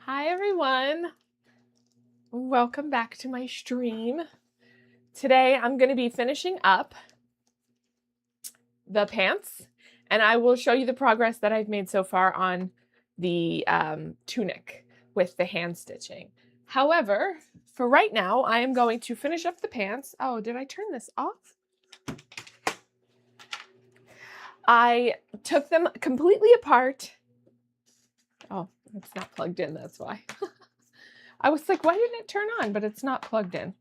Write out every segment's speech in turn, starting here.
Hi everyone, welcome back to my stream. Today I'm going to be finishing up the pants and I will show you the progress that I've made so far on the tunic with the hand stitching. However, for right now I am going to finish up the pants. Oh, did I turn this off? I took them completely apart. Oh, it's not plugged in, that's why. I was like, why didn't it turn on? But it's not plugged in.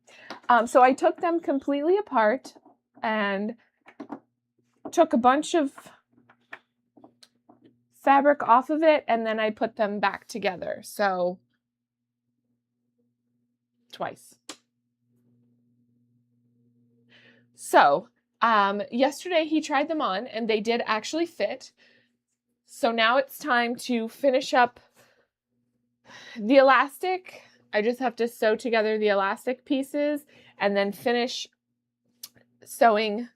So I took them completely apart and took a bunch of fabric off of it, and then I put them back together. So twice. So yesterday he tried them on and they did actually fit. So now it's time to finish up the elastic. I just have to sew together the elastic pieces and then finish sewing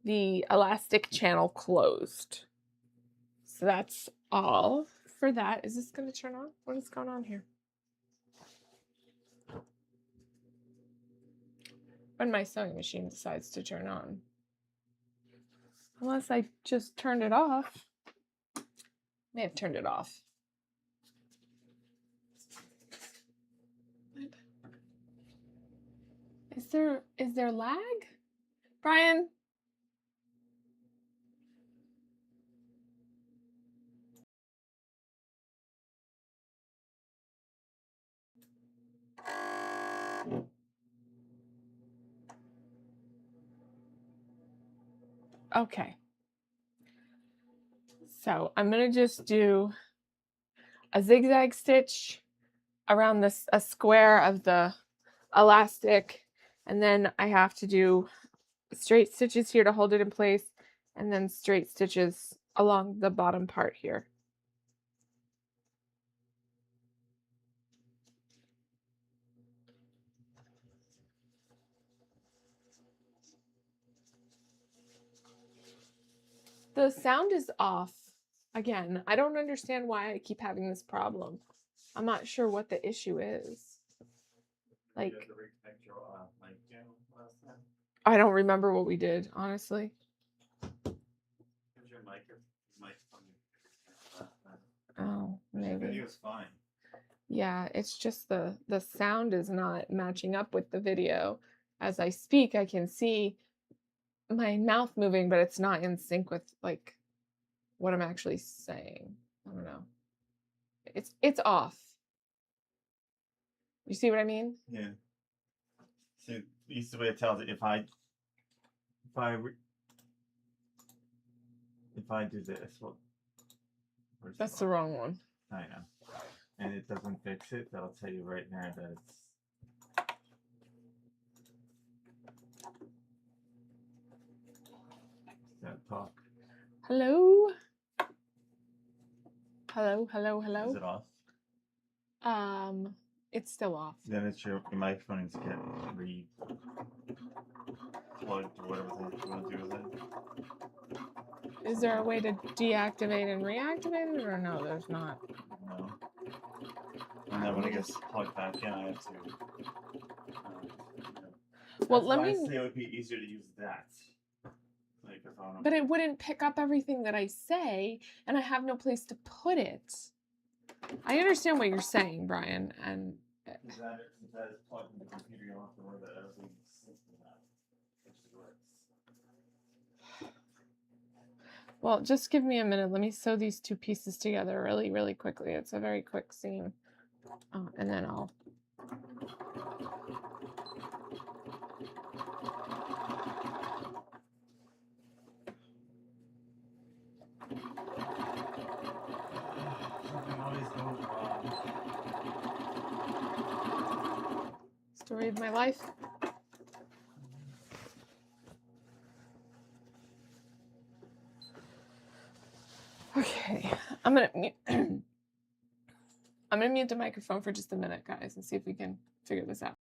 the elastic channel closed. So that's all for that. Is this going to turn on? What is going on here? When my sewing machine decides to turn on. Unless I just turned it off. May have turned it off. What? Is there lag? Brian? Okay. So I'm going to just do a zigzag stitch around a square of the elastic, and then I have to do straight stitches here to hold it in place, and then straight stitches along the bottom part here. The sound is off. Again, I don't understand why I keep having this problem. I'm not sure what the issue is. Like, I don't remember what we did, honestly. Oh, maybe. The video's fine. Yeah, it's just the sound is not matching up with the video. As I speak, I can see my mouth moving, but it's not in sync with like what I'm actually saying. I don't know. It's off. You see what I mean? Yeah. So the easiest way to tell is if I do this, well, that's the wrong one. I know, and it doesn't fix it. That'll tell you right now that it's. That talk. Hello. Hello. Hello. Hello. Is it off? It's still off. Then it's your microphone needs to get re-plugged or whatever you want to do with it. Is there a way to deactivate and reactivate it, or no? There's not. No. And then when it gets plugged back in, I have to. Well, let me. I say it would be easier to use that. Like if I but it wouldn't pick up everything that I say, and I have no place to put it. I understand what you're saying, Brian, and. Is that plugged in the computer? You don't have to worry about everything. Well, just give me a minute. Let me sew these two pieces together really, really quickly. It's a very quick seam. Oh, and then I'll... Story of my life. Okay, I'm gonna mute the microphone for just a minute, guys, and see if we can figure this out.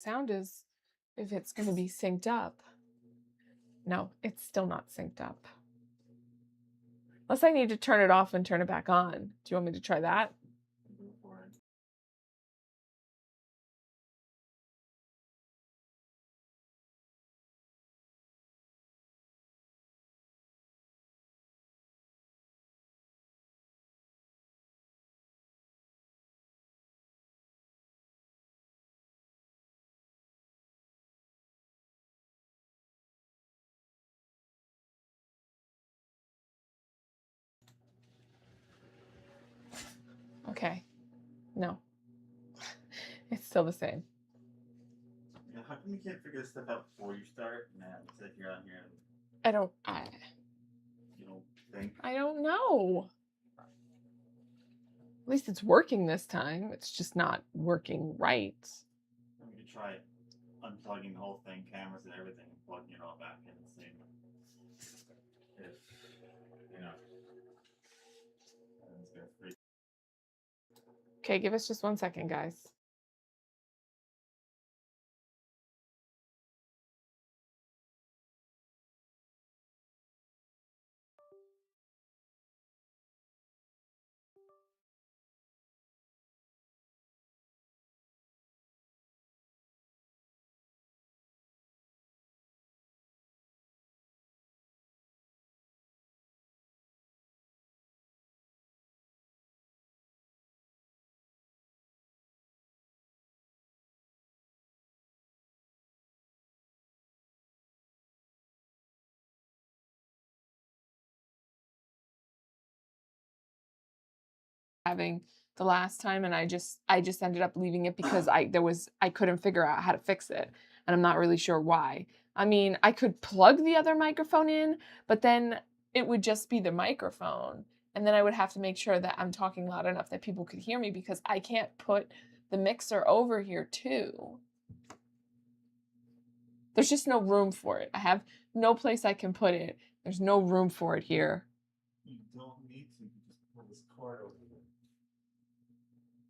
sound is if it's going to be synced up. No, it's still not synced up. Unless I need to turn it off and turn it back on. Do you want me to try that? Go for it. Okay. No. It's still the same. Yeah, how come you can't figure this stuff out before you start? Man, it's like you're on here and you don't think. I don't know. At least it's working this time. It's just not working right. You could try unplugging the whole thing, cameras and everything, and plugging it all back in and seeing if, you know, it's gonna freak. Okay, give us just 1 second, guys. Having the last time, and I just ended up leaving it because I couldn't figure out how to fix it, and I'm not really sure why. I mean, I could plug the other microphone in, but then it would just be the microphone, and then I would have to make sure that I'm talking loud enough that people could hear me because I can't put the mixer over here too. There's just no room for it. I have no place I can put it. There's no room for it here. You don't need to. You can just pull this cord over here.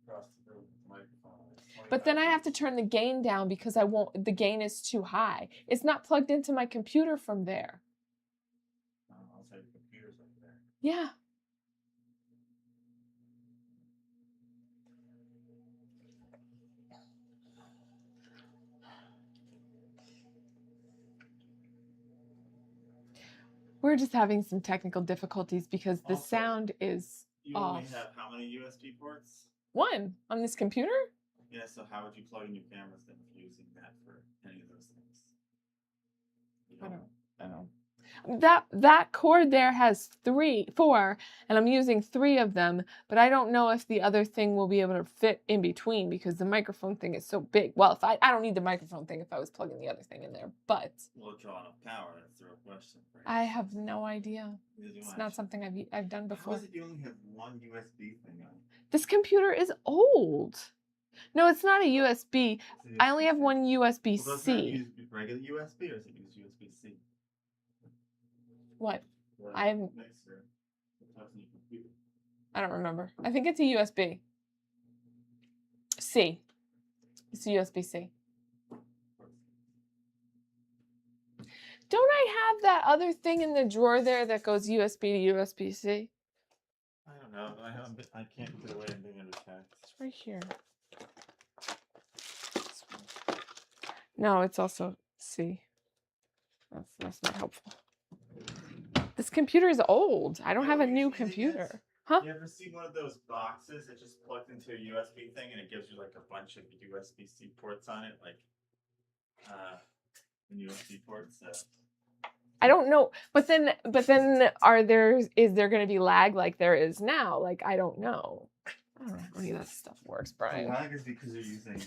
Across the room with the microphone. But then I have to turn the gain down because the gain is too high. It's not plugged into my computer from there. I'll say the computer's over there. Yeah. We're just having some technical difficulties because the Also, sound is You off. only have how many USB ports? 1 on this computer? Yeah, so how would you plug in your cameras then if you're using that for any of those things? I don't. That cord there has 4, and I'm using 3 of them, but I don't know if the other thing will be able to fit in between because the microphone thing is so big. Well, if I don't need the microphone thing if I was plugging the other thing in there, but Will it draw enough power? That's the real question. Right? I have no idea. It's not actually. something I've done before. How is it you only have one USB thing on? This computer is old. No, it's not a USB. I only have one USB-C. Well, does it use regular USB or does it use USB-C? What? The I haven't. mixer that plugs in your computer. I don't remember. I think it's a USB. C. It's a USB-C. Don't I have that other thing in the drawer there that goes USB to USB-C? I don't know. I can't get away and being able to check. It's right here. No, it's also C. That's not helpful. This computer is old. I don't have a new computer. Huh? You ever see one of those boxes that just plugged into a USB thing and it gives you like a bunch of USB-C ports on it, like USB ports? I don't know, but then is there going to be lag like there is now? Like I don't know. I don't know how any of that stuff works, Brian. The lag is because you're using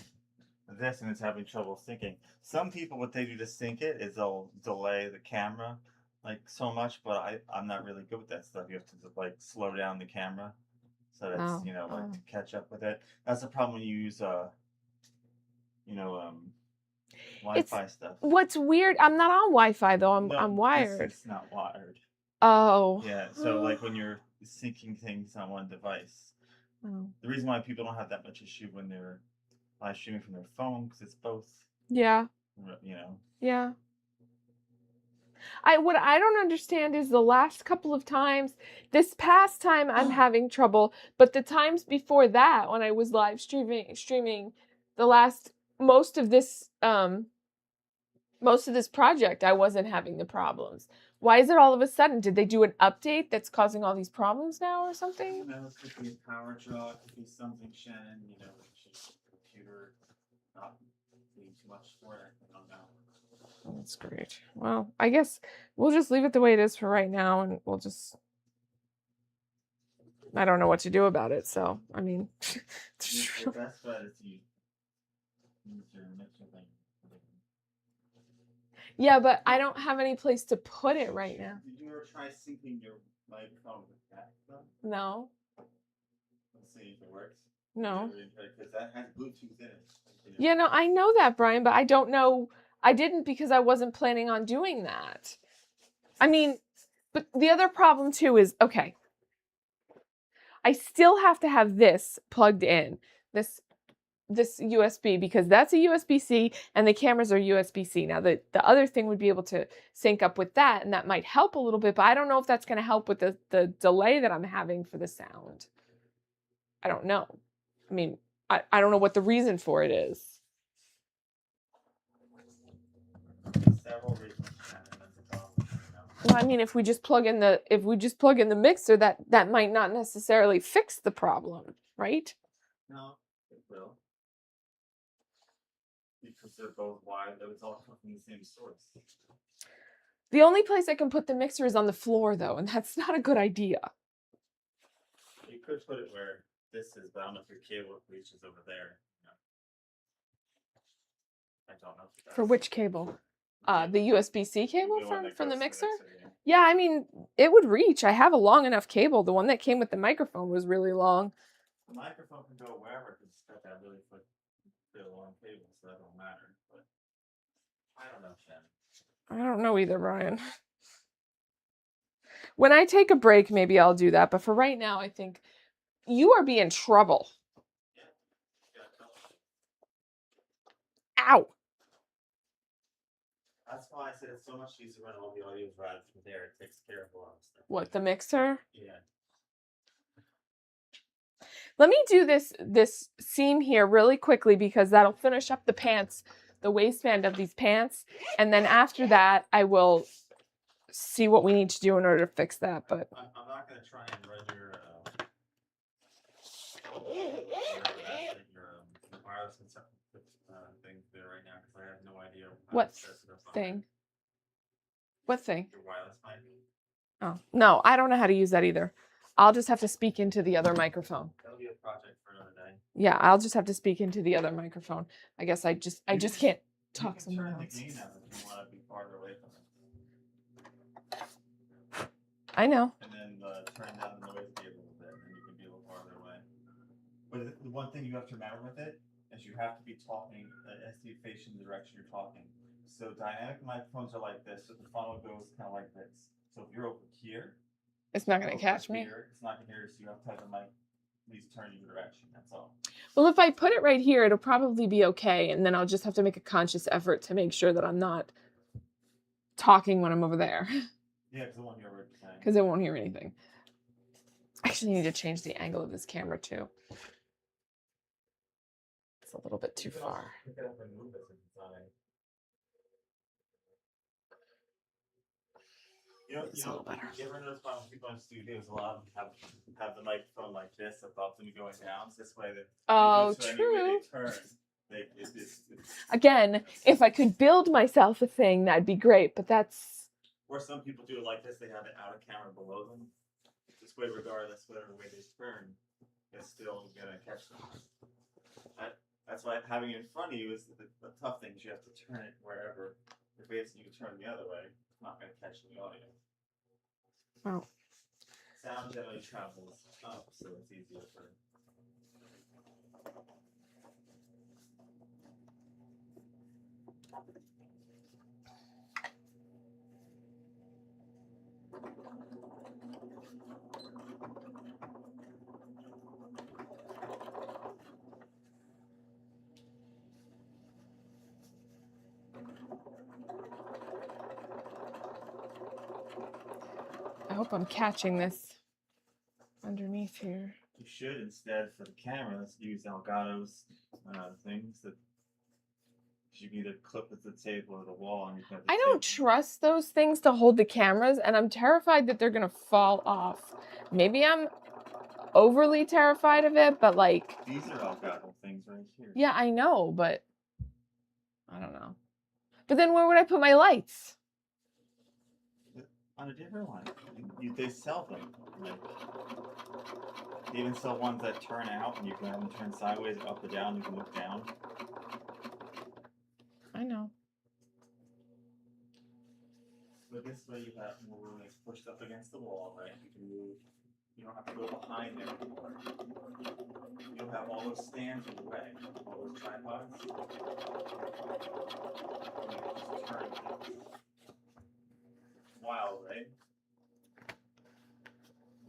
this and it's having trouble syncing. Some people, what they do to sync it is they'll delay the camera like so much, but I'm not really good with that stuff. You have to like slow down the camera so that's to catch up with it. That's the problem when you use Wi-Fi stuff. What's weird? I'm not on Wi-Fi though. I'm wired. It's not wired. Oh. Yeah. So like when you're syncing things on one device, the reason why people don't have that much issue when they're live streaming from their phone because it's both Yeah. You know. Yeah. What I don't understand is the last couple of times, this past time I'm having trouble, but the times before that when I was live streaming the last most of this project I wasn't having the problems. Why is it all of a sudden? Did they do an update that's causing all these problems now or something? You know, it could be a power draw, it could be something, Shannon, you know, it's just the computer not doing too much for it. I don't know. That's great. Well, I guess we'll just leave it the way it is for right now, and we'll just. I don't know what to do about it, so I mean. The best bet is you use your mixer thing. Yeah, but I don't have any place to put it right now. Did you ever try syncing your microphone with that though? No. Let's see if it works. No. Because that has Bluetooth in it. Yeah, no, I know that, Brian, but I don't know. I didn't because I wasn't planning on doing that. I mean, but the other problem too is, okay, I still have to have this plugged in, this USB, because that's a USB-C and the cameras are USB-C. Now, the other thing would be able to sync up with that, and that might help a little bit, but I don't know if that's going to help with the delay that I'm having for the sound. I don't know. I mean, I don't know what the reason for it is. Several reasons. Well, I mean, if we just plug in the mixer, that might not necessarily fix the problem, right? No, it will. Because they're both wide, it's all coming from the same source. The only place I can put the mixer is on the floor, though, and that's not a good idea. You could put it where this is, but I don't know if your cable reaches over there. No. I don't know. For which cable? The USB-C cable from the mixer? Yeah. Yeah, I mean, it would reach. I have a long enough cable. The one that came with the microphone was really long. The microphone can go wherever because it's got that really long cable, so that don't matter. But I don't know, Shannon. I don't know either, Brian. When I take a break, maybe I'll do that. But for right now, I think you are being trouble. Yeah. Ow. That's why I said it's so much easier when all the audio is right from there. It takes care of a lot of stuff. What, the mixer? Yeah. Let me do this seam here really quickly because that'll finish up the pants, the waistband of these pants. And then after that, I will see what we need to do in order to fix that. But I'm not going to try and run your wireless thing there right now because I have no idea. What thing? What thing? Your wireless mic. Oh, no, I don't know how to use that either. I'll just have to speak into the other microphone. That'll be a project for another day. Yeah, I'll just have to speak into the other microphone. I guess I just can't talk somewhere else. You can turn the gain up if you want to be farther away from it. I know. And then turn down the noise gate a little bit, and you can be a little farther away. But the one thing you have to remember with it is you have to be talking, it has to be facing the direction you're talking. So dynamic microphones are like this, so the funnel goes kind of like this. So if you're over here, it's not going to catch me. It's not going to hear you, so you have to have the mic at least turn you the direction, that's all. Well, if I put it right here, it'll probably be okay, and then I'll just have to make a conscious effort to make sure that I'm not talking when I'm over there. Yeah, because it won't hear what you're saying. Because it won't hear anything. I actually need to change the angle of this camera, too. It's a little bit too far. Pick it up and move it since it's on a... You ever notice when people in studios, a lot of them have the microphone like this above them going down, so this way that True. it's Again, if I could build myself a thing, that'd be great, but that's... Or some people do it like this, they have it out of camera below them. This way, regardless, whatever way they turn, it's still going to catch them. That's why having it in front of you is the tough thing, is you have to turn it wherever. If you turn the other way, it's not going to catch the audio. Wow. Sound generally travels up, so it's easier for... hope I'm catching this underneath here. You should instead for the cameras use Elgato's things that you can either clip at the table or the wall, and you can. I don't trust those things to hold the cameras, and I'm terrified that they're gonna fall off. Maybe I'm overly terrified of it, but like. These are Elgato things right here. Yeah, I know, but I don't know. But then where would I put my lights? On a different one. They sell them. Like, they even sell ones that turn out, and you can have them turn sideways, up or down. You can look down. I know. But this way you have more room. It's pushed up against the wall, right? You can move. You don't have to go behind it anymore. You'll have all those stands in the way, all those tripods. Just turn things. Wild, right?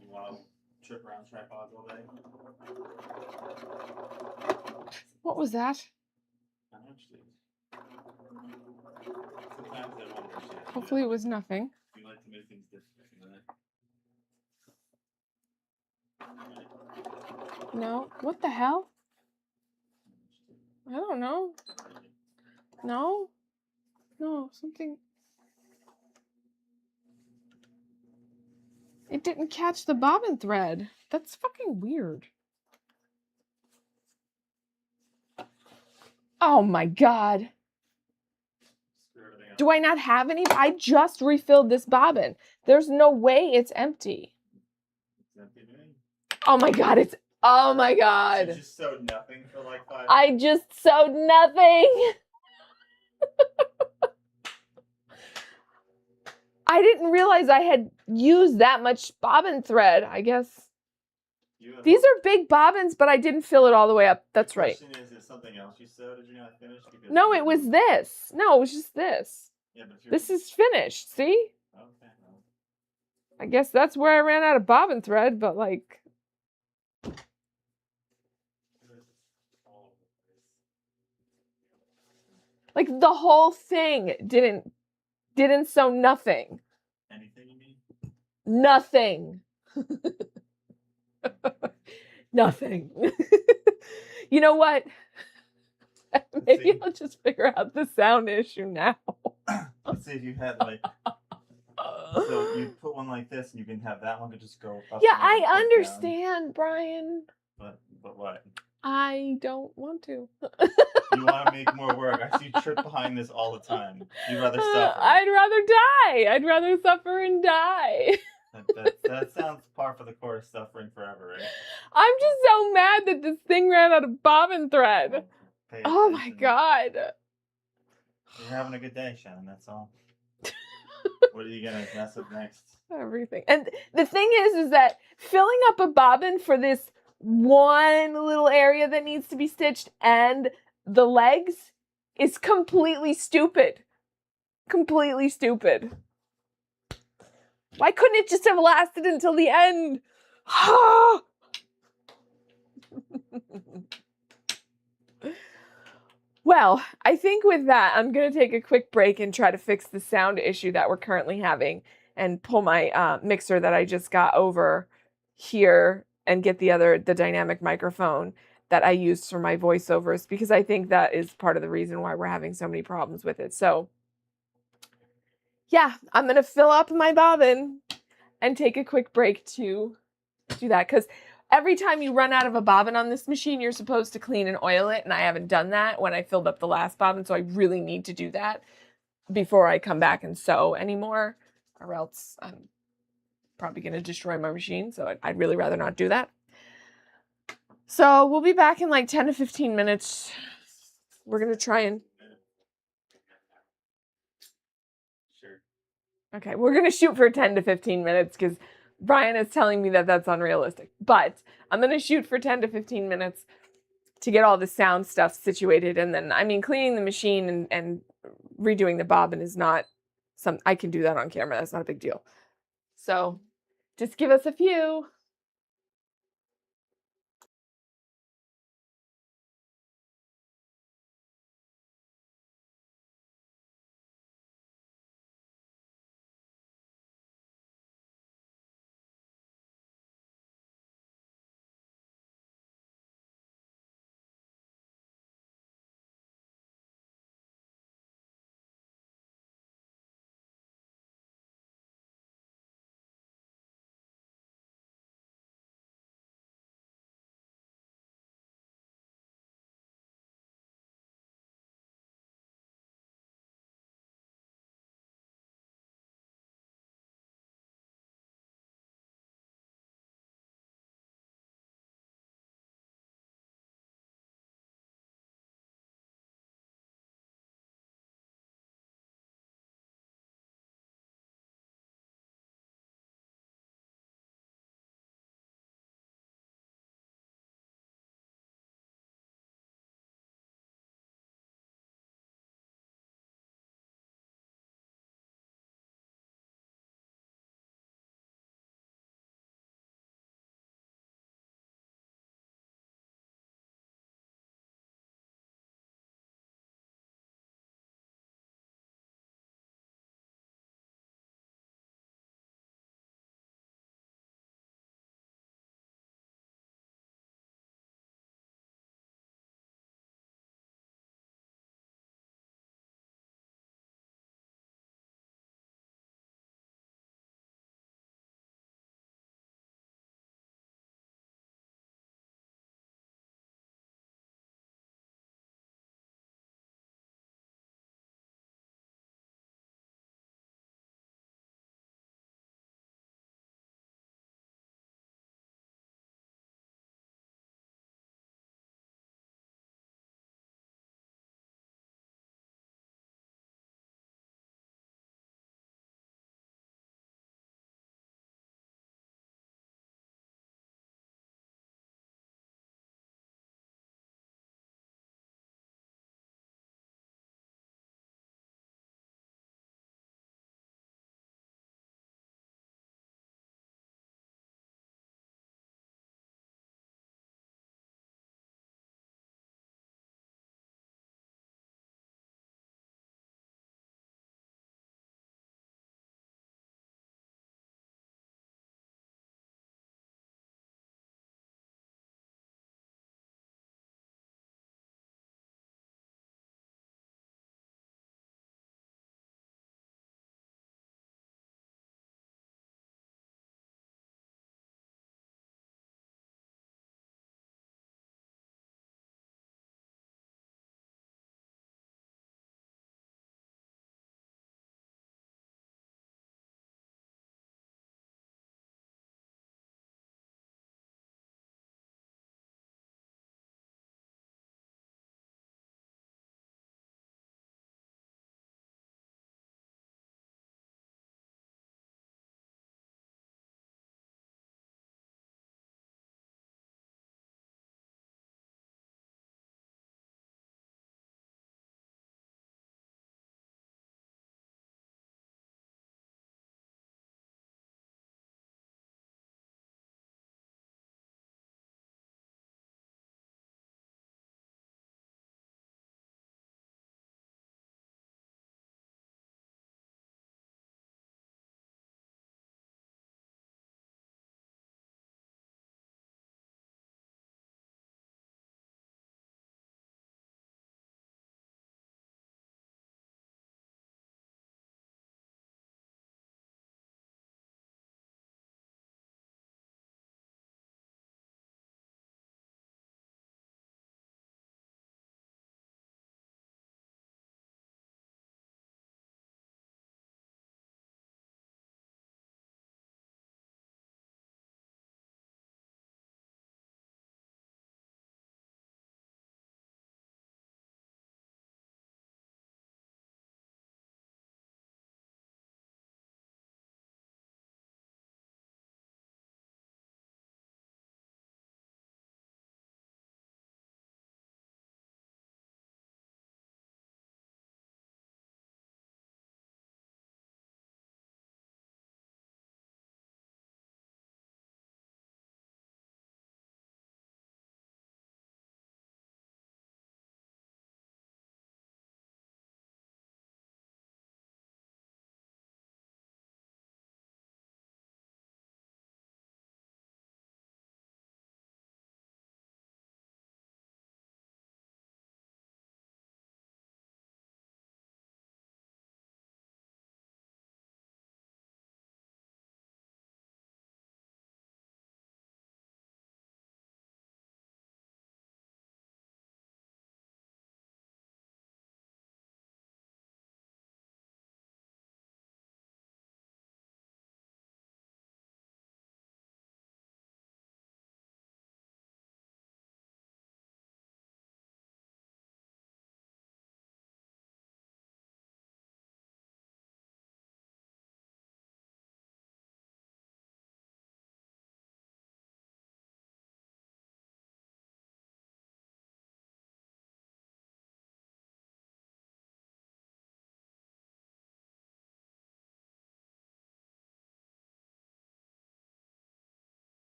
You want to trip around tripods all day? What was that? I'm interested. Sometimes they won't understand. Hopefully it was nothing. We like to make things different, right? No. What the hell? I don't know. No? No, something. It didn't catch the bobbin thread. That's fucking weird. Oh my god. Do I not have any? I just refilled this bobbin. There's no way it's empty. It's empty to me. Oh my god, it's. Oh my god. You just sewed nothing for like 5 minutes? I just sewed nothing. I didn't realize I had used that much bobbin thread, I guess. These are big bobbins, but I didn't fill it all the way up. That's right. The question is something else you sewed? Did you not finish? Because No, it was this. No, it was just this. Yeah, but This is finished, see? Okay. Well. I guess that's where I ran out of bobbin thread, but like... Like the whole thing didn't sew nothing. Anything you mean? Nothing. Nothing. You know what? Maybe I'll just figure out the sound issue now. Let's see if you had like, so you put one like this, and you can have that one to just go up. Yeah, I understand, Brian. But what? I don't want to. You want to make more work. I see you trip behind this all the time. You'd rather suffer. I'd rather die. I'd rather suffer and die. That sounds par for the course, suffering forever, right? I'm just so mad that this thing ran out of bobbin thread. Oh my god. You're having a good day, Shannon, that's all. What are you going to mess up next? Everything. And the thing is that filling up a bobbin for this one little area that needs to be stitched and the legs is completely stupid. Completely stupid. Why couldn't it just have lasted until the end? Well, I think with that, I'm going to take a quick break and try to fix the sound issue that we're currently having and pull my mixer that I just got over here and get the dynamic microphone that I used for my voiceovers, because I think that is part of the reason why we're having so many problems with it. So yeah, I'm going to fill up my bobbin and take a quick break to do that, because every time you run out of a bobbin on this machine, you're supposed to clean and oil it, and I haven't done that when I filled up the last bobbin, so I really need to do that before I come back and sew anymore, or else I'm probably going to destroy my machine, so I'd really rather not do that. So we'll be back in like 10 to 15 minutes. We're going to try and... Sure. Okay, we're going to shoot for 10 to 15 minutes because Brian is telling me that that's unrealistic. But I'm going to shoot for 10 to 15 minutes to get all the sound stuff situated. And then, I mean, cleaning the machine and redoing the bobbin is not I can do that on camera. That's not a big deal. So just give us a few.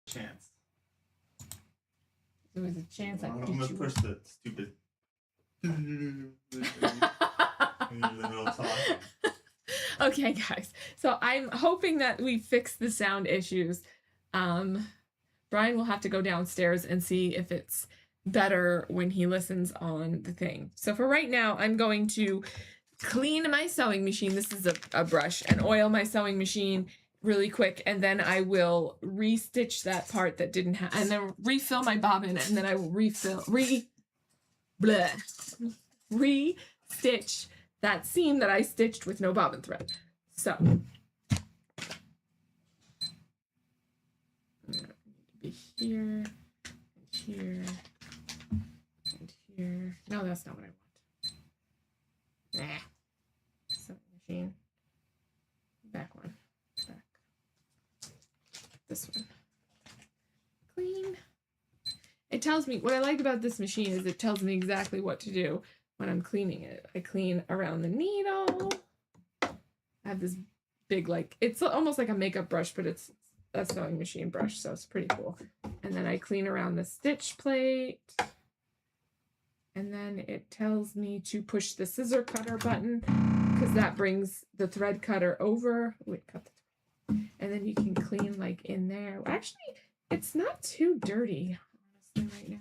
Chance. There was a chance I'd I'm beat gonna you. push the stupid in the middle of talking. Okay, guys. So I'm hoping that we fix the sound issues. Brian will have to go downstairs and see if it's better when he listens on the thing. So for right now, I'm going to clean my sewing machine. This is a brush, and oil my sewing machine really quick, and then I will restitch that part that didn't have, and then refill my bobbin, and then I will restitch that seam that I stitched with no bobbin thread. So be here and here and here. No, that's not what I want. Nah. Sewing machine. Back one. Back. This one. Clean. It tells me, what I like about this machine is it tells me exactly what to do when I'm cleaning it. I clean around the needle. I have this big, like, it's almost like a makeup brush, but it's a sewing machine brush, so it's pretty cool. And then I clean around the stitch plate. And then it tells me to push the scissor cutter button because that brings the thread cutter over. Wait, cut the thread. And then you can clean like in there. Actually, it's not too dirty, honestly, right now.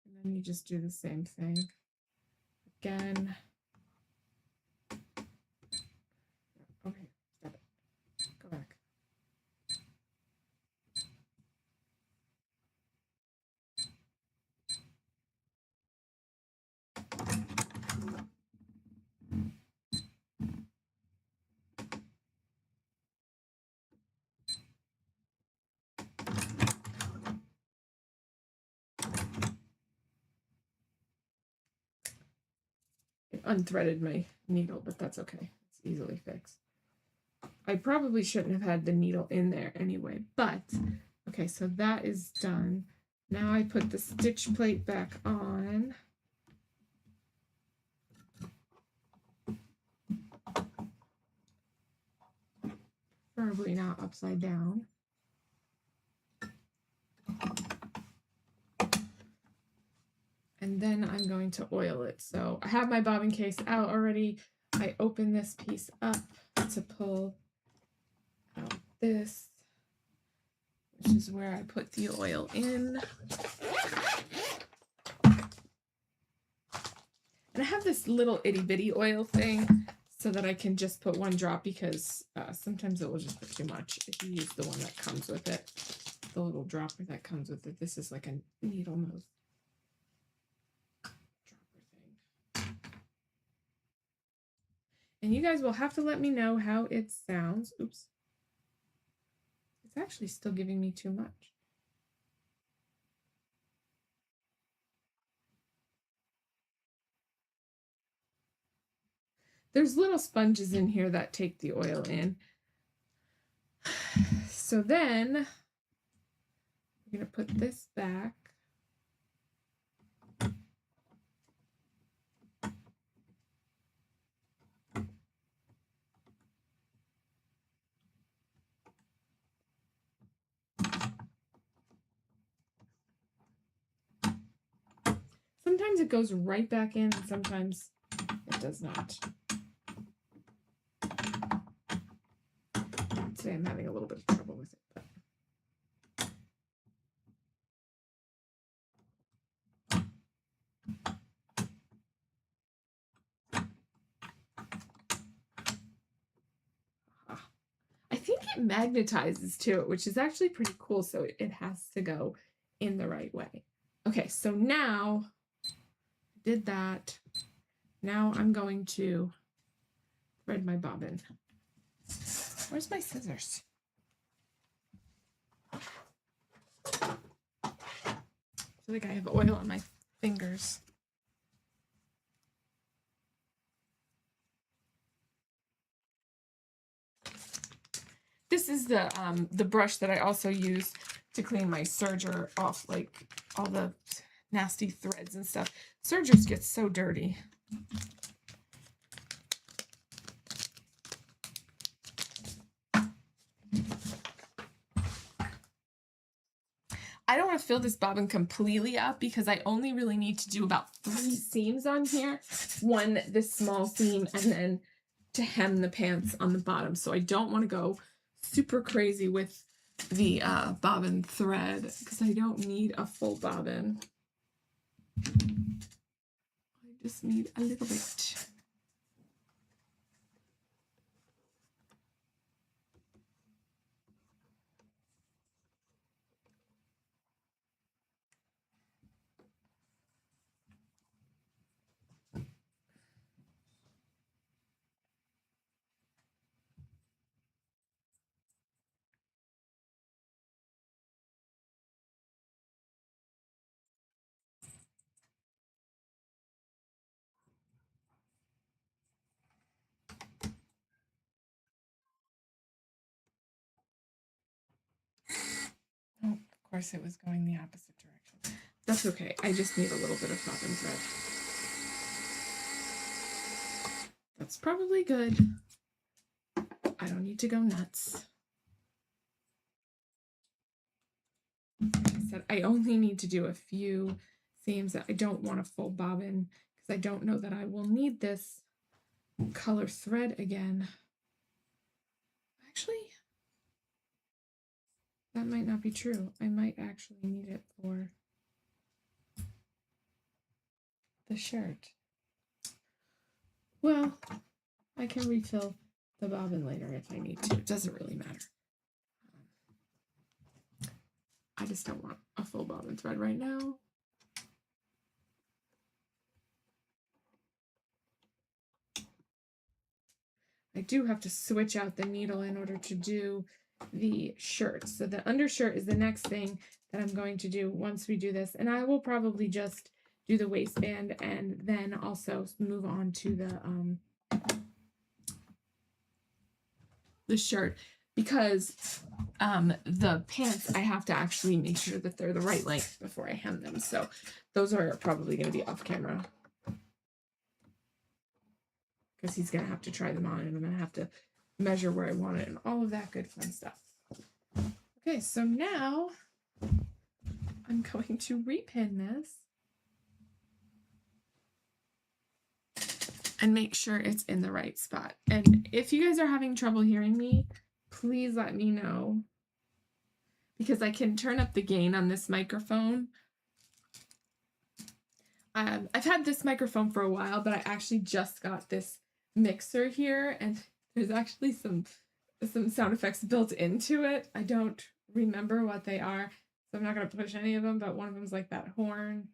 And then you just do the same thing again. Okay, stop it. Go back. It unthreaded my needle, but that's okay. It's easily fixed. I probably shouldn't have had the needle in there anyway, but okay, so that is done. Now I put the stitch plate back on. Preferably not upside down. And then I'm going to oil it. So I have my bobbin case out already. I open this piece up to pull out this, which is where I put the oil in. And I have this little itty bitty oil thing so that I can just put one drop because sometimes it will just put too much if you use the one that comes with it. The little dropper that comes with it. This is like a needle nose dropper thing. And you guys will have to let me know how it sounds. Oops. It's actually still giving me too much. There's little sponges in here that take the oil in. So then we're going to put this back. Sometimes it goes right back in, and sometimes it does not. Today I'm having a little bit of trouble with it. I think it magnetizes to it, which is actually pretty cool. So it has to go in the right way. Okay, so now I did that. Now I'm going to thread my bobbin. Where's my scissors? I feel like I have oil on my fingers. This is the brush that I also use to clean my serger off, like all the nasty threads and stuff. Sergers get so dirty. I don't want to fill this bobbin completely up because I only really need to do about 3 seams on here. One, this small seam, and then to hem the pants on the bottom. So I don't want to go super crazy with the bobbin thread because I don't need a full bobbin. I just need a little bit. Oh, of course it was going the opposite direction. That's okay. I just need a little bit of bobbin thread. That's probably good. I don't need to go nuts. Like I said, I only need to do a few seams. I don't want a full bobbin because I don't know that I will need this color thread again. Actually, that might not be true. I might actually need it for the shirt. Well, I can refill the bobbin later if I need to. It doesn't really matter. I just don't want a full bobbin thread right now. I do have to switch out the needle in order to do the shirt. So the undershirt is the next thing that I'm going to do once we do this. And I will probably just do the waistband and then also move on to the shirt, because the pants, I have to actually make sure that they're the right length before I hem them. So those are probably going to be off camera, because he's going to have to try them on and I'm going to have to measure where I want it and all of that good fun stuff. Okay, so now I'm going to repin this and make sure it's in the right spot. And if you guys are having trouble hearing me, please let me know, because I can turn up the gain on this microphone. I've had this microphone for a while, but I actually just got this mixer here, and there's actually some sound effects built into it. I don't remember what they are, so I'm not going to push any of them, but one of them is like that horn.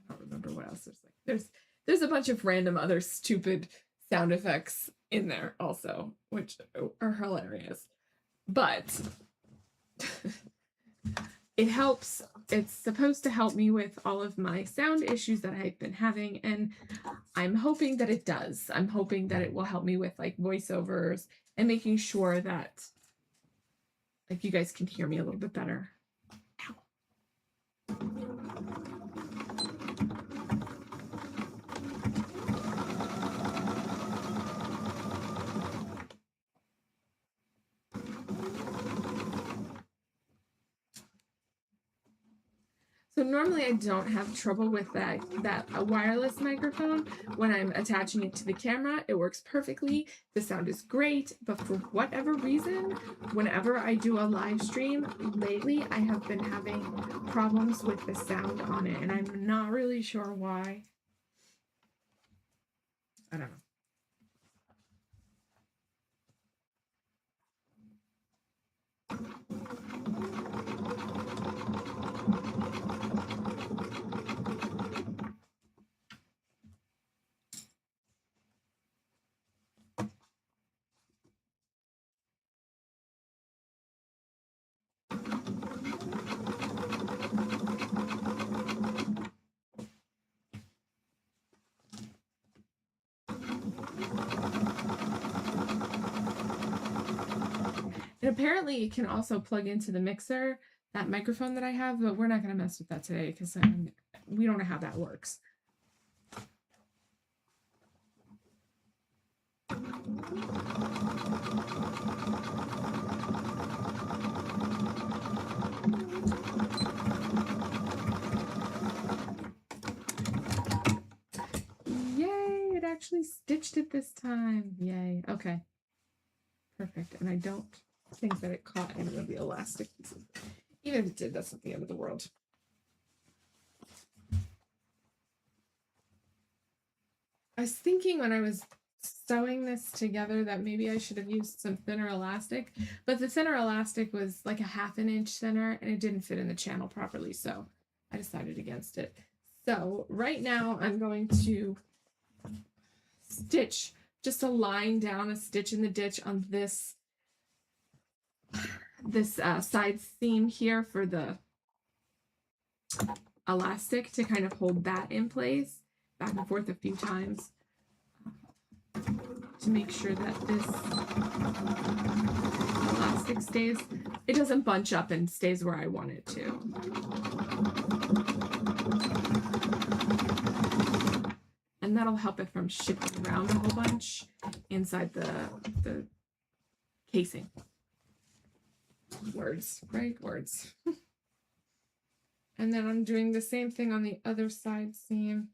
I don't remember what else there's like. There's a bunch of random other stupid sound effects in there also, which are hilarious. But it helps. It's supposed to help me with all of my sound issues that I've been having, and I'm hoping that it does. I'm hoping that it will help me with like voiceovers and making sure that like you guys can hear me a little bit better. Ow. So normally I don't have trouble with that a wireless microphone. When I'm attaching it to the camera, it works perfectly. The sound is great, but for whatever reason, whenever I do a live stream lately, I have been having problems with the sound on it, and I'm not really sure why. I don't know. And apparently it can also plug into the mixer, that microphone that I have, but we're not going to mess with that today because we don't know how that works. actually stitched it this time. Yay. Okay. Perfect. And I don't think that it caught any of the elastic pieces. Even if it did, that's not the end of the world. I was thinking when I was sewing this together that maybe I should have used some thinner elastic, but the thinner elastic was like a 1/2 inch thinner and it didn't fit in the channel properly, so I decided against it. So right now I'm going to stitch just a line down, a stitch in the ditch on this side seam here for the elastic to kind of hold that in place, back and forth a few times, to make sure that this elastic stays, it doesn't bunch up and stays where I want it to. And that'll help it from shifting around a whole bunch inside the casing. Words, right? Words. And then I'm doing the same thing on the other side seam.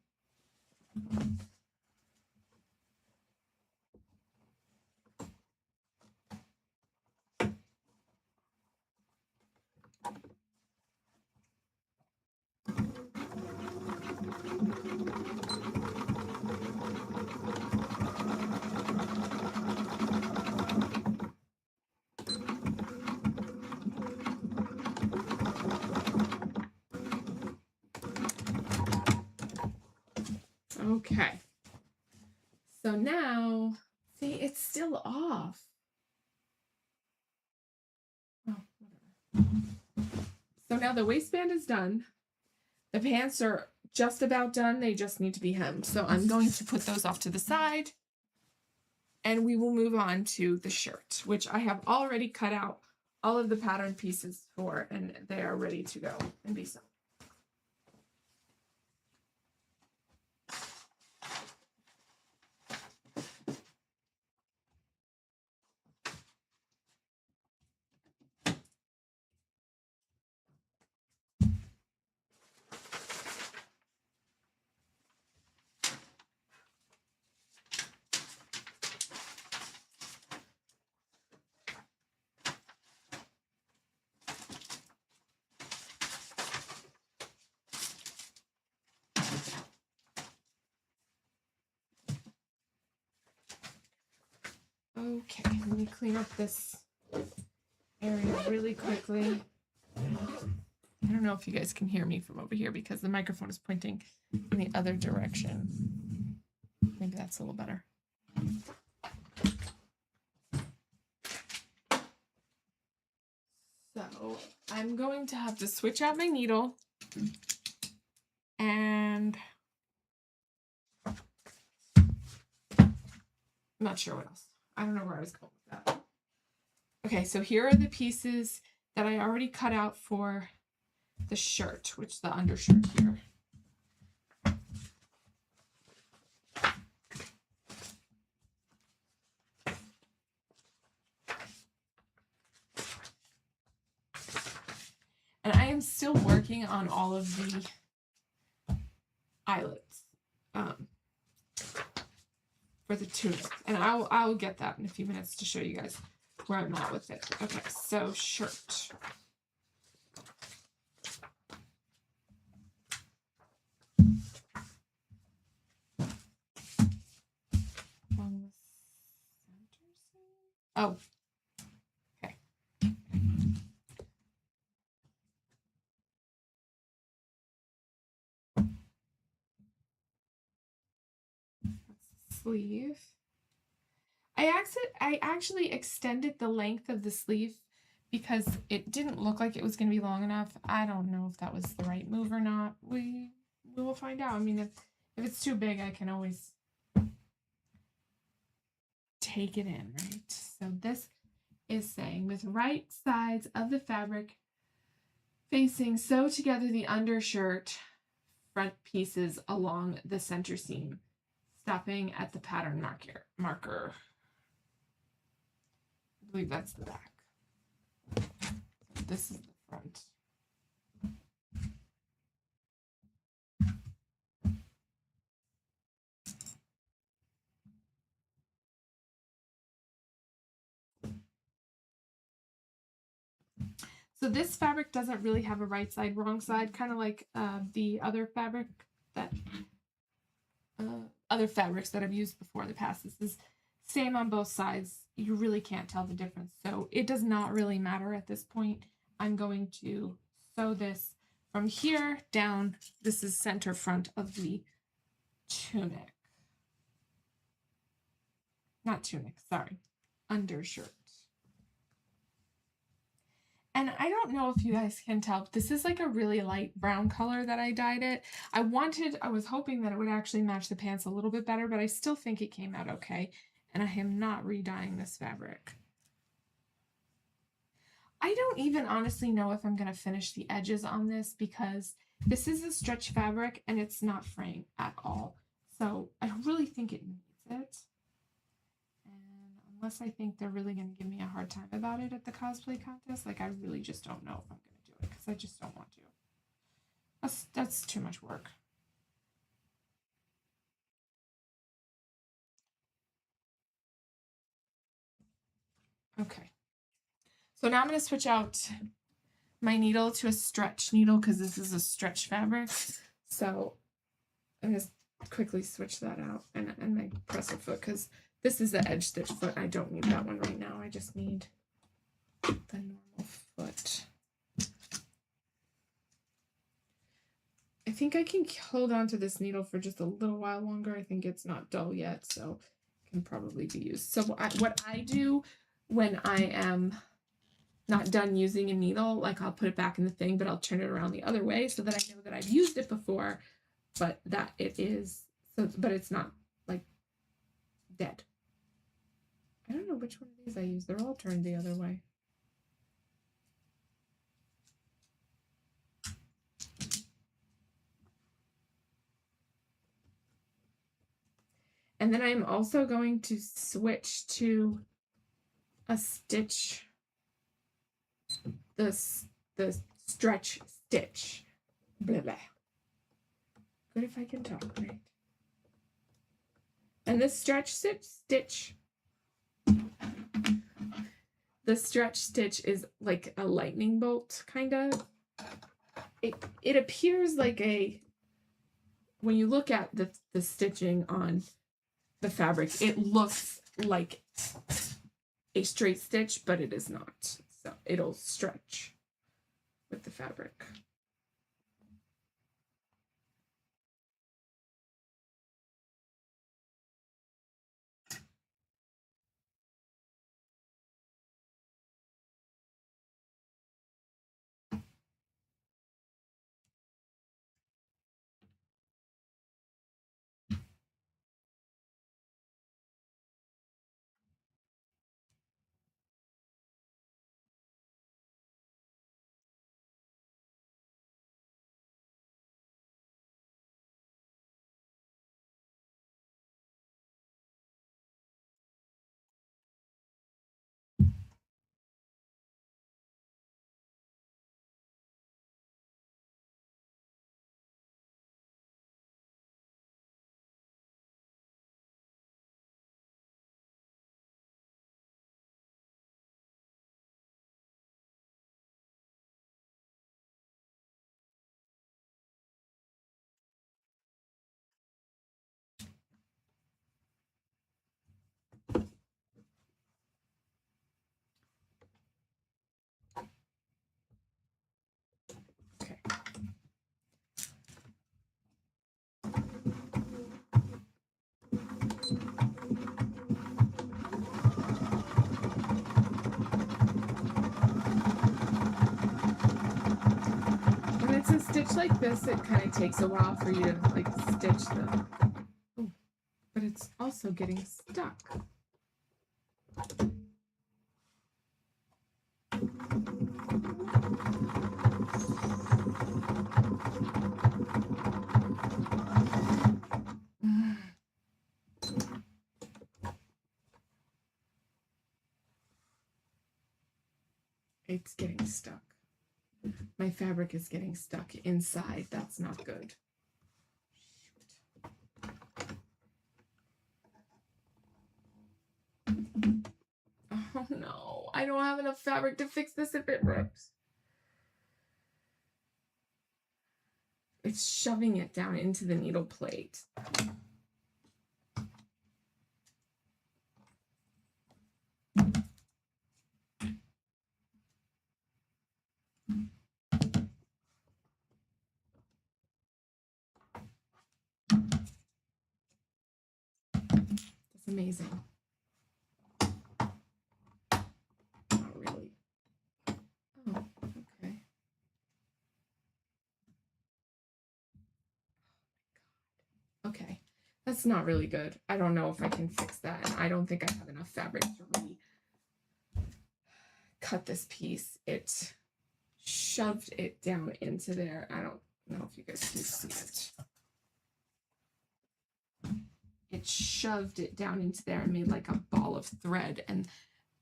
Okay. So now, see, it's still off. Oh, whatever. So now the waistband is done. The pants are just about done. They just need to be hemmed. So I'm going to put those off to the side. And we will move on to the shirt, which I have already cut out all of the pattern pieces for, and they are ready to go and be sewn. Okay, let me clean up this area really quickly. I don't know if you guys can hear me from over here because the microphone is pointing in the other direction. Maybe that's a little better. So I'm going to have to switch out my needle and I'm not sure what else. I don't know where I was going with that. Okay, so here are the pieces that I already cut out for the shirt, which is the undershirt here. And I am still working on all of the eyelets for the tunic. And I'll get that in a few minutes to show you guys where I'm at with it. Okay, so shirt. Oh, okay. Sleeve. I actually extended the length of the sleeve because it didn't look like it was going to be long enough. I don't know if that was the right move or not. We will find out. I mean, if it's too big, I can always take it in, right? So this is saying, with right sides of the fabric facing, sew together the undershirt front pieces along the center seam, stopping at the pattern marker. I believe that's the back. This is the front. So this fabric doesn't really have a right side, wrong side, kind of like the other fabric that other fabrics that I've used before in the past. This is same on both sides. You really can't tell the difference. So it does not really matter at this point. I'm going to sew this from here down. This is center front of the tunic. Not tunic, sorry. Undershirt. And I don't know if you guys can tell, but this is like a really light brown color that I dyed it. I was hoping that it would actually match the pants a little bit better, but I still think it came out okay. And I am not re-dyeing this fabric. I don't even honestly know if I'm going to finish the edges on this because this is a stretch fabric and it's not fraying at all. So I really think it needs it. Unless I think they're really going to give me a hard time about it at the cosplay contest. Like, I really just don't know if I'm going to do it because I just don't want to. That's too much work. Okay. So now I'm going to switch out my needle to a stretch needle because this is a stretch fabric. So I'm going to quickly switch that out and my presser foot because this is the edge stitch foot. I don't need that one right now. I just need the normal foot. I think I can hold on to this needle for just a little while longer. I think it's not dull yet, so it can probably be used. So what I do when I am not done using a needle, like I'll put it back in the thing, but I'll turn it around the other way so that I know that I've used it before, but that it is, so, but it's not like dead. I don't know which one of these I use. They're all turned the other way. And then I'm also going to switch to a stitch, the stretch stitch. Blah, blah. Good if I can talk, right? And the stretch stitch, the stretch stitch is like a lightning bolt, kind of. It appears like a, when you look at the stitching on the fabric, it looks like a straight stitch, but it is not. So it'll stretch with the fabric. Okay. When it's a stitch like this, it kind of takes a while for you to like stitch them. Ooh, but it's also getting stuck. It's getting stuck. My fabric is getting stuck inside. That's not good. Oh no, I don't have enough fabric to fix this if it rips. it's shoving it down into the needle plate. That's amazing. Not really. Oh, okay. Okay, that's not really good. I don't know if I can fix that, and I don't think I have enough fabric to really cut this piece. It shoved it down into there. I don't know if you guys can see it. It shoved it down into there and made like a ball of thread. And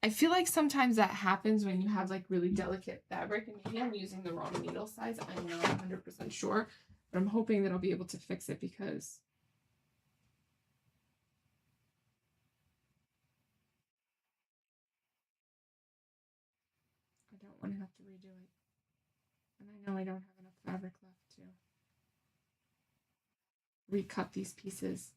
I feel like sometimes that happens when you have like really delicate fabric, and maybe I'm using the wrong needle size. I'm not 100% sure, but I'm hoping that I'll be able to fix it because I don't want to have to redo it. And I know I don't have enough fabric left to recut these pieces.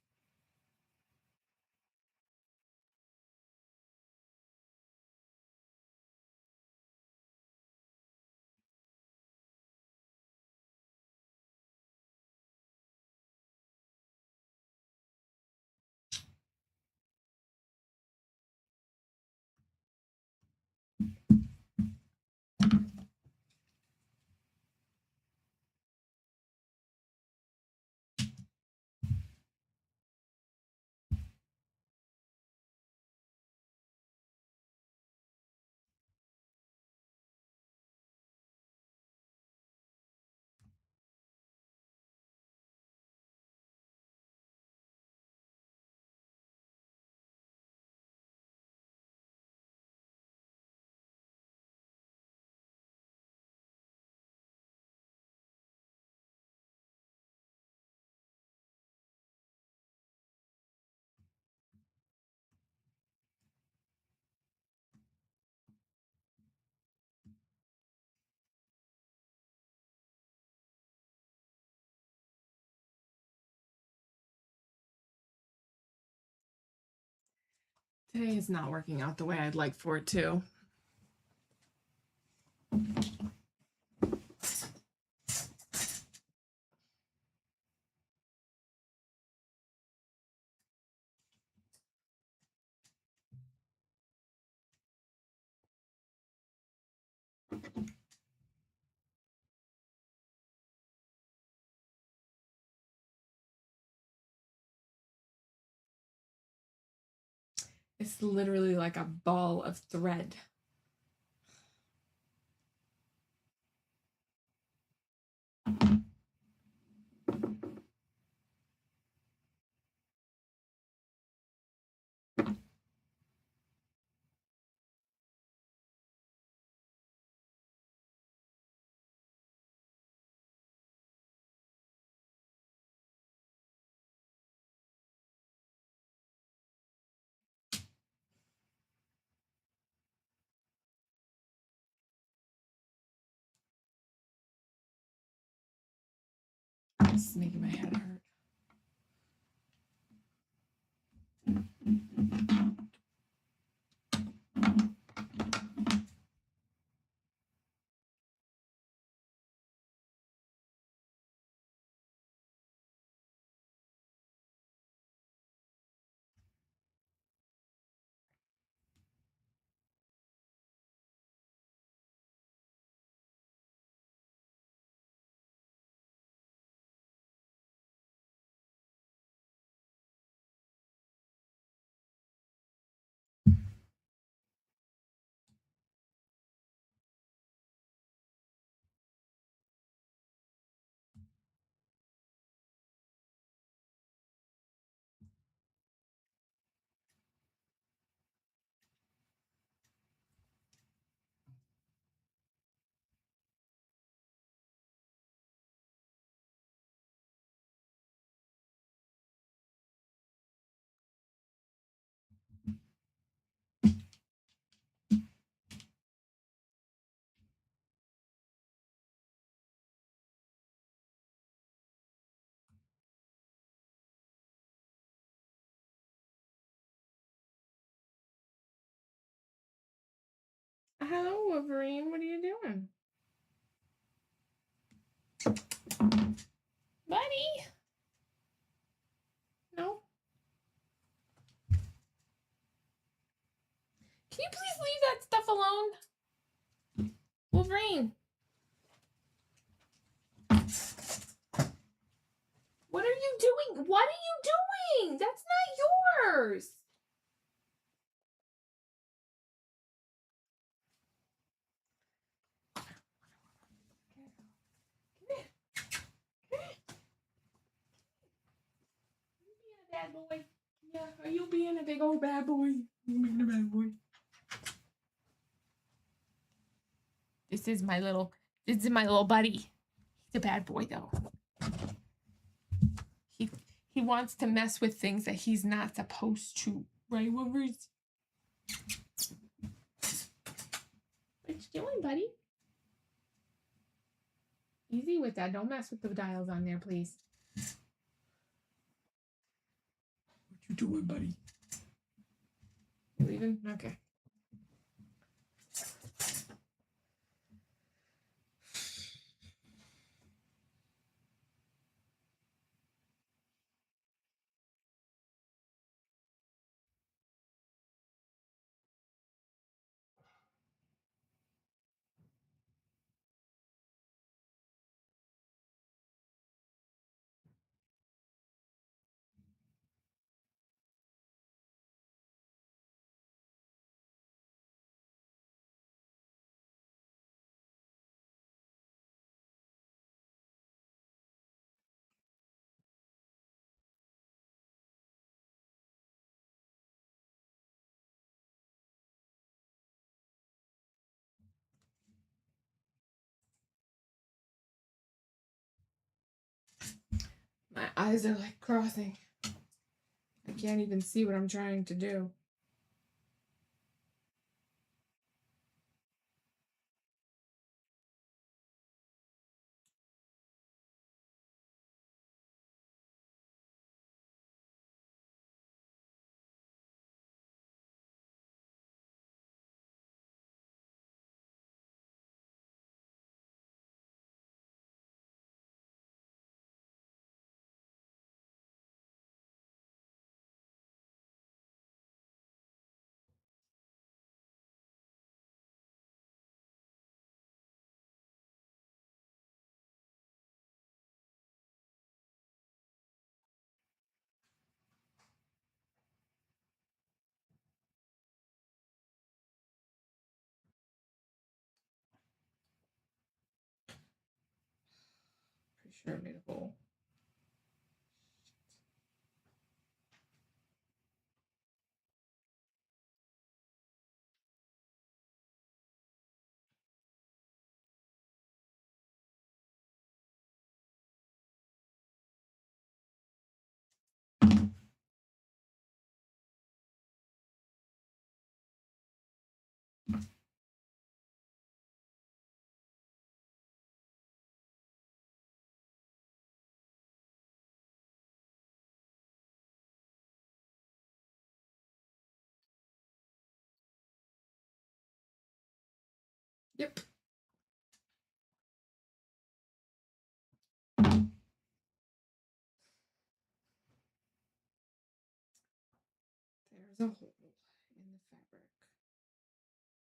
Today is not working out the way I'd like for it to. It's literally like a ball of thread. This is making my head hurt. Hello, Wolverine. What are you doing? Buddy? No? Can you please leave that stuff alone? Wolverine. What are you doing? What are you doing? That's not yours. Bad boy. Yeah, are you being a big old bad boy? You being a bad boy. This is my little buddy. He's a bad boy though. He wants to mess with things that he's not supposed to. Right, Wolvers? What you doing, buddy? Easy with that. Don't mess with the dials on there, please. What you doing, buddy? You leaving? Okay. My eyes are like crossing. I can't even see what I'm trying to do. Pretty sure I made a hole. Yep. There's a hole in the fabric.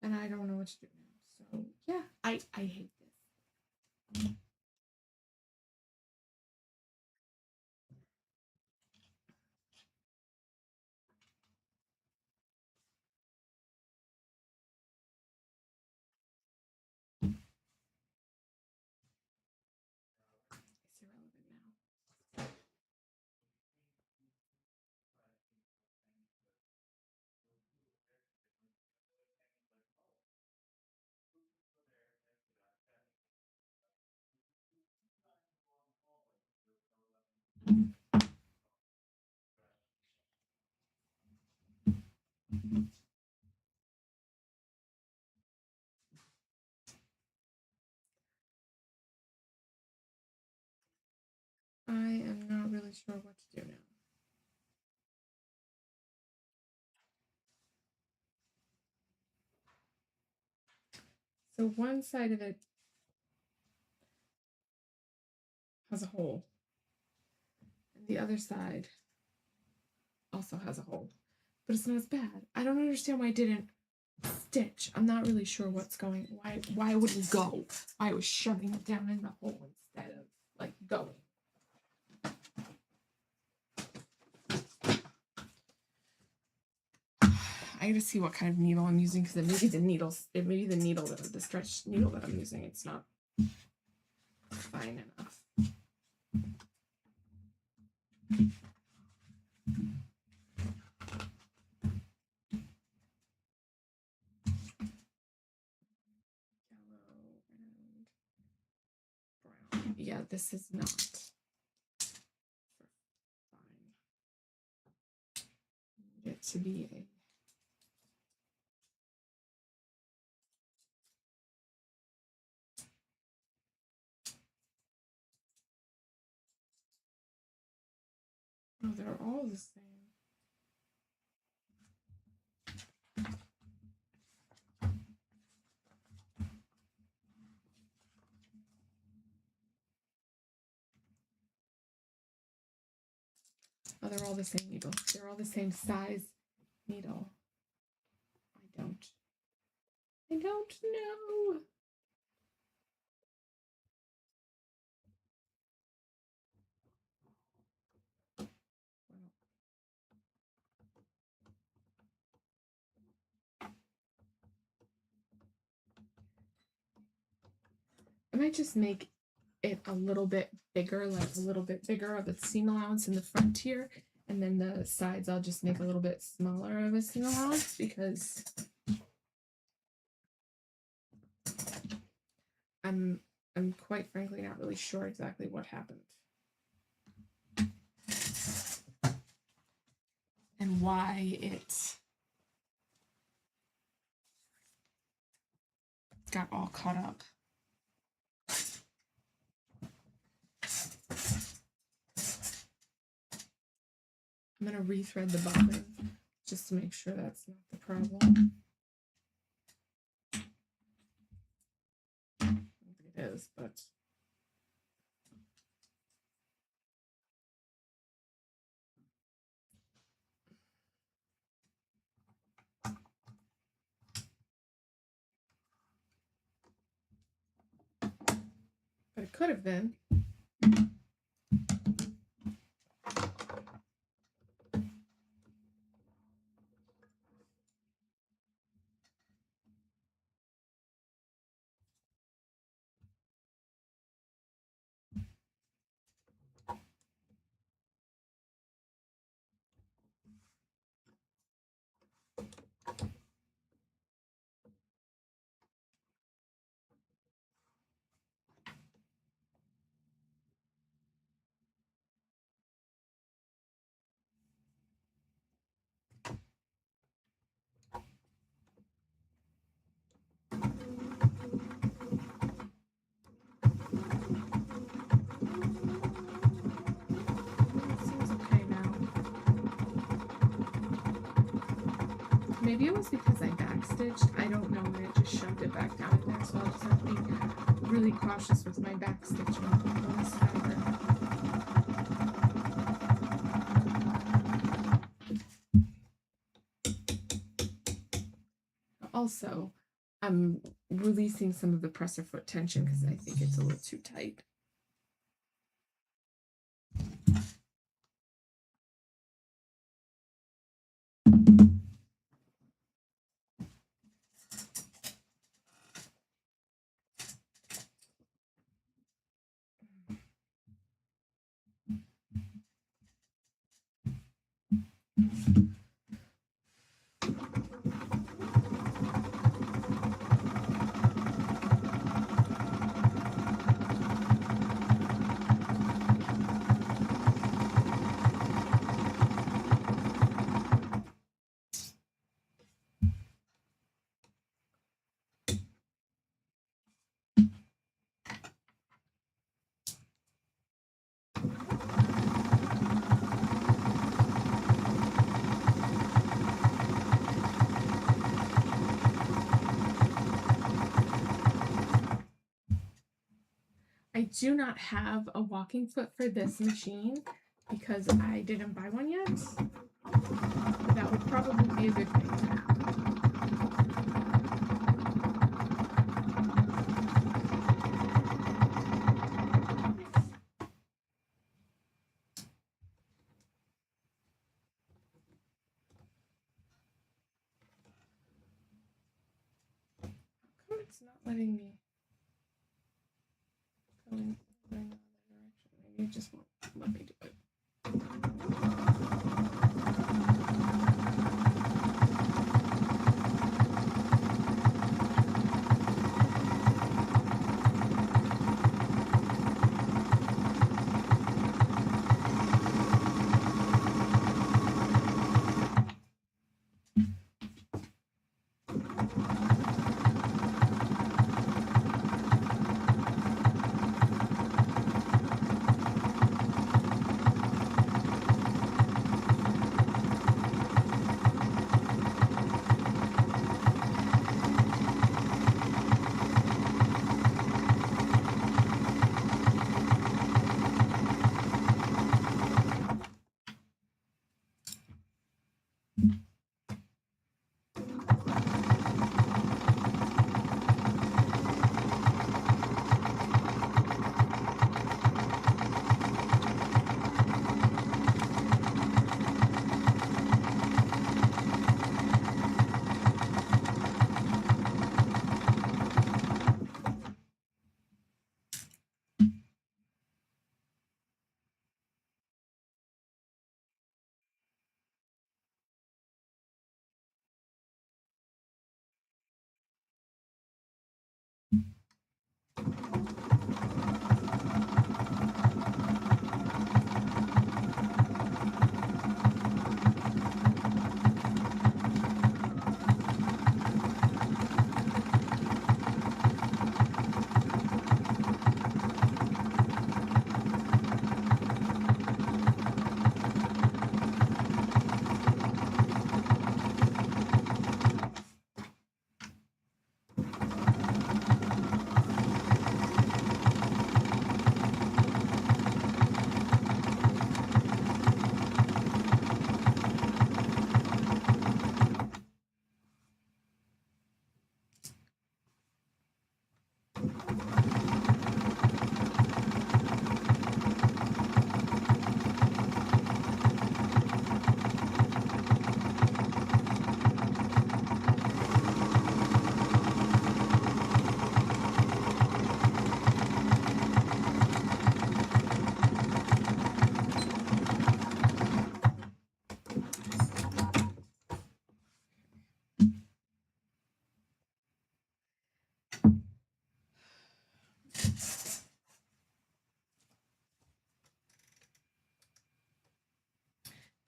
And I don't know what to do now. So yeah, I hate this. It's irrelevant now. I am not really sure what to do now. So one side of it has a hole, and the other side also has a hole, but it's not as bad. I don't understand why it didn't stitch. I'm not really sure what's going. Why it wouldn't go? Why it was shoving it down in the hole instead of like going. I gotta see what kind of needle I'm using because it may be the needle the stretch needle that I'm using. It's not fine enough. Yellow and brown. Yeah, this is not fine. I need it to be a oh, they're all the same. Oh, they're all the same needle. They're all the same size needle. I don't know. I might just make it a little bit bigger, like a little bit bigger of a seam allowance in the front here, and then the sides I'll just make a little bit smaller of a seam allowance because I'm quite frankly not really sure exactly what happened and why it got all caught up. I'm going to rethread the bobbin just to make sure that's not the problem. I don't think it is, but it could have been. Maybe it was because I backstitched. I don't know, and it just shoved it back down in there. So I'll just have to be really cautious with my backstitching on this fabric. Also, I'm releasing some of the presser foot tension because I think it's a little too tight. I do not have a walking foot for this machine because I didn't buy one yet. But that would probably be a good thing to have. How come it's not letting me go in the other direction? Maybe it just won't let me do it.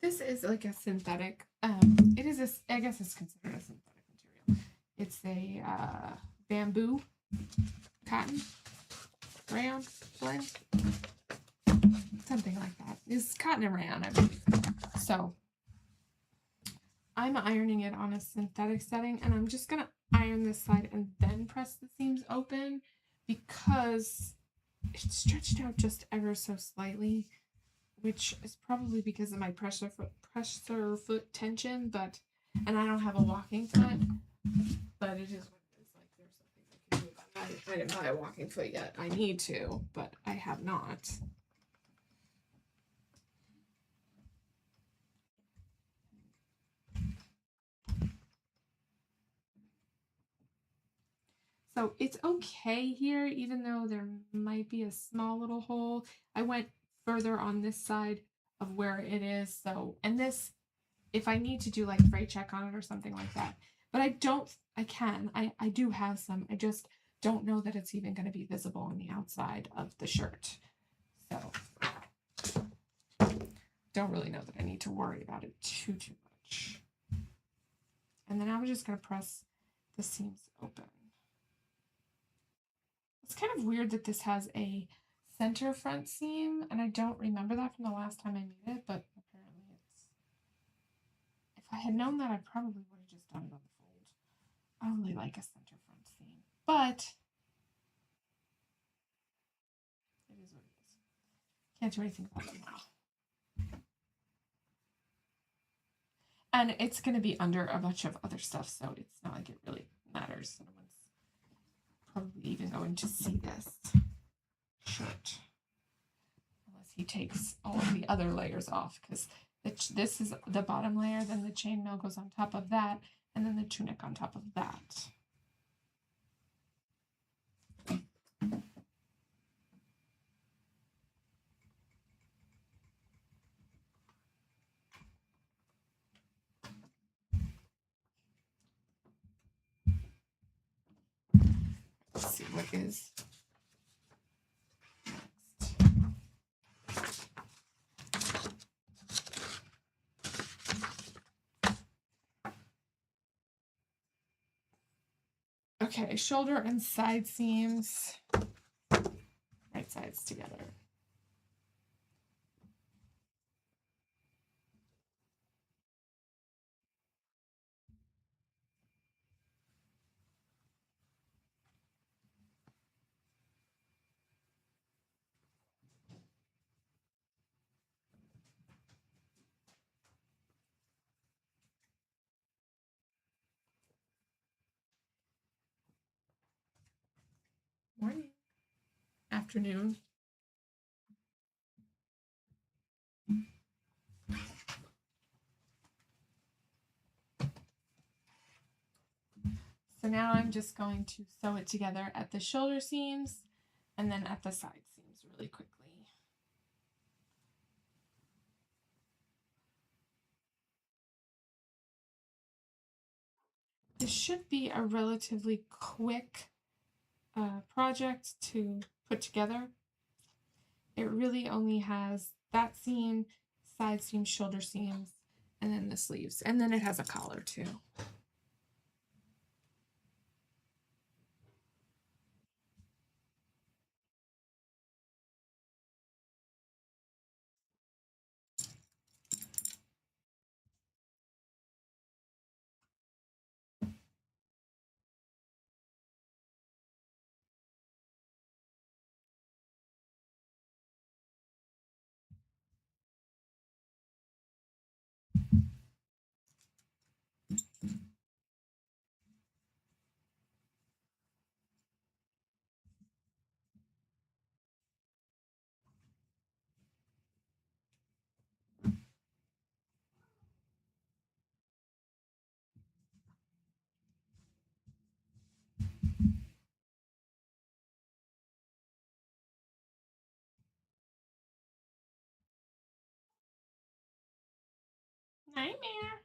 This is like a synthetic. It is a. I guess it's considered a synthetic material. It's a bamboo cotton rayon blend, something like that. It's cotton and rayon, I believe. So I'm ironing it on a synthetic setting, and I'm just gonna iron this side and then press the seams open because it's stretched out just ever so slightly, which is probably because of my pressure foot tension, and I don't have a walking foot, but it is what it is. Like there's nothing I can do about it. I didn't buy a walking foot yet. I need to, but I have not. So it's okay here, even though there might be a small little hole. I went further on this side of where it is. So, and this, if I need to do like a freight check on it or something like that, but I do have some. I just don't know that it's even going to be visible on the outside of the shirt. So, don't really know that I need to worry about it too much. And then I'm just going to press the seams open. It's kind of weird that this has a center front seam, and I don't remember that from the last time I made it, but apparently it's. If I had known that, I probably would have just done it on the fold. I don't really like a center front seam, but Can't do anything about it now. And it's going to be under a bunch of other stuff, so it's not like it really matters. No one's probably even going to see this shirt. Unless he takes all of the other layers off, because this is the bottom layer, then the chainmail goes on top of that, and then the tunic on top of that. Let's see what is next. Okay, shoulder and side seams, right sides together. Morning. Afternoon. So now I'm just going to sew it together at the shoulder seams and then at the side seams really quickly. This should be a relatively quick project to put together. It really only has that seam, side seam, shoulder seams, and then the sleeves. And then it has a collar too. Nightmare.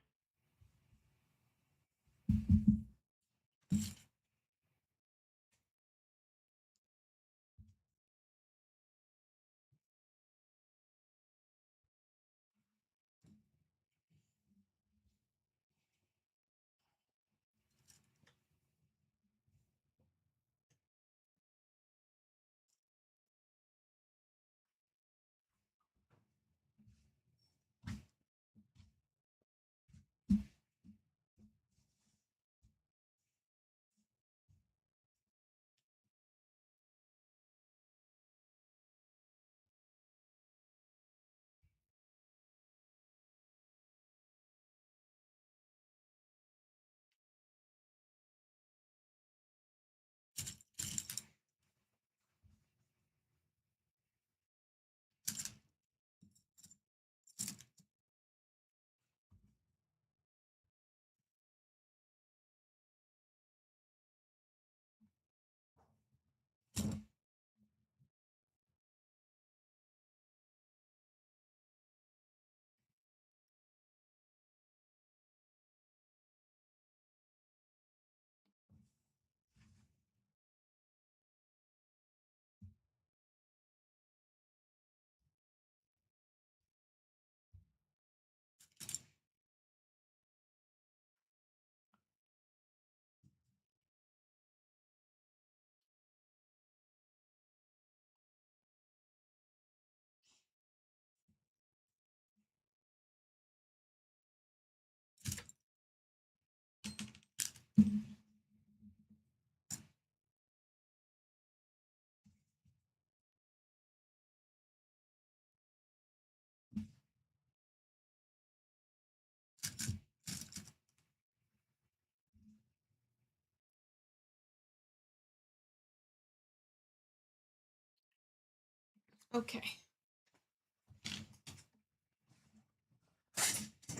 Okay.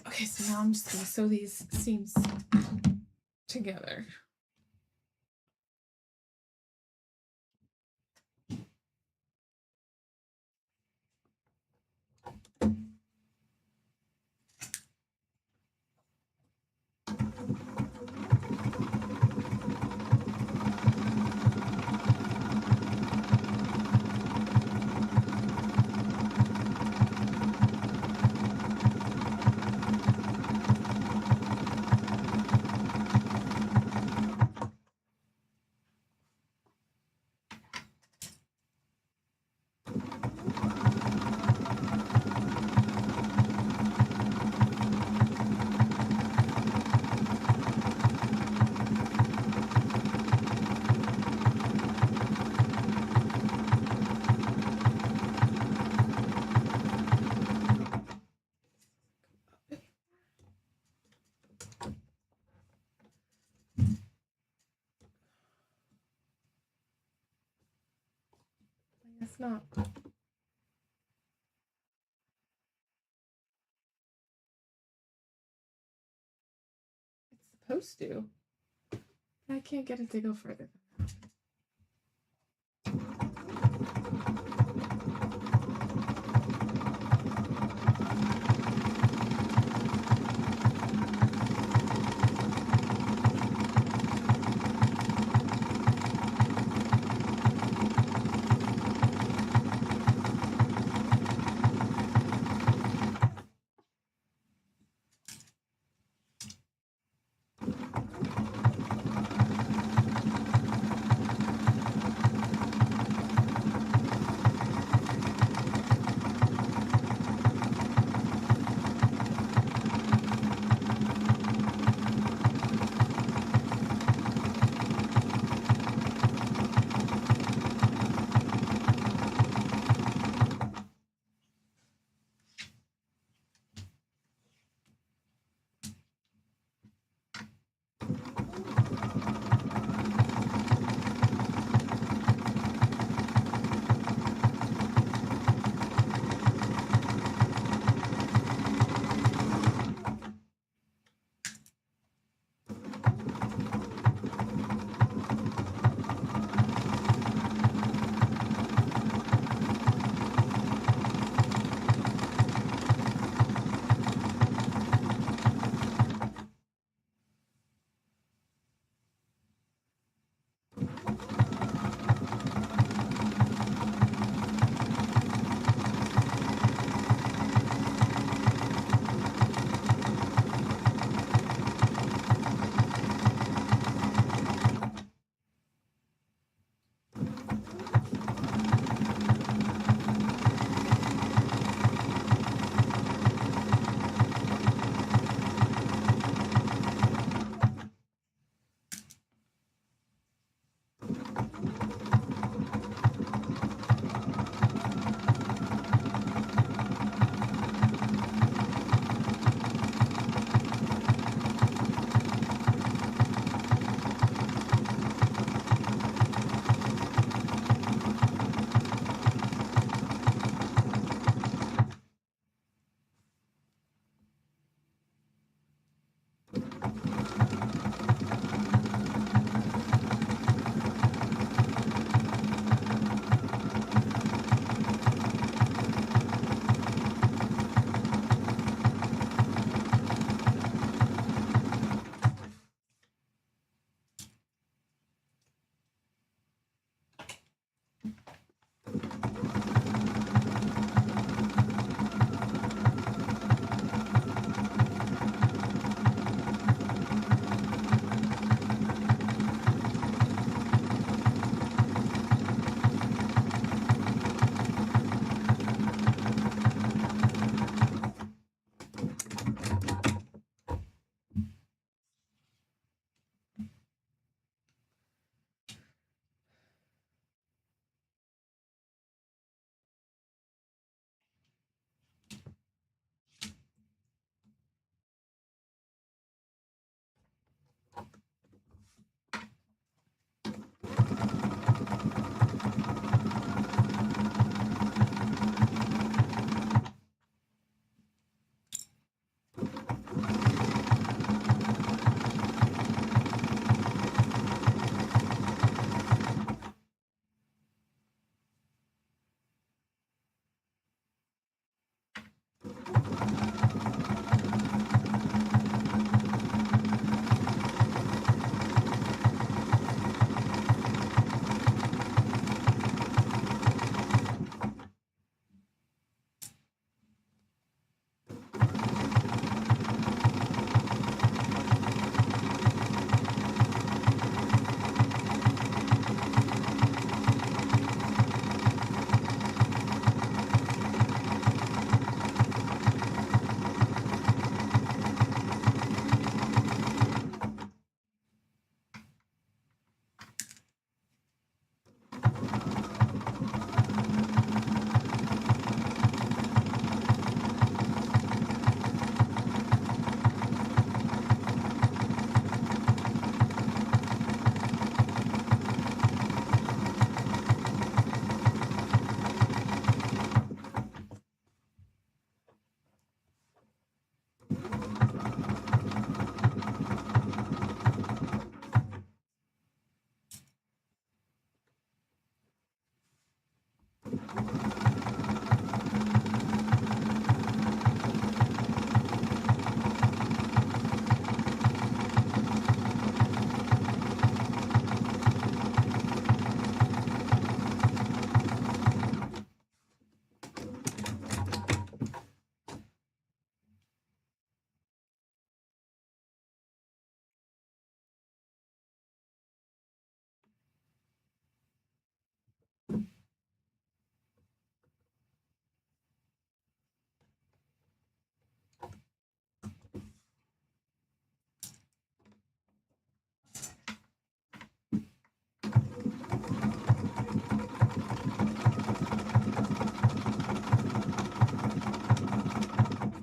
Okay, so now I'm just gonna sew these seams together. I guess not. It's supposed to. I can't get it to go further.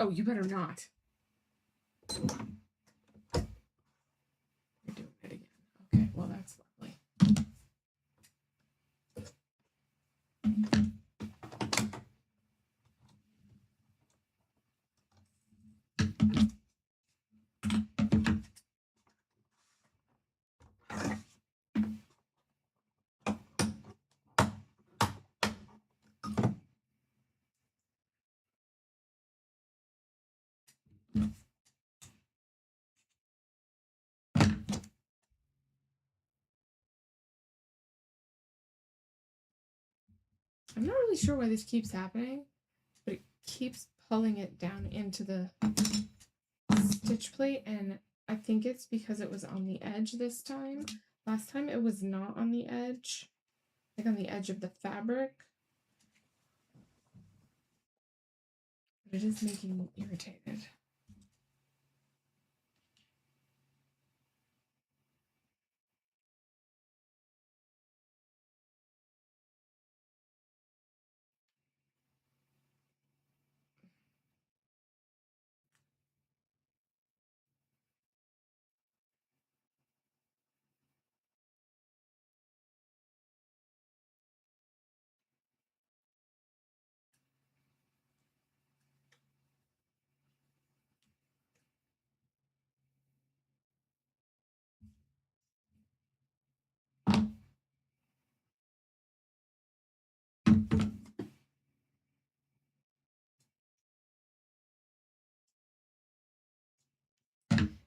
Oh, you better not. You're doing it again. Okay, well, that's lovely. I'm not really sure why this keeps happening, but it keeps pulling it down into the stitch plate, and I think it's because it was on the edge this time. Last time it was not on the edge, like on the edge of the fabric. But it is making me irritated.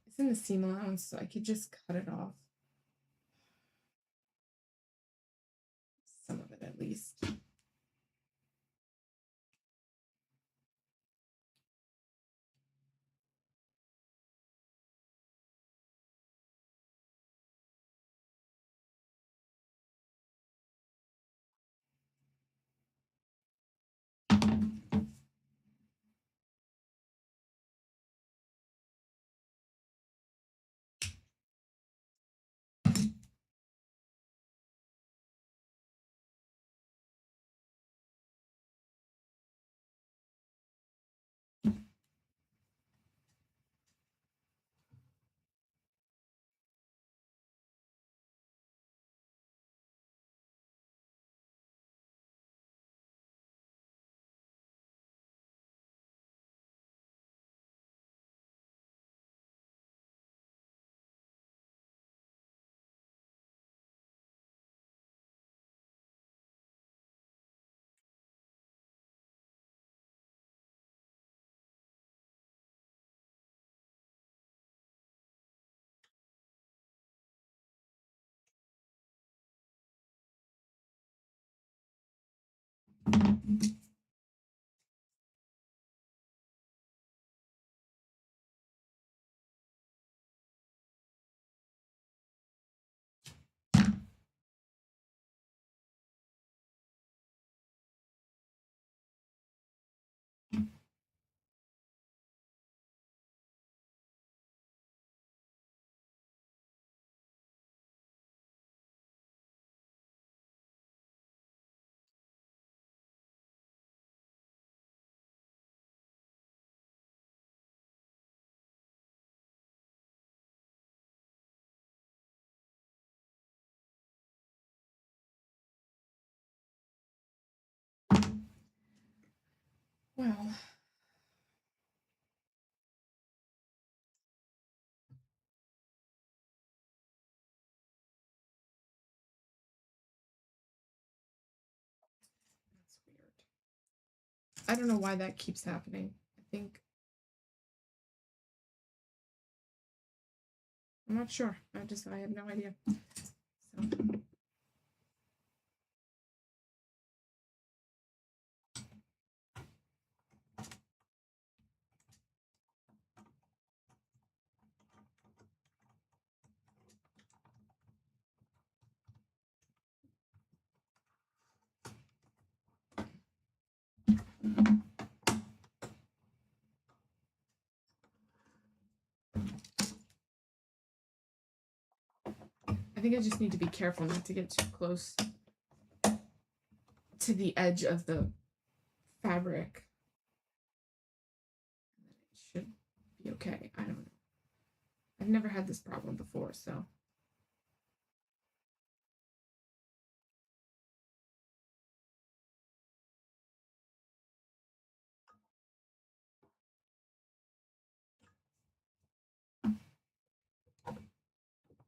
It's in the seam allowance, so I could just cut it off. Some of it at least. Well, that's weird. I don't know why that keeps happening. I think I'm not sure. I have no idea. So I think I just need to be careful not to get too close to the edge of the fabric. be okay. I don't know. I've never had this problem before, so.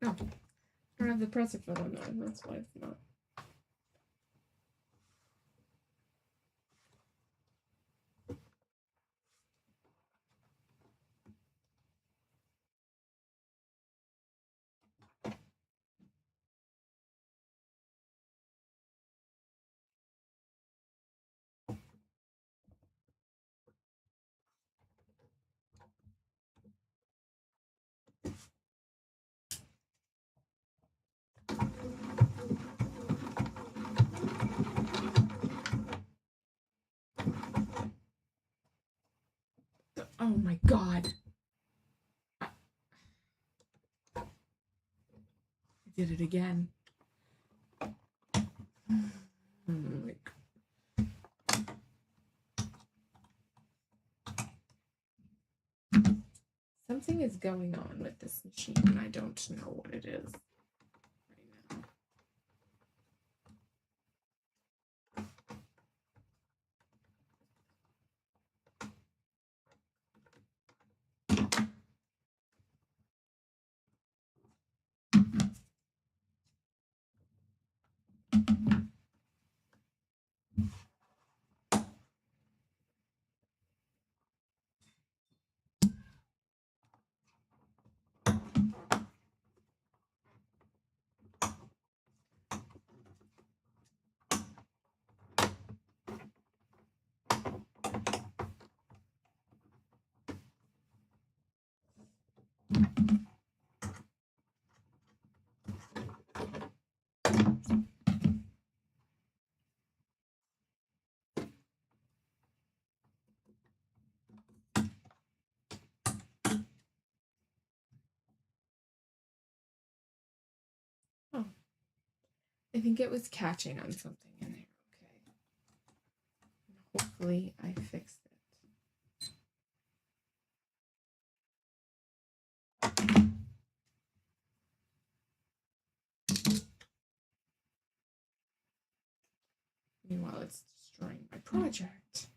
No, I don't have the presser for them though. That's why it's not. Oh my god. I did it again. Something is going on with this machine, and I don't know what it is right now. Oh, I think it was catching on something in there. Okay. Hopefully, I fixed it. Meanwhile, it's destroying my project.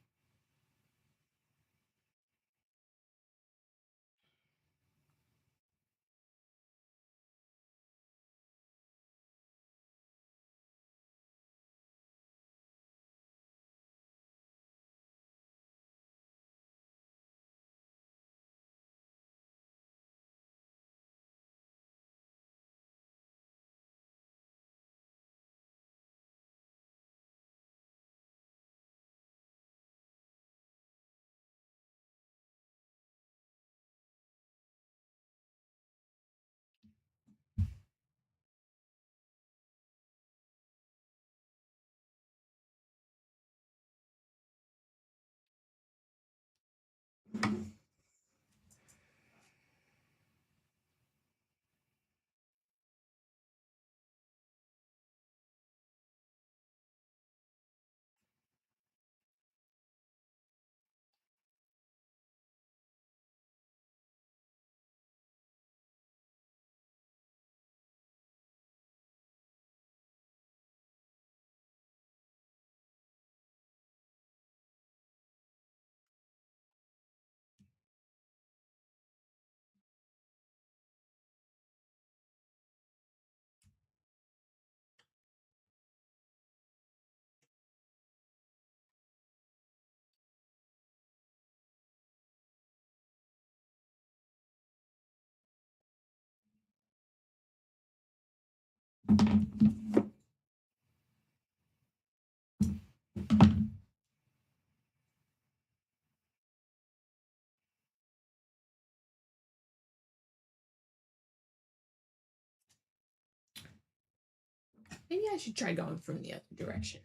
Maybe I should try going from the other direction.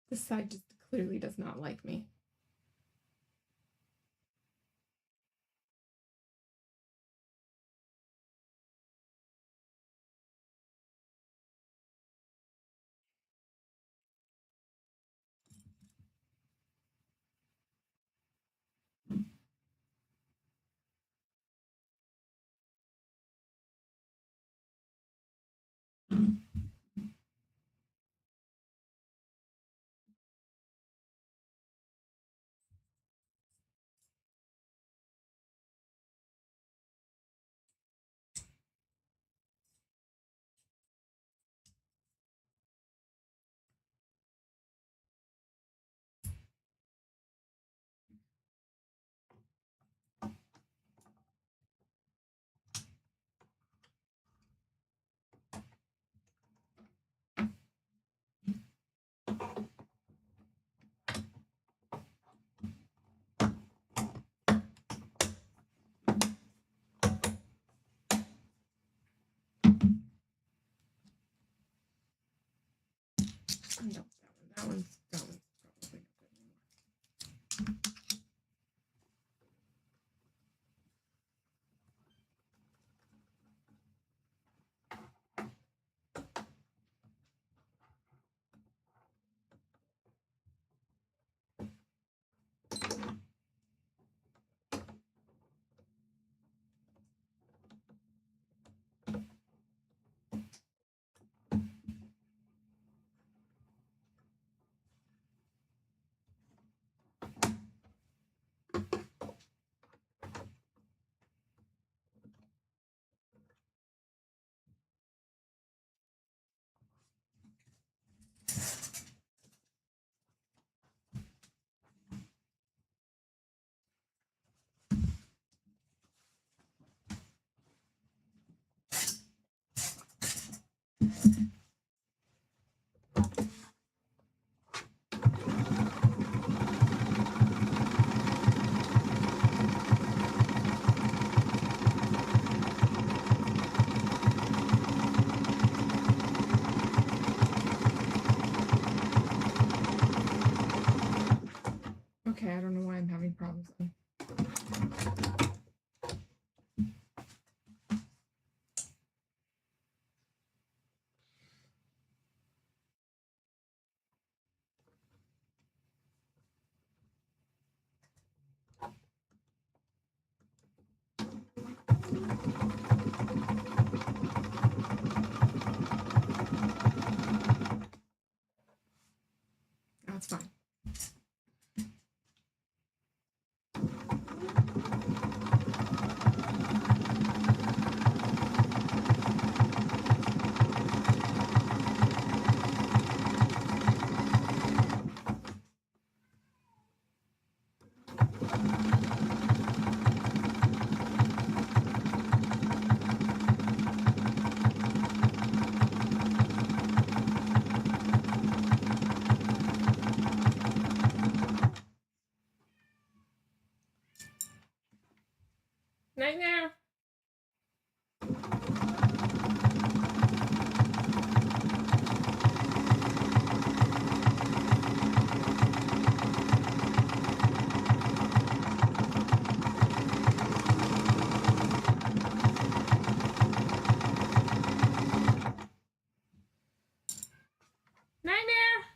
This side just clearly does not like me. No, that one's probably not good anymore. Okay, I don't know why I'm having problems then. That's fine. Nightmare. Nightmare.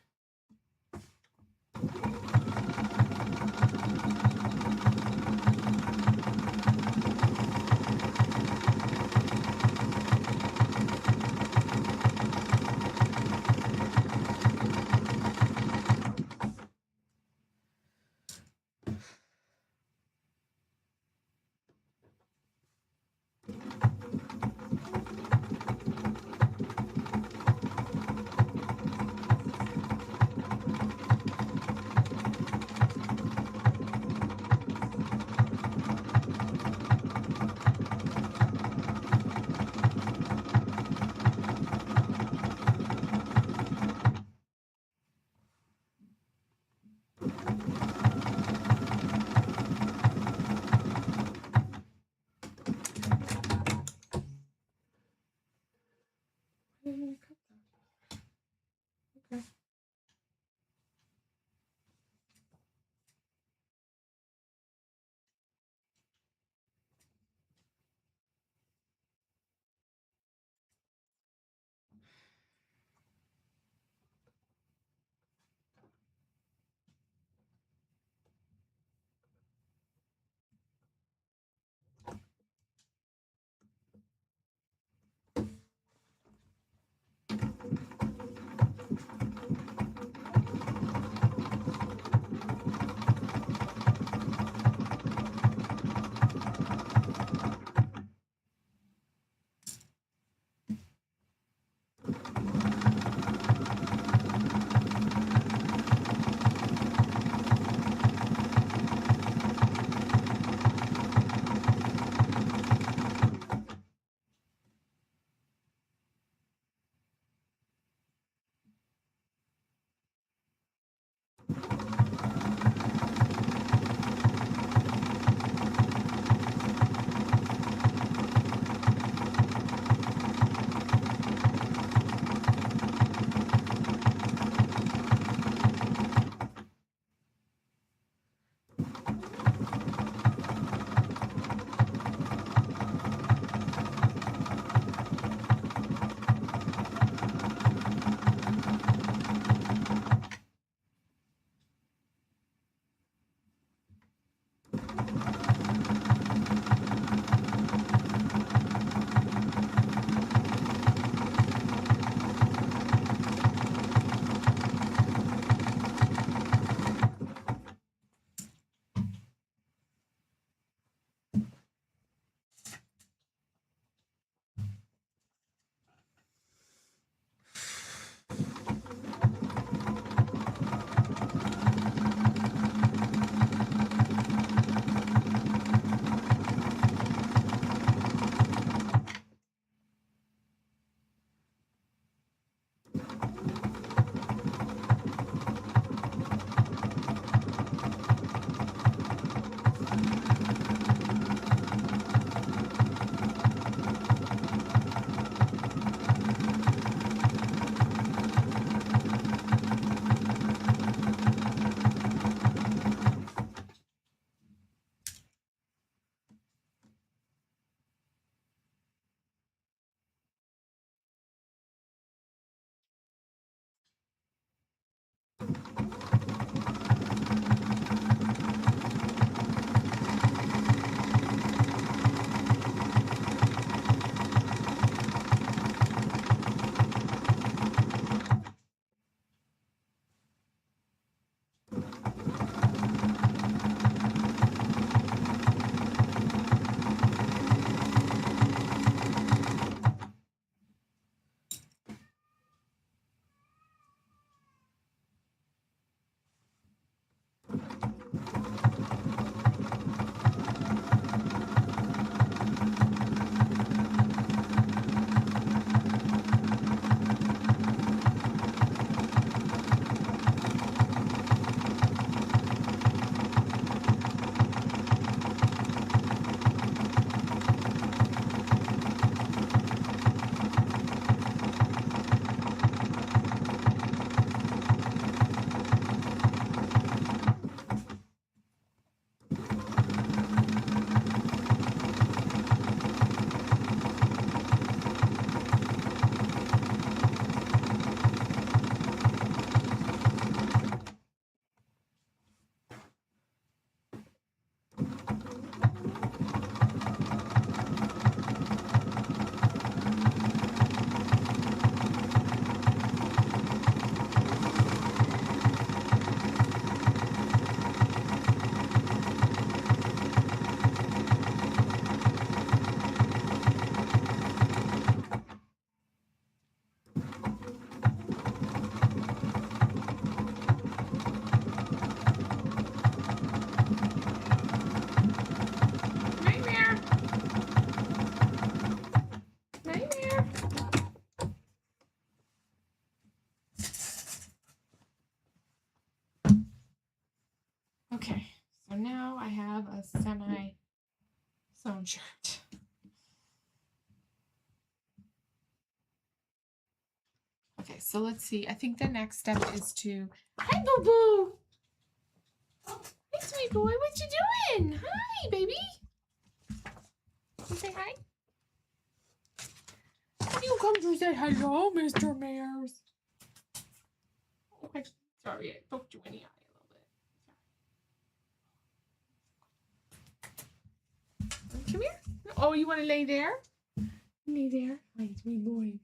own shirt. Okay, so let's see. I think the next step is to. Hi, Boo Boo. Hey, sweet boy. What you doing? Hi, baby. You say hi. You come to say hello, Mr. Mares. Okay, sorry, I poked you in the eye a little bit. Come here. Oh, you want to lay there? Lay there. Hi, sweet boy.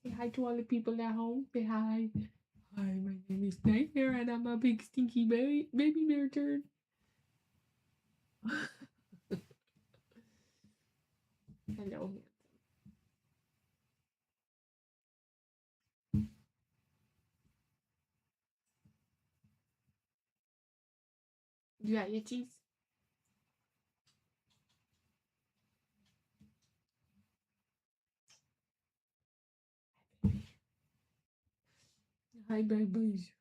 Say hi to all the people at home. Say hi. Hi, my name is Nightmare, and I'm a big stinky baby bear turd. Hello. You got your teeth? Hi, babies.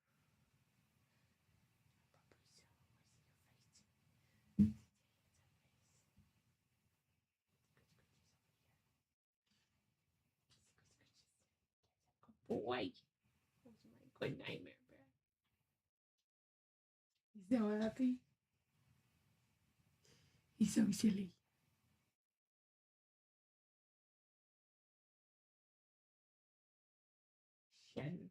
Boy. That's my good nightmare bear. He's so happy. He's so silly. Shen.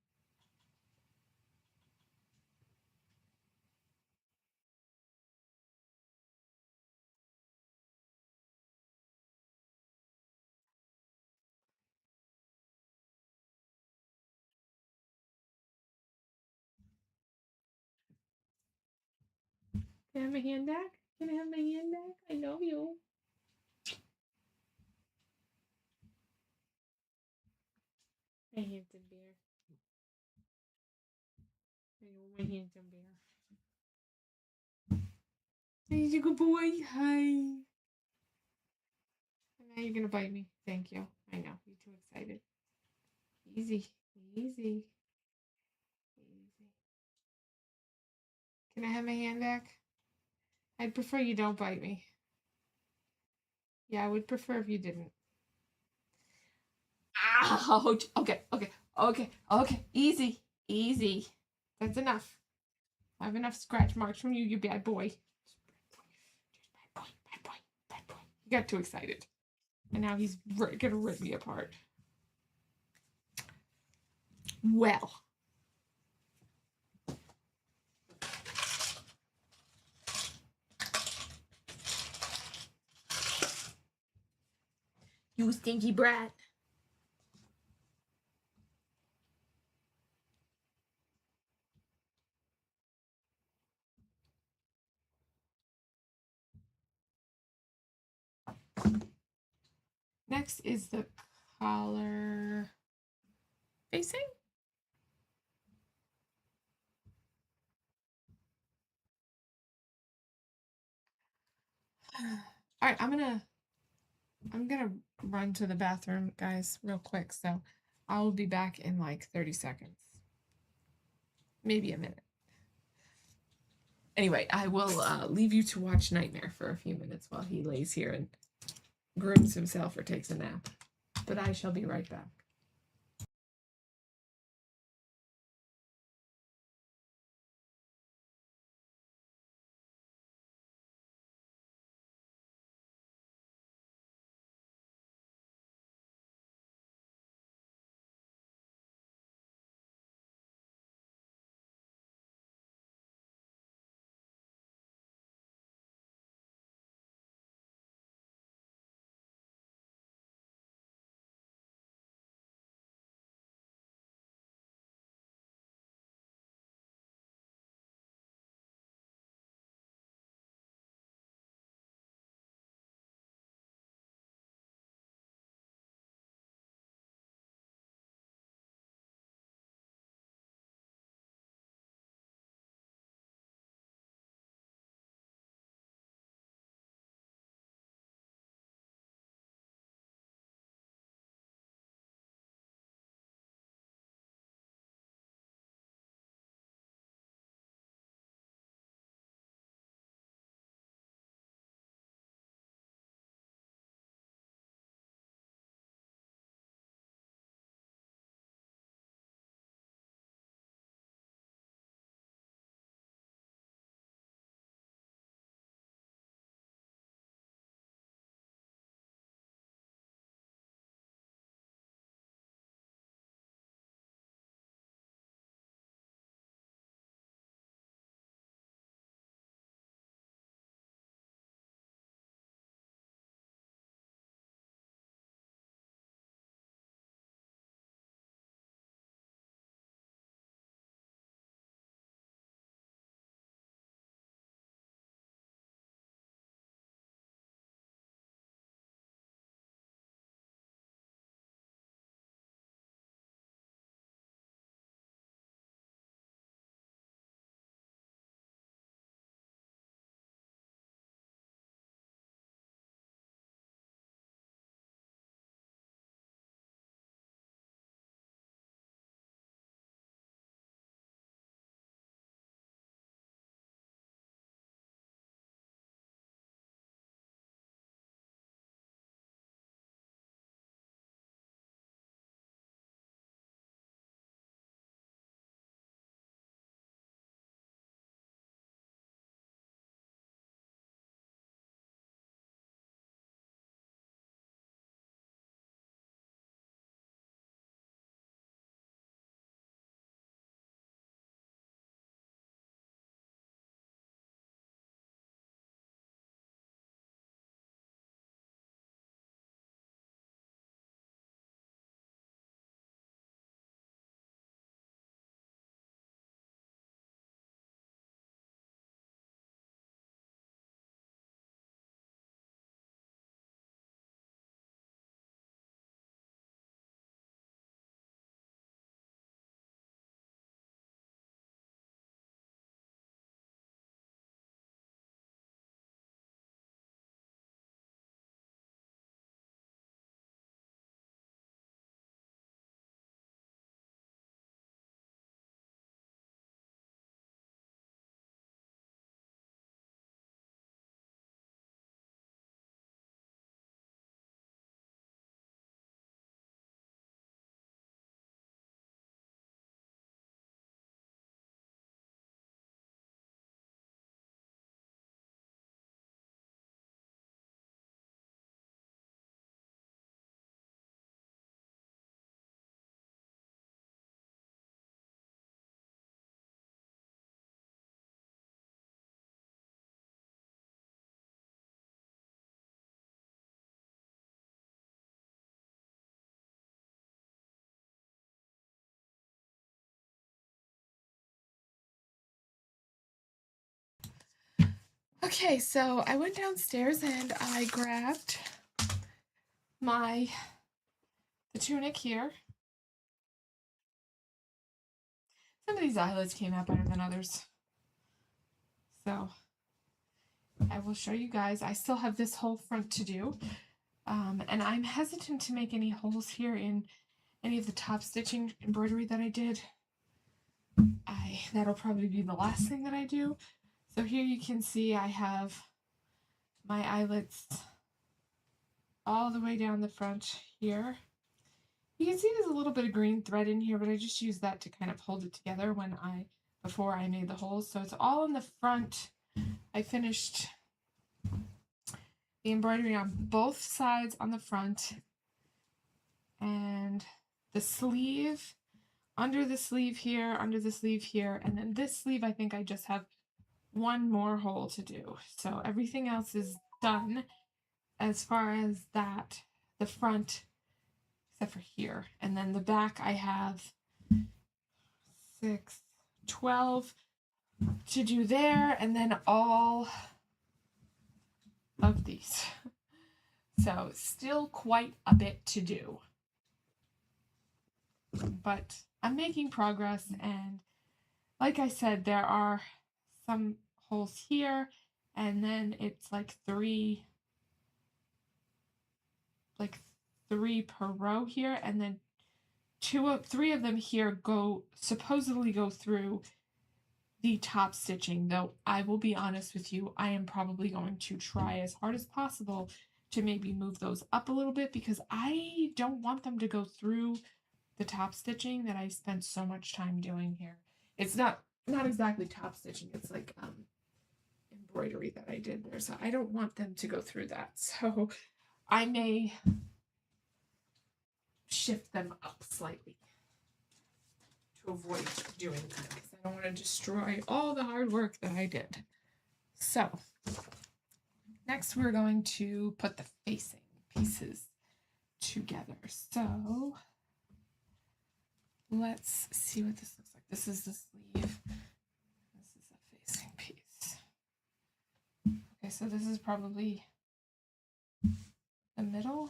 Can I have my hand back? Can I have my hand back? I love you. My handsome bear. I know my handsome bear. He's a good boy. Hi. Now you're gonna bite me. Thank you. I know. You're too excited. Easy. Easy. Easy. Can I have my hand back? I'd prefer you don't bite me. Yeah, I would prefer if you didn't. Ouch. Okay, okay, okay, okay. Easy. Easy. That's enough. I have enough scratch marks from you, you bad boy. Bad boy, bad boy, bad boy. He got too excited. And now he's gonna rip me apart. Well. You stinky brat. Next is the collar facing. All right, I'm gonna run to the bathroom, guys, real quick. So I will be back in like 30 seconds, maybe a minute. Anyway, I will leave you to watch Nightmare for a few minutes while he lays here and grooms himself or takes a nap. But I shall be right back. Okay, so I went downstairs and I grabbed the tunic here. Some of these eyelets came out better than others. So I will show you guys. I still have this whole front to do. And I'm hesitant to make any holes here in any of the top stitching embroidery that I did. That'll probably be the last thing that I do. So here you can see I have my eyelets all the way down the front here. You can see there's a little bit of green thread in here, but I just used that to kind of hold it together before I made the holes. So it's all in the front. I finished the embroidery on both sides on the front, and the sleeve, under the sleeve here, and then this sleeve I think I just have one more hole to do. So everything else is done as far as the front, except for here. And then the back I have 6, 12 to do there, and then all of these. So still quite a bit to do. But I'm making progress, and like I said, there are some holes here, and then it's like three per row here, and then three of them here supposedly go through the top stitching, though I will be honest with you, I am probably going to try as hard as possible to maybe move those up a little bit, because I don't want them to go through the top stitching that I spent so much time doing here. It's not exactly top stitching, it's like embroidery that I did there, so I don't want them to go through that. So I may shift them up slightly to avoid doing that, because I don't want to destroy all the hard work that I did. So next we're going to put the facing pieces together. So let's see what this looks like. This is the sleeve. This is the facing piece. Okay, so this is probably the middle.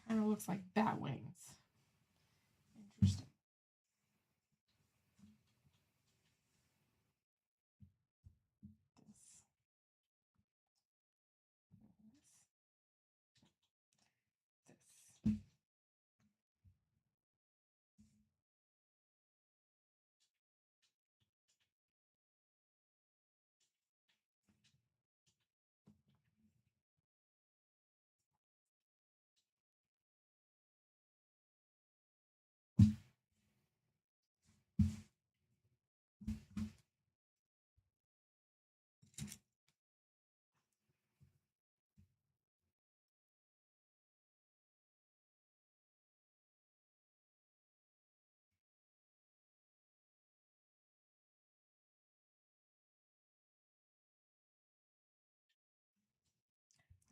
Kind of looks like bat wings. Interesting. This.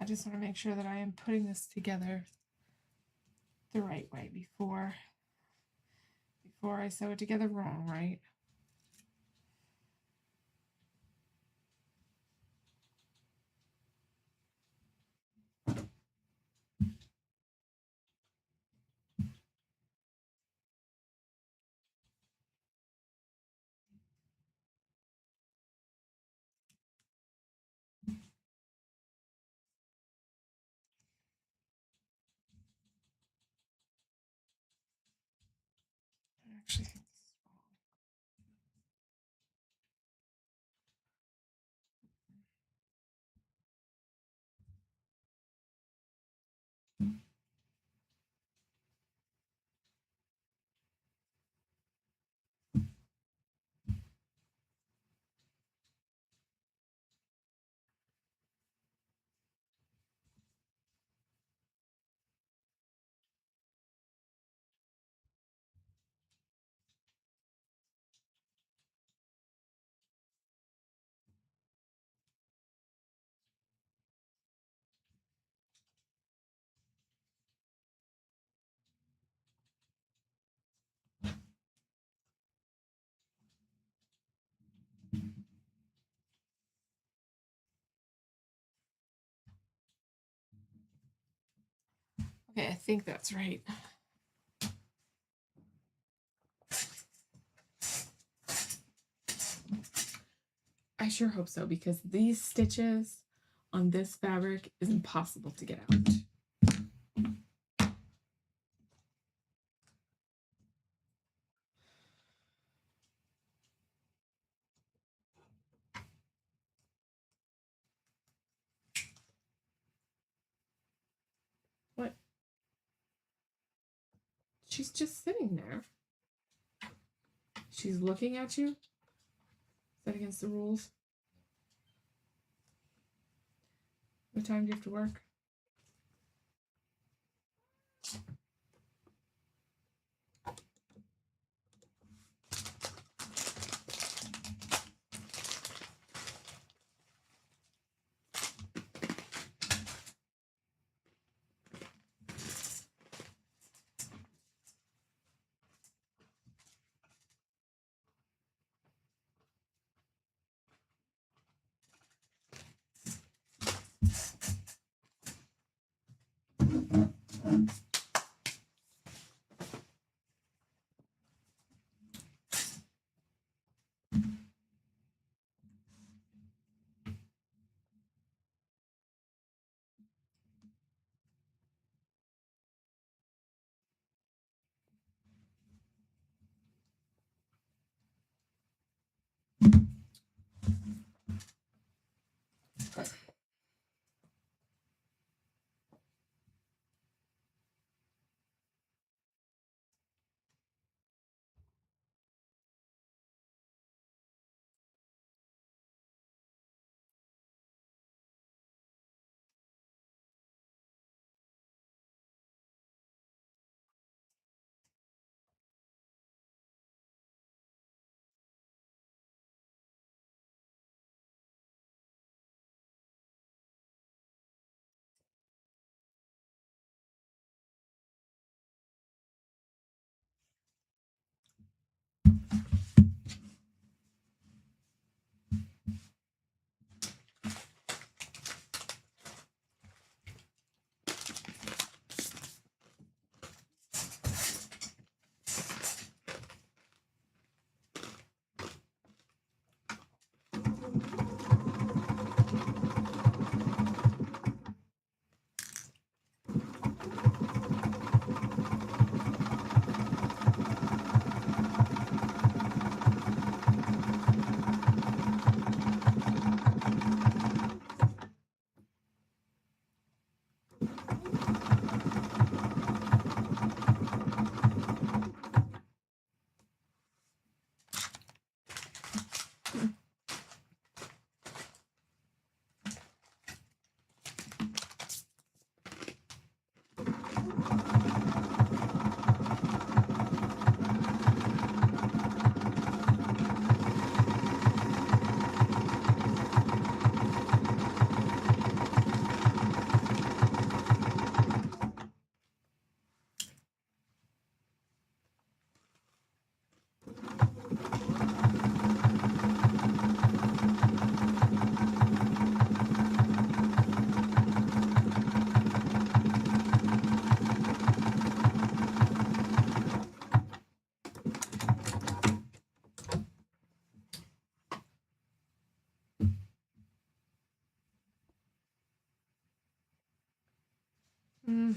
I just want to make sure that I am putting this together the right way before I sew it together wrong, right? I actually think this is wrong. Okay, I think that's right. I sure hope so, because these stitches on this fabric is impossible to get out. What? She's just sitting there. She's looking at you. Is that against the rules? What time do you have to work? Mm.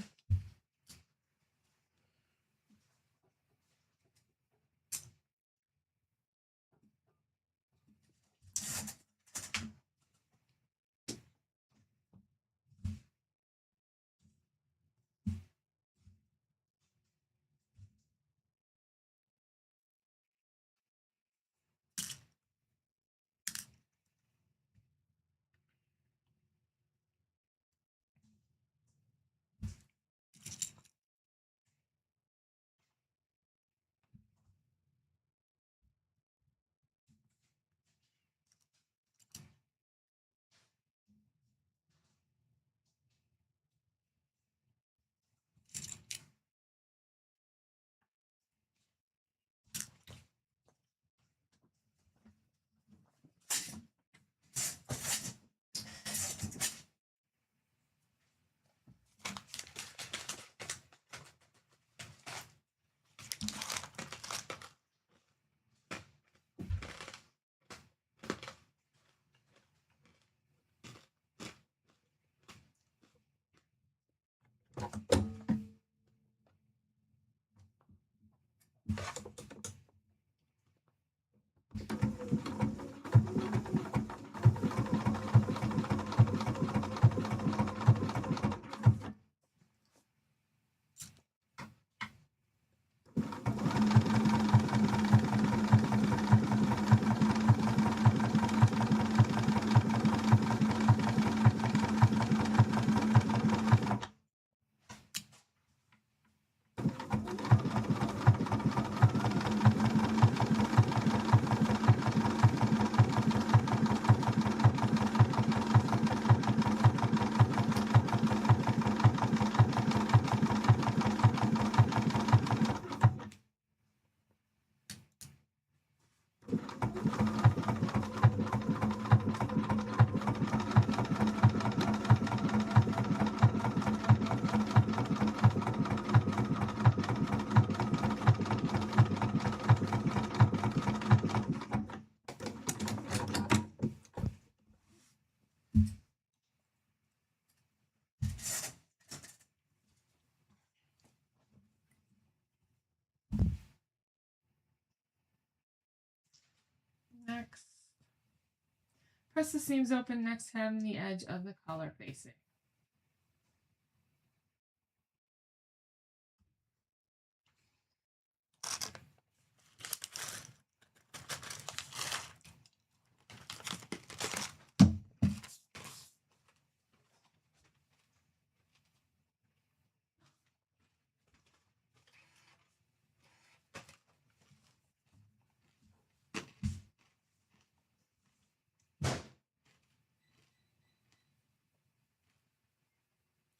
Press the seams open next hem the edge of the collar facing.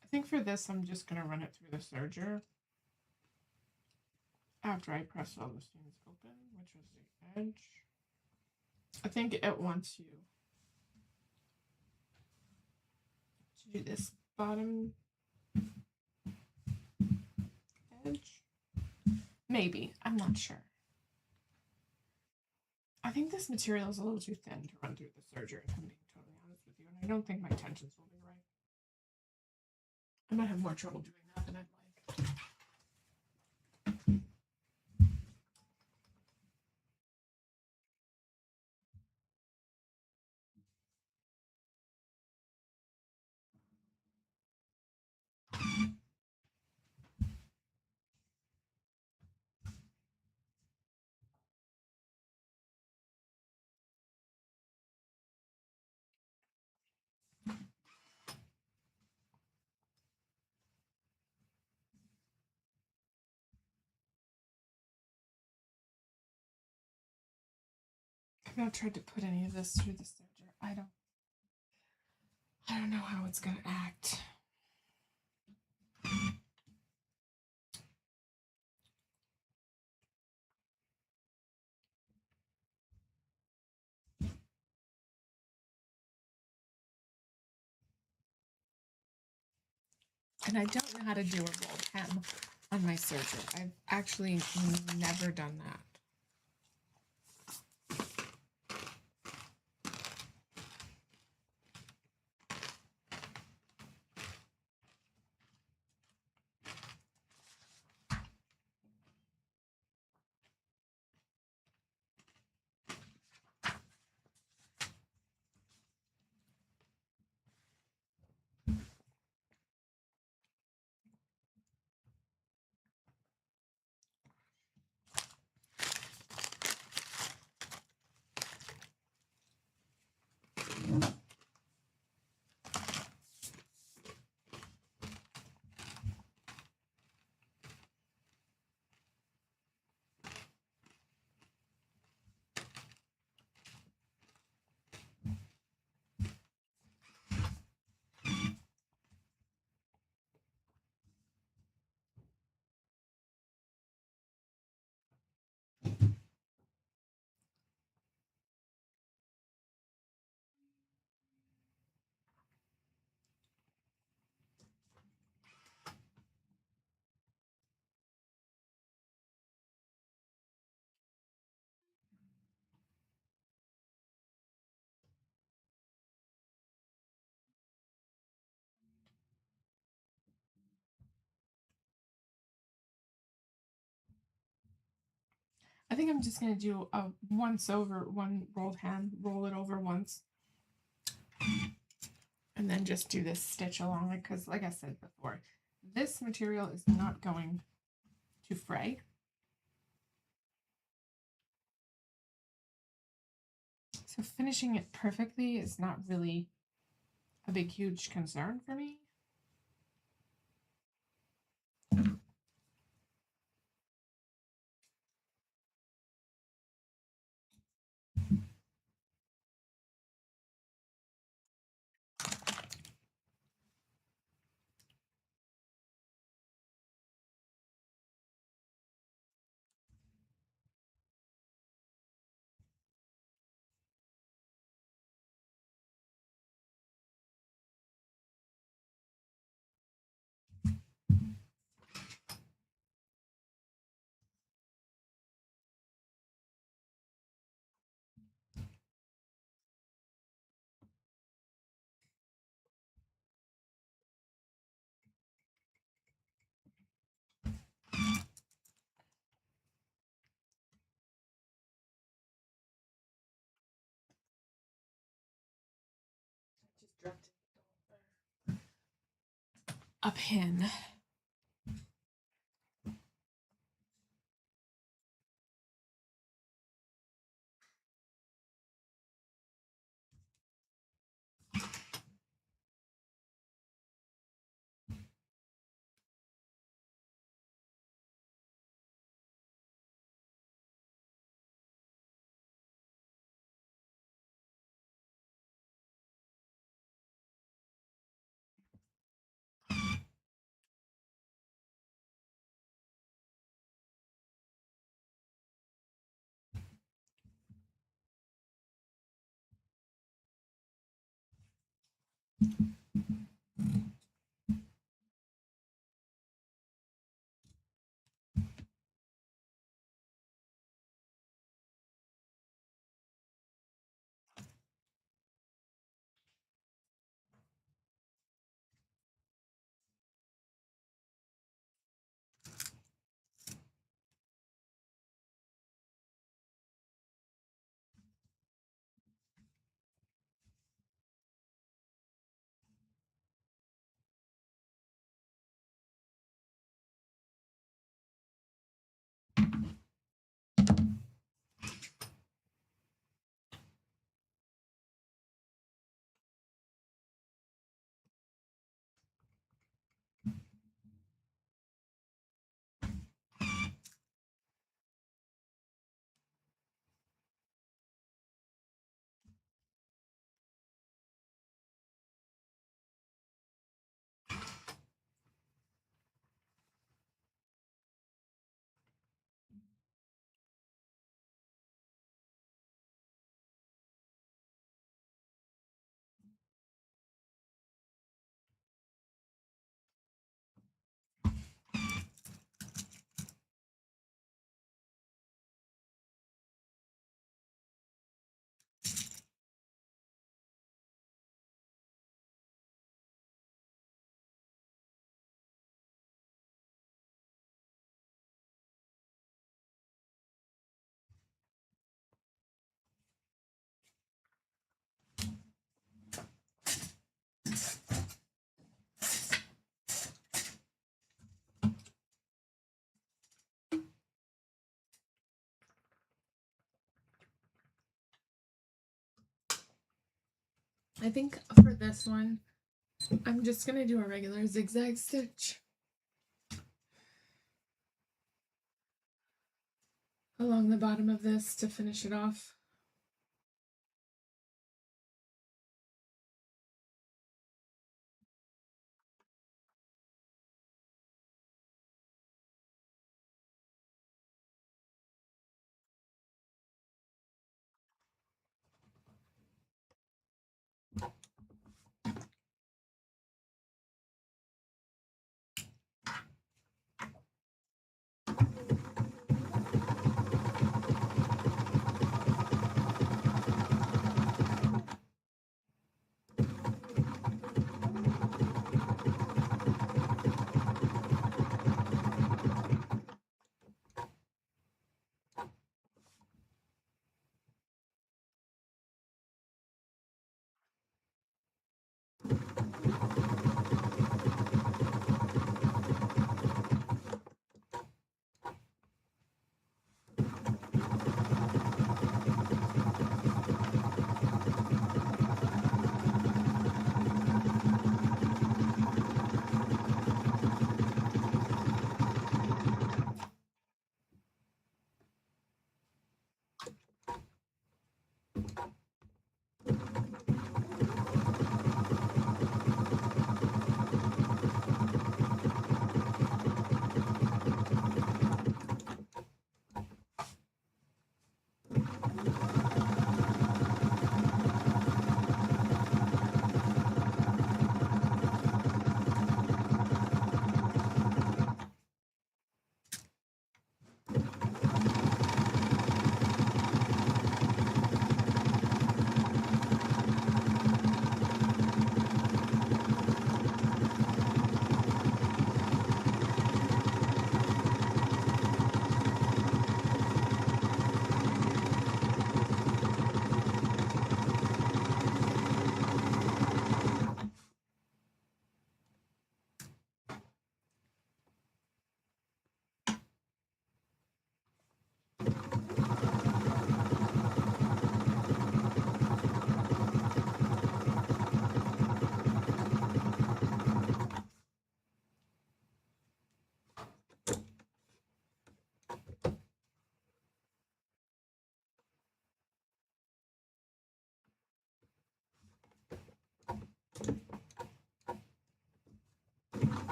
I think for this, I'm just going to run it through the serger after I press all the seams open, which was the edge. I think it wants you to do this bottom edge. Maybe. I'm not sure. I think this material is a little too thin to run through the serger, if I'm being totally honest with you. And I don't think my tensions will be right. I might have more trouble doing that than I'd like. I've not tried to put any of this through the serger. I don't know how it's gonna act. And I don't know how to do a rolled hem on my serger. I've actually never done that. I think I'm just gonna do a once over, one rolled hem, roll it over once, and then just do this stitch along it, because like I said before, this material is not going to fray. So finishing it perfectly is not really a big, huge concern for me. a pin. I think for this one, I'm just going to do a regular zigzag stitch along the bottom of this to finish it off.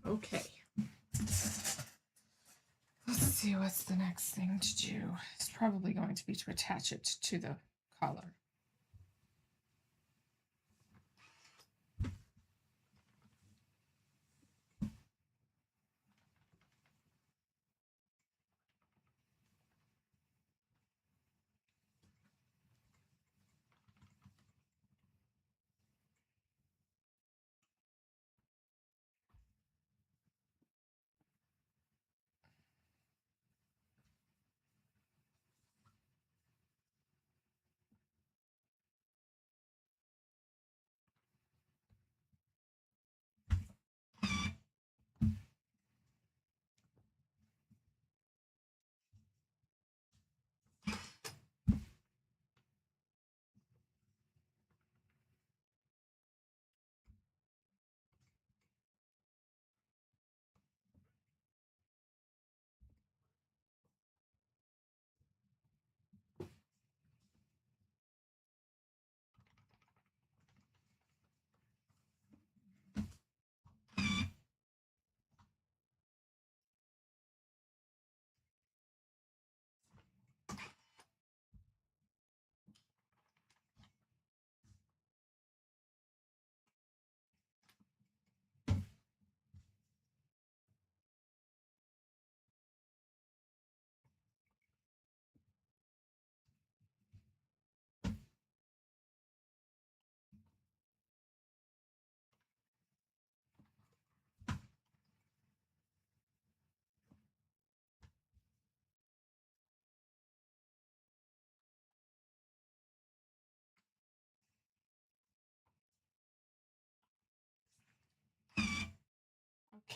Okay. Let's see what's the next thing to do. It's probably going to be to attach it to the collar.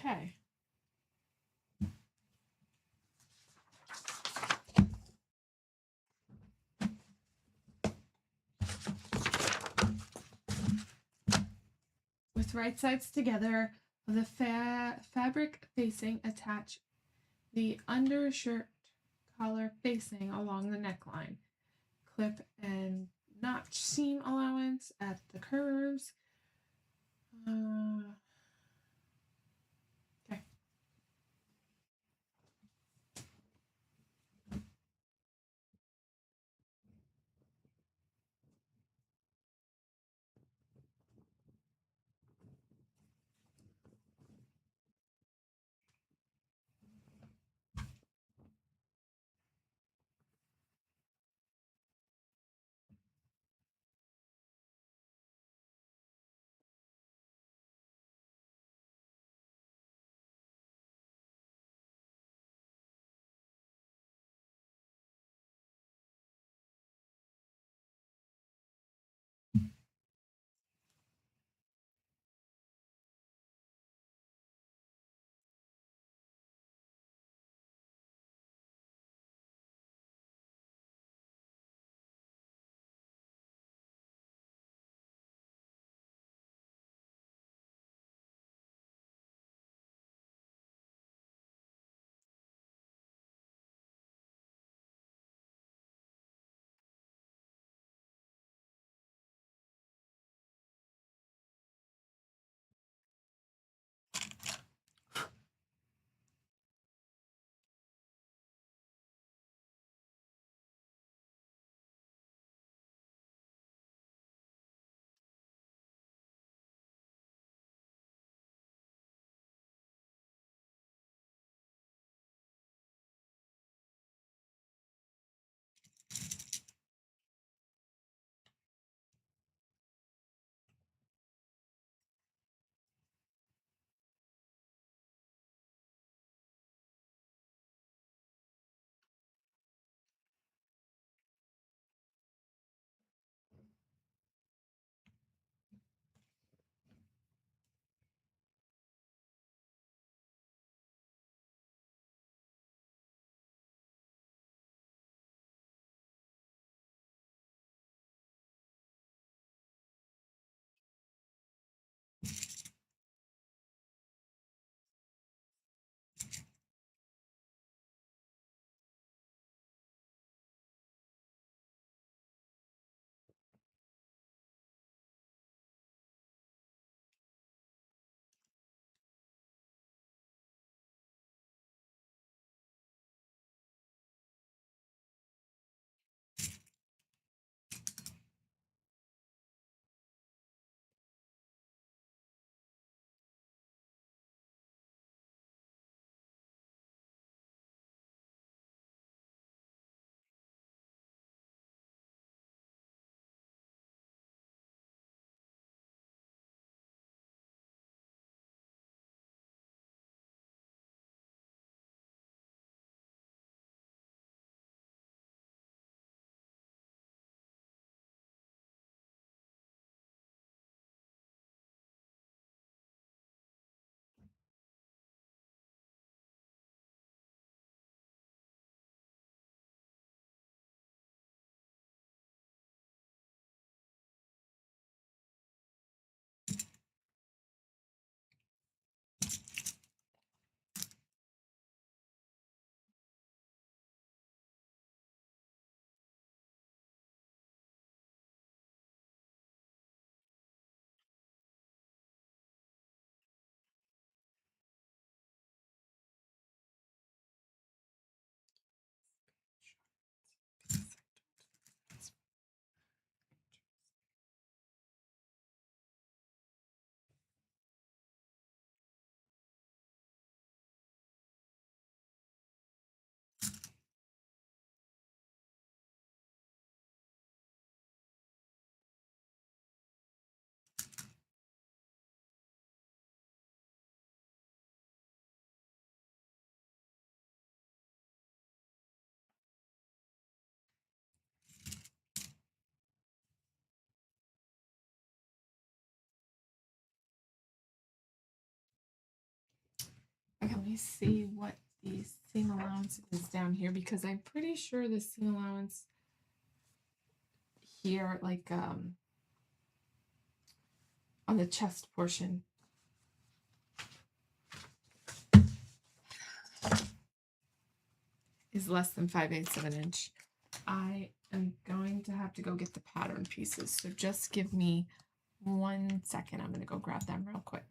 Okay. With right sides together of the fabric facing, attach the undershirt collar facing along the neckline. Clip and notch seam allowance at the curves. Okay. Okay, let me see what the seam allowance is down here, because I'm pretty sure the seam allowance here, like on the chest portion, is less than 5/8 of an inch. I am going to have to go get the pattern pieces, so just give me 1 second. I'm going to go grab them real quick.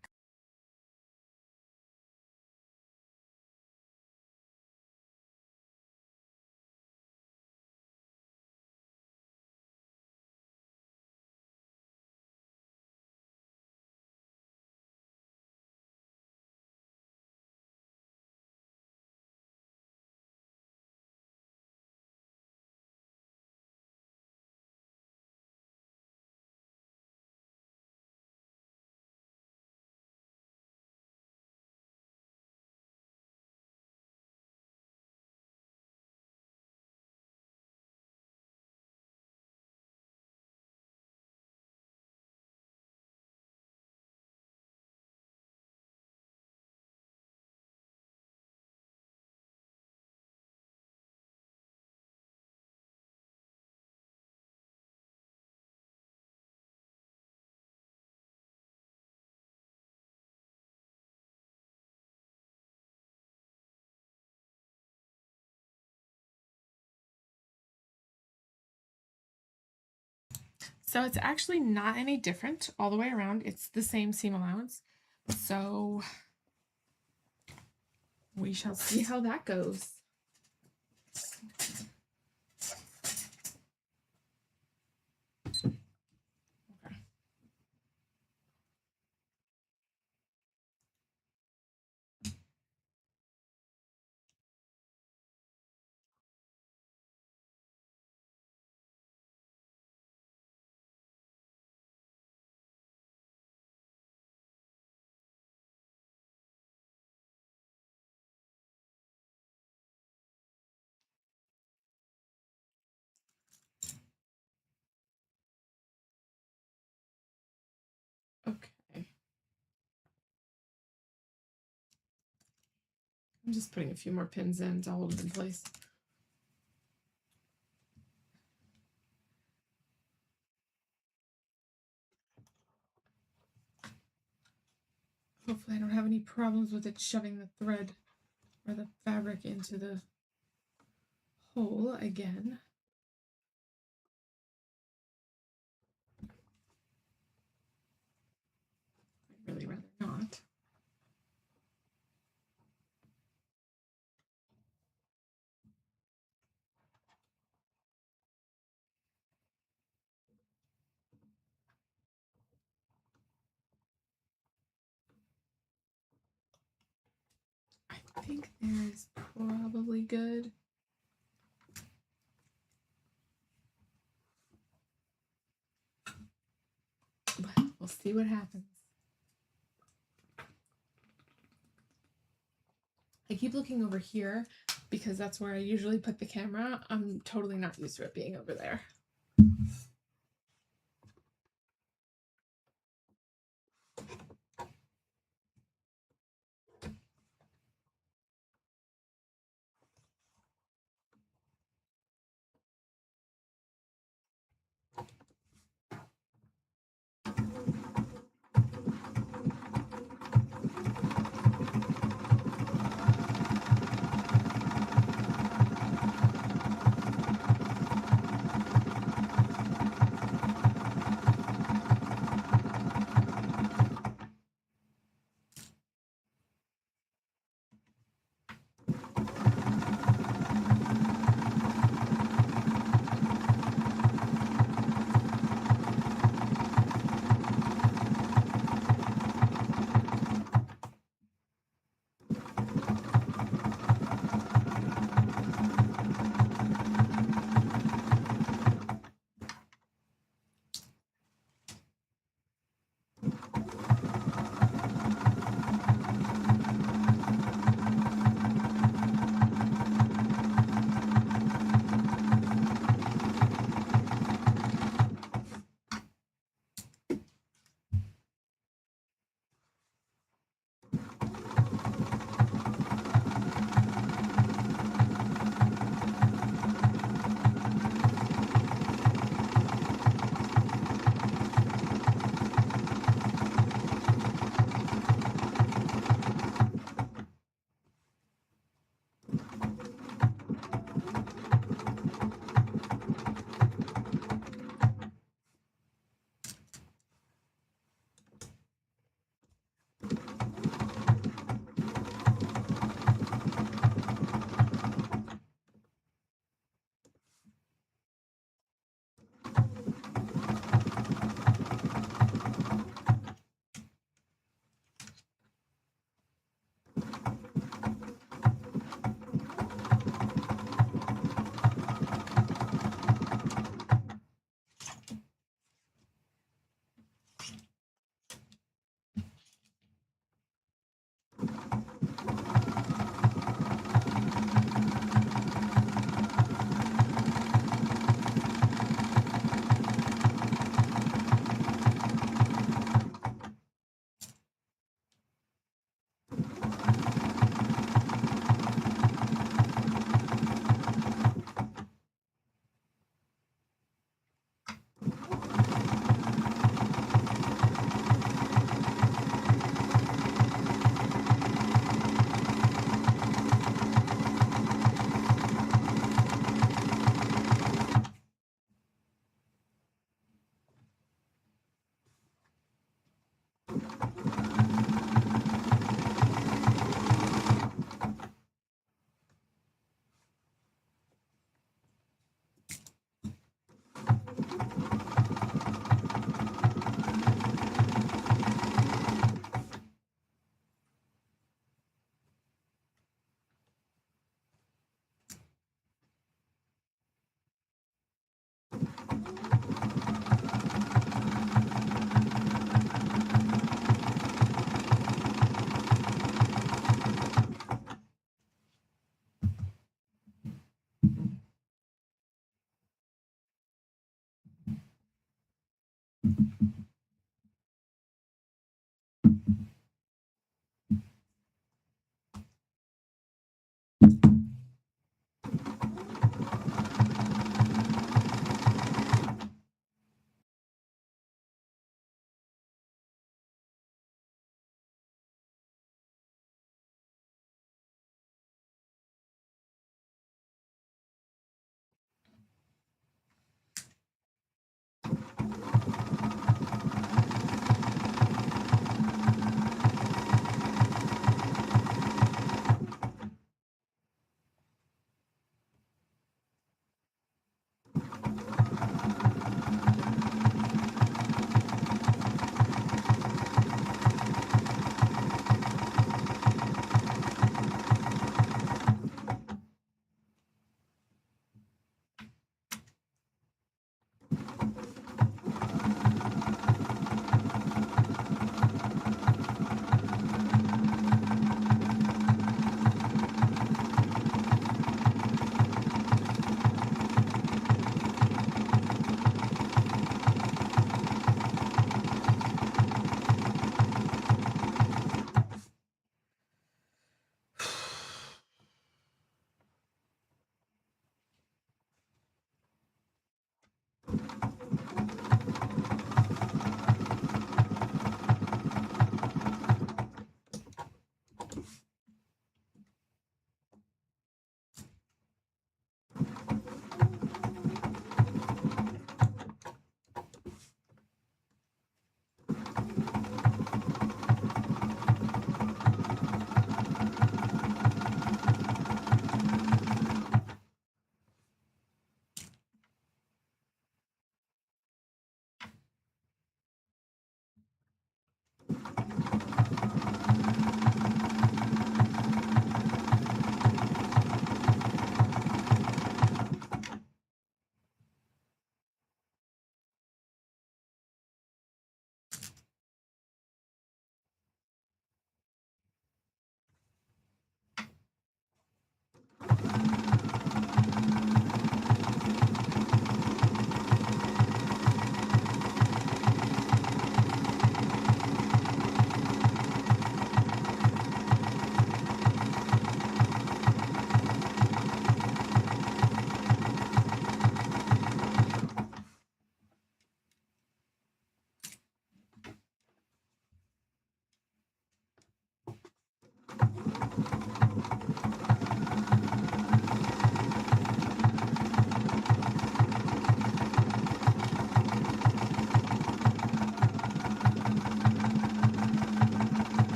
So it's actually not any different all the way around. It's the same seam allowance. So we shall see how that goes. Okay. Okay. I'm just putting a few more pins in to hold it in place. Hopefully I don't have any problems with it shoving the thread or the fabric into the hole again. I'd really rather not. I think there is probably good. But we'll see what happens. I keep looking over here because that's where I usually put the camera. I'm totally not used to it being over there.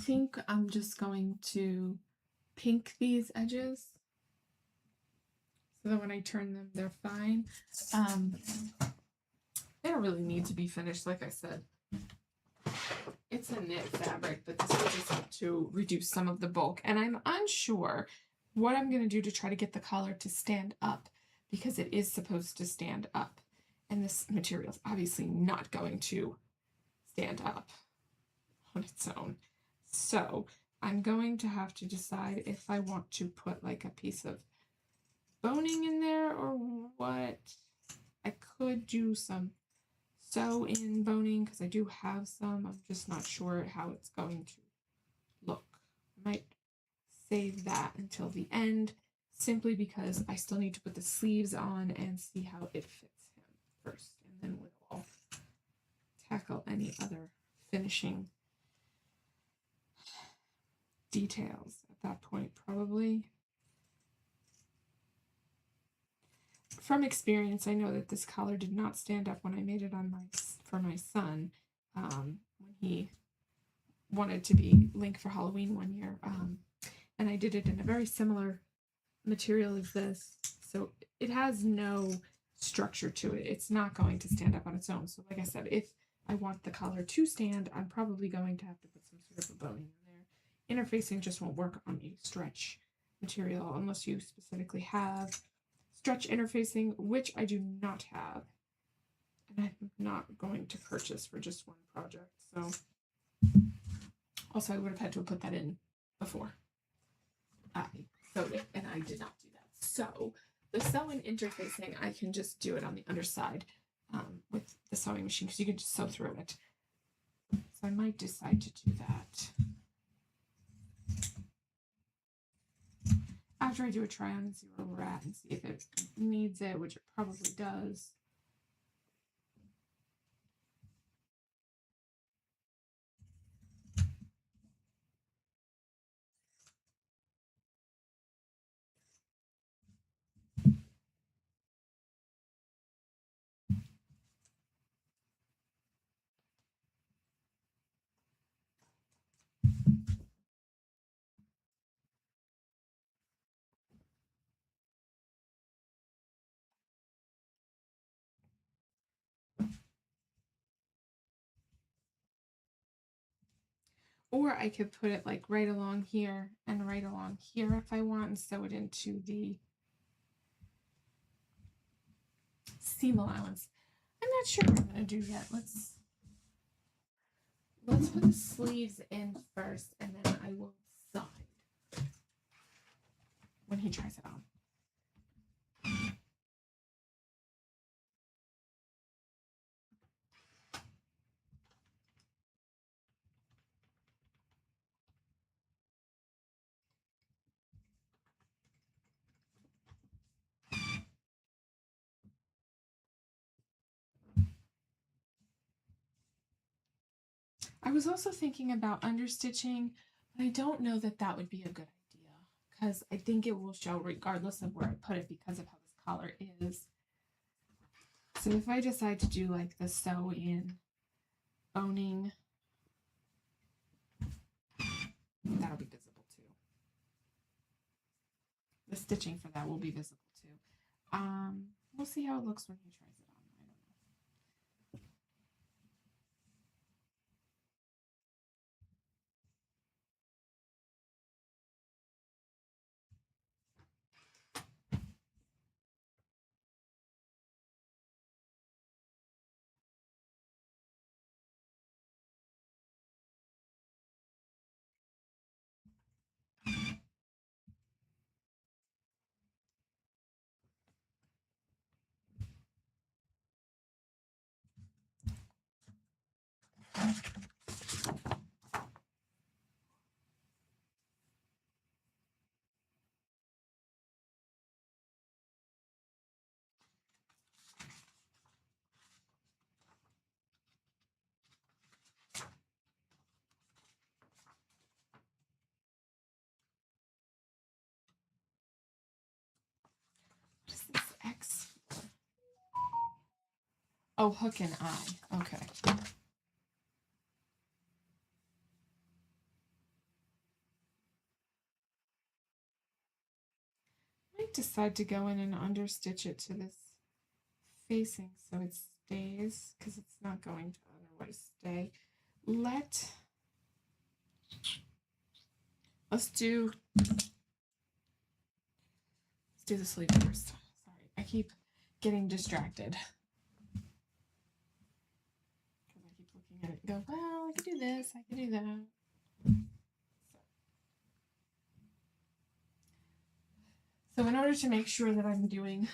think I'm just going to pink these edges so that when I turn them, they're fine. They don't really need to be finished, like I said. It's a knit fabric, but this is just to reduce some of the bulk. And I'm unsure what I'm going to do to try to get the collar to stand up, because it is supposed to stand up. And this material is obviously not going to stand up on its own. So I'm going to have to decide if I want to put like a piece of boning in there or what. I could do some sew in boning because I do have some. I'm just not sure how it's going to look. I might save that until the end, simply because I still need to put the sleeves on and see how it fits him first, and then we'll tackle any other finishing details at that point, probably. From experience, I know that this collar did not stand up when I made it on for my son when he wanted to be Link for Halloween one year, and I did it in a very similar material as this, so it has no structure to it. It's not going to stand up on its own. So like I said, if I want the collar to stand, I'm probably going to have to put some sort of a boning in there. Interfacing just won't work on a stretch material unless you specifically have stretch interfacing, which I do not have, and I'm not going to purchase for just one project. So also I would have had to have put that in before I sewed it, and I did not do that. So the sewing interfacing, I can just do it on the underside with the sewing machine, because you can just sew through it. So I might decide to do that after I do a try on and see where we're at and see if it needs it, which it probably does. Or I could put it like right along here and right along here if I want, and sew it into the seam allowance. I'm not sure what I'm gonna do yet. Let's put the sleeves in first, and then I will decide when he tries it on. I was also thinking about understitching, but I don't know that that would be a good idea, because I think it will show regardless of where I put it because of how this collar is. So if I decide to do like the sew in boning, that'll be visible too. The stitching for that will be visible too. We'll see how it looks when he tries it on. What is this X? Oh, hook and eye. Okay. decide to go in and understitch it to this facing so it stays, because it's not going to otherwise stay. Let's do the sleeve first. Sorry, I keep getting distracted. Because I keep looking at it and go, well, I could do this, I could do that. So in order to make sure that I'm doing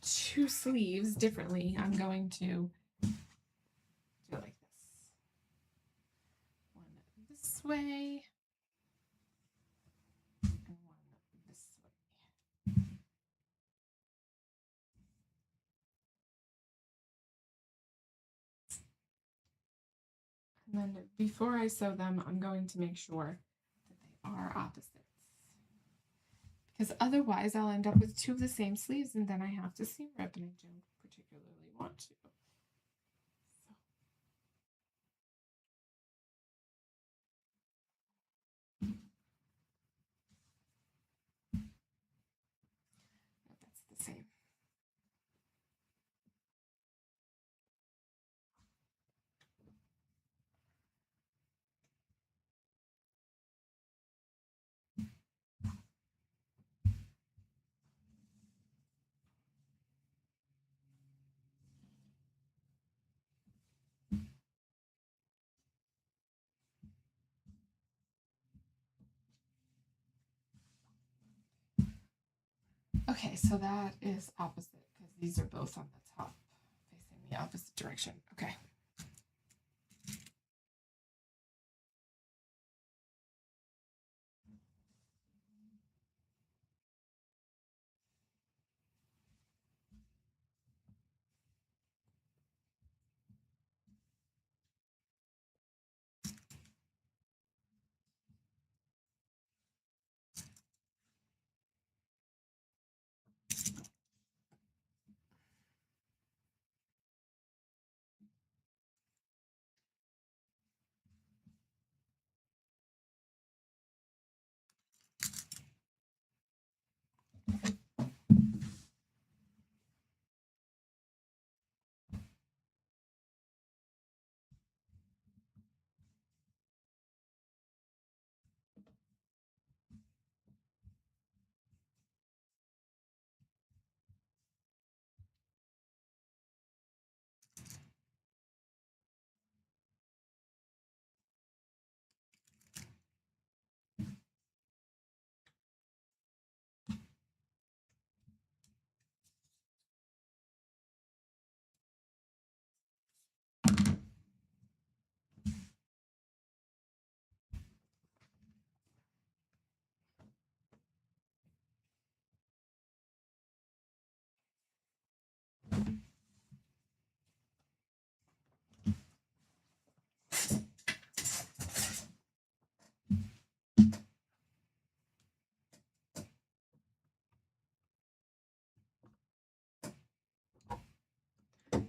2 sleeves differently, I'm going to do it like this. One this way, and one this way. And then before I sew them, I'm going to make sure that they are opposites. Because otherwise I'll end up with 2 of the same sleeves and then I have to seam rip, and I don't particularly want to. That's the same. Okay, so that is opposite because these are both on the top facing the opposite direction. Okay.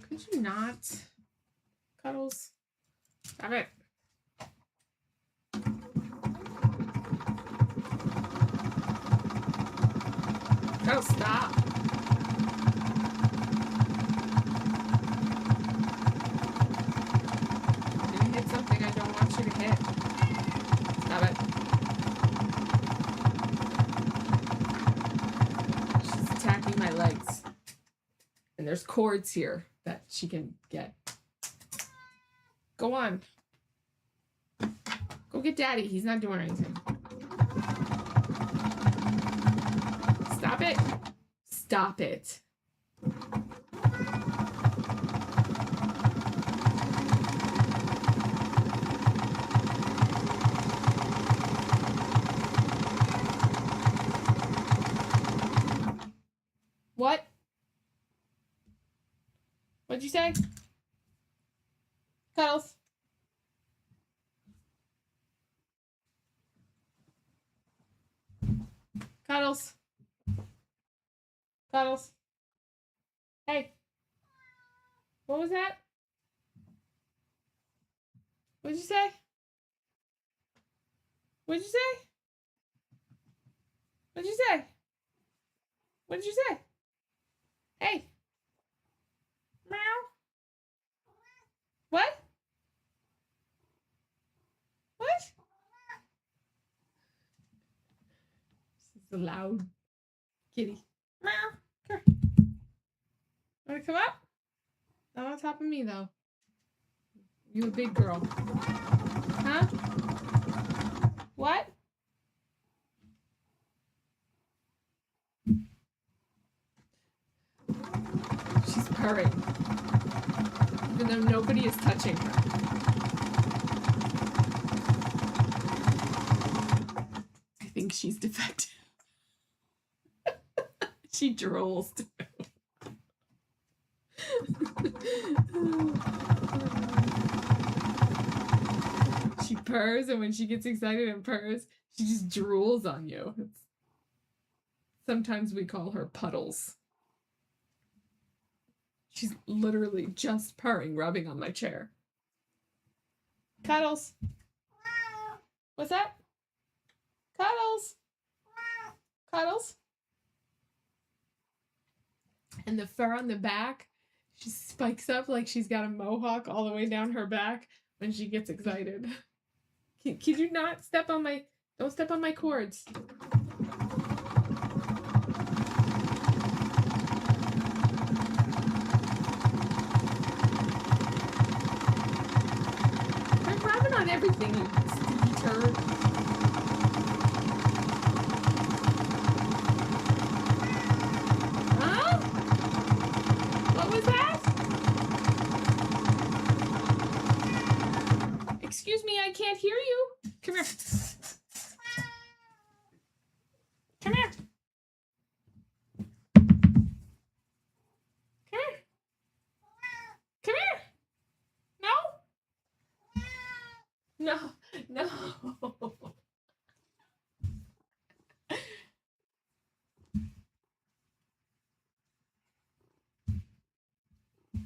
Could you not, Cuddles? Stop it. Oh, stop. You're gonna hit something I don't want you to hit. Stop it. She's attacking my legs. And there's cords here that she can get. Go on. Go get Daddy. He's not doing anything. Stop it. Stop it. What? What'd you say? Cuddles. Cuddles. Cuddles. Hey. What was that? What'd you say? What'd you say? What'd you say? What did you say? Hey. Meow. What? What? This is a loud kitty. Meow. Come here. Want to come up? Not on top of me, though. You a big girl. Huh? What? She's purring. Even though nobody is touching her. I think she's defective. She drools too. She purrs, and when she gets excited and purrs, she just drools on you. Sometimes we call her Puddles. She's literally just purring, rubbing on my chair. Cuddles. What's that? Cuddles. Cuddles. And the fur on the back, she spikes up like she's got a mohawk all the way down her back when she gets excited. Can you not step on my... Don't step on my cords. I'm rubbing on everything, you stinky turd. Huh? What was that? Excuse me, I can't hear you. Come here. Come here. Come here. Come here. No? No. No.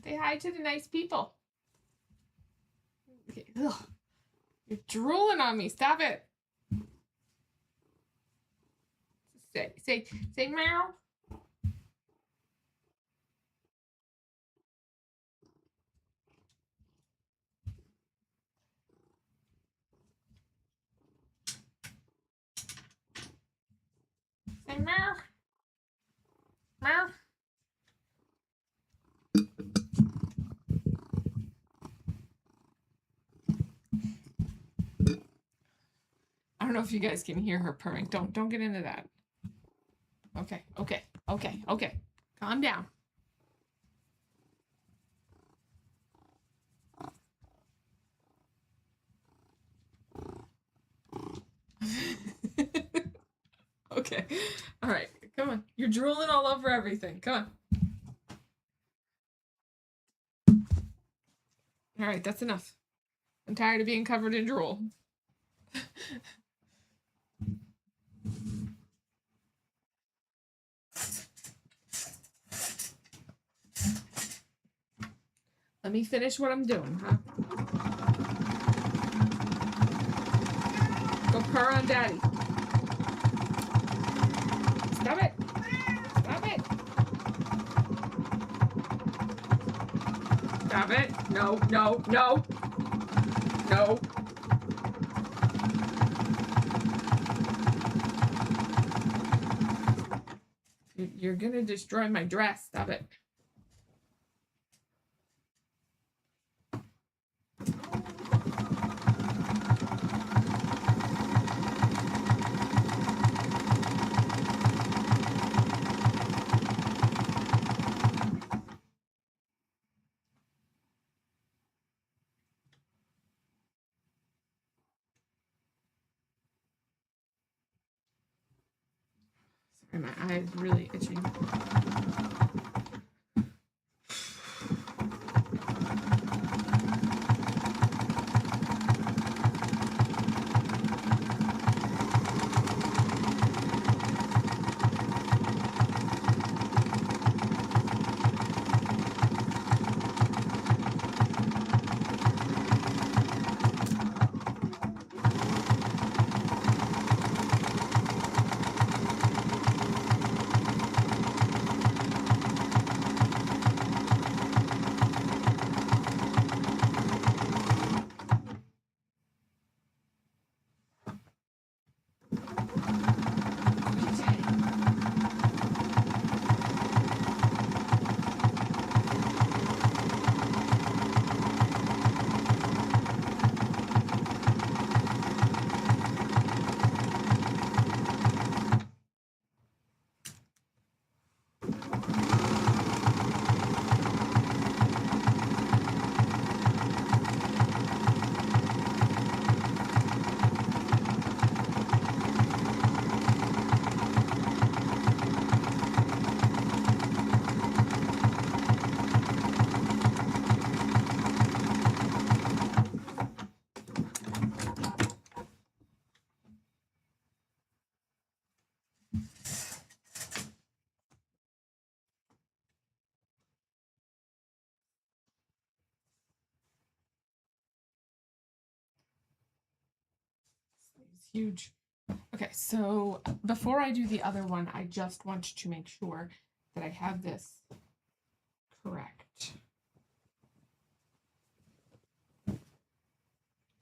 Say hi to the nice people. Okay. Ugh. You're drooling on me. Stop it. Say meow. Say meow. Meow. I don't know if you guys can hear her purring. Don't get into that. Okay. Calm down. Okay. All right. Come on. You're drooling all over everything. Come on. All right. That's enough. I'm tired of being covered in drool. Let me finish what I'm doing, huh? Go purr on Daddy. Stop it. Stop it. Stop it. No. You're gonna destroy my dress. Stop it. Sorry, my eye is really itching. is huge. Okay, so before I do the other one, I just want to make sure that I have this correct.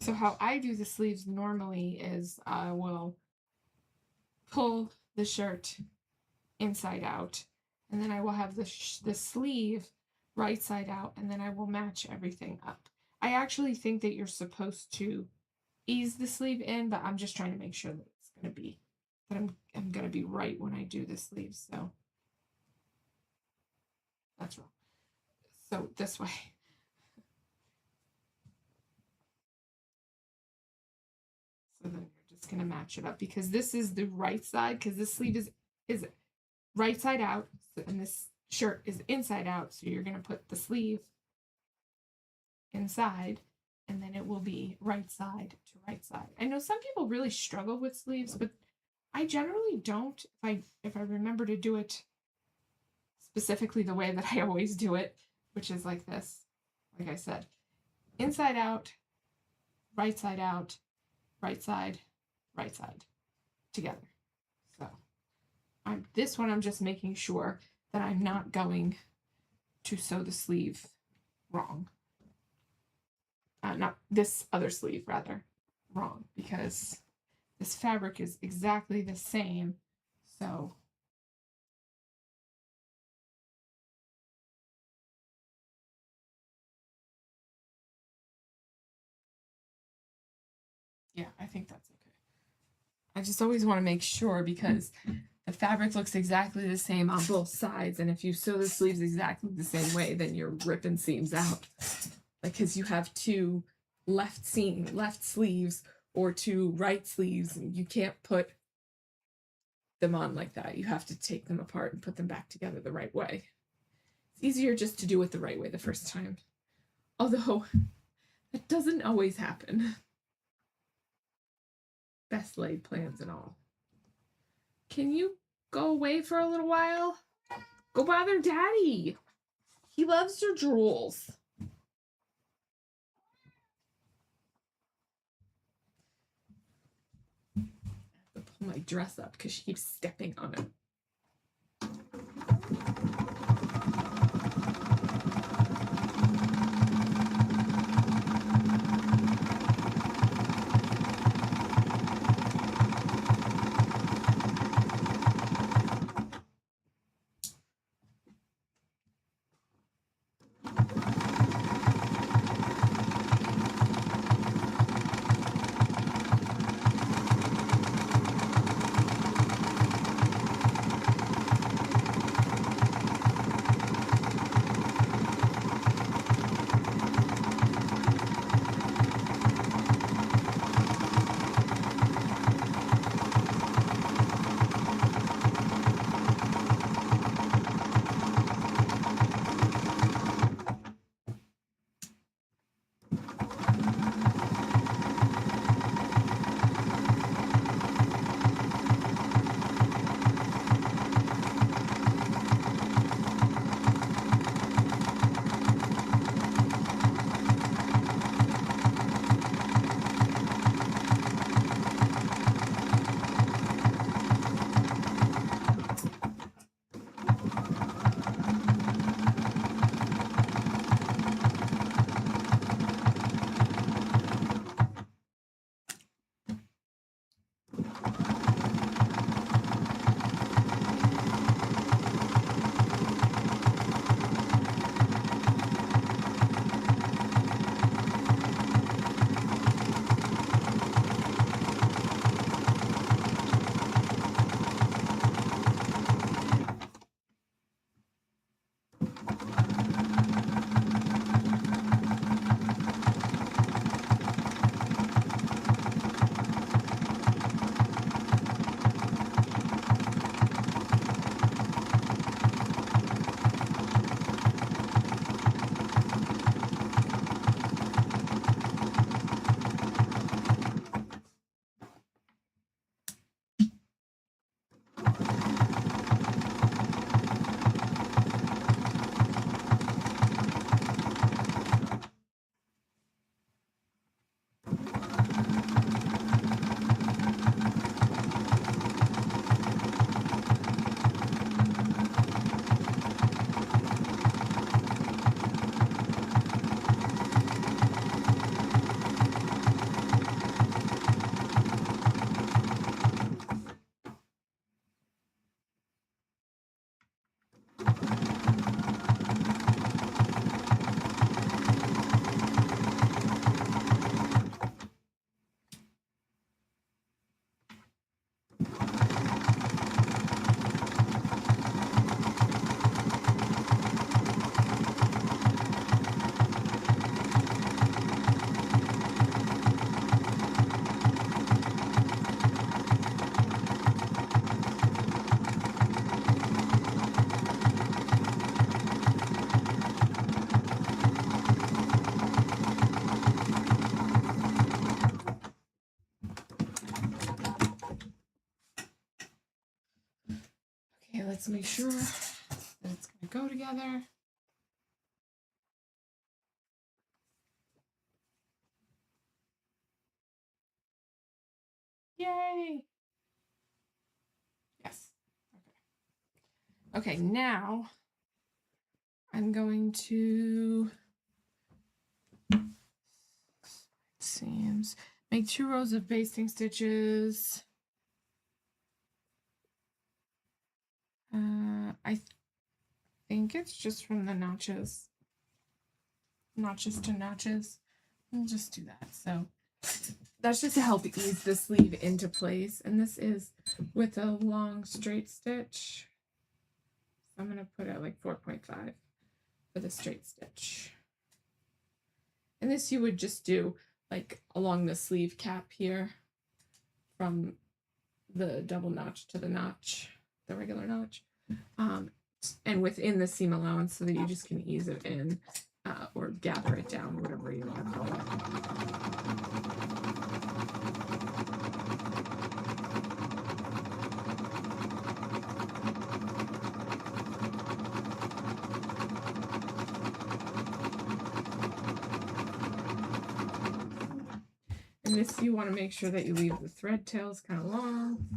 So how I do the sleeves normally is I will pull the shirt inside out, and then I will have the sleeve right side out, and then I will match everything up. I actually think that you're supposed to ease the sleeve in, but I'm just trying to make sure that it's going to be, that I'm going to be right when I do the sleeves. So that's wrong. So this way. So then you're just going to match it up, because this is the right side, because this sleeve is right side out, and this shirt is inside out. So you're going to put the sleeve inside, and then it will be right side to right side. I know some people really struggle with sleeves, but I generally don't, if I remember to do it specifically the way that I always do it, which is like this. Like I said, inside out, right side out, right side together. So this one I'm just making sure that I'm not going to sew the sleeve wrong. Not this other sleeve, rather, wrong, because this fabric is exactly the same. So yeah, I think that's okay. I just always want to make sure, because the fabric looks exactly the same on both sides, and if you sew the sleeves exactly the same way, then you're ripping seams out. Like, because you have two left sleeves or two right sleeves, and you can't put them on like that. You have to take them apart and put them back together the right way. It's easier just to do it the right way the first time. Although, that doesn't always happen. Best laid plans and all. Can you go away for a little while? Go bother Daddy. He loves your drools. I have to pull my dress up because she keeps stepping on it. let's make sure that it's going to go together. Yay! Yes. Okay. Okay, now I'm going to seams, make 2 rows of basting stitches. I think it's just from the notches to notches. We'll just do that. So that's just to help ease the sleeve into place. And this is with a long straight stitch. So I'm going to put it like 4.5 for the straight stitch. And this you would just do like along the sleeve cap here from the double notch to the notch, the regular notch, and within the seam allowance so that you just can ease it in or gather it down, whatever you want to call it. And this, you want to make sure that you leave the thread tails kind of long.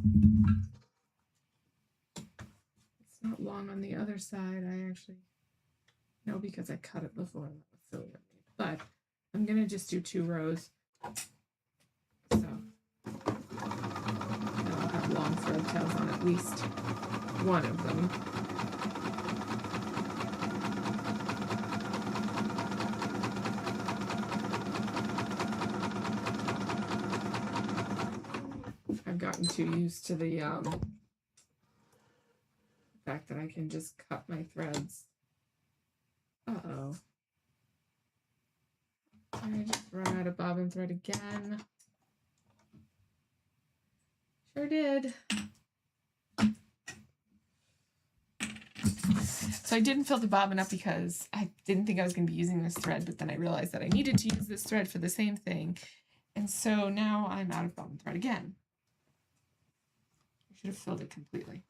It's not long on the other side. I actually know because I cut it before. That was silly of me. But I'm going to just do 2 rows. So I'll have long thread tails on at least one of them. I've gotten too used to the fact that I can just cut my threads. Uh-oh. I just ran out of bobbin thread again. Sure did. So I didn't fill the bobbin up because I didn't think I was going to be using this thread, but then I realized that I needed to use this thread for the same thing. And so now I'm out of bobbin thread again. I should have filled it completely.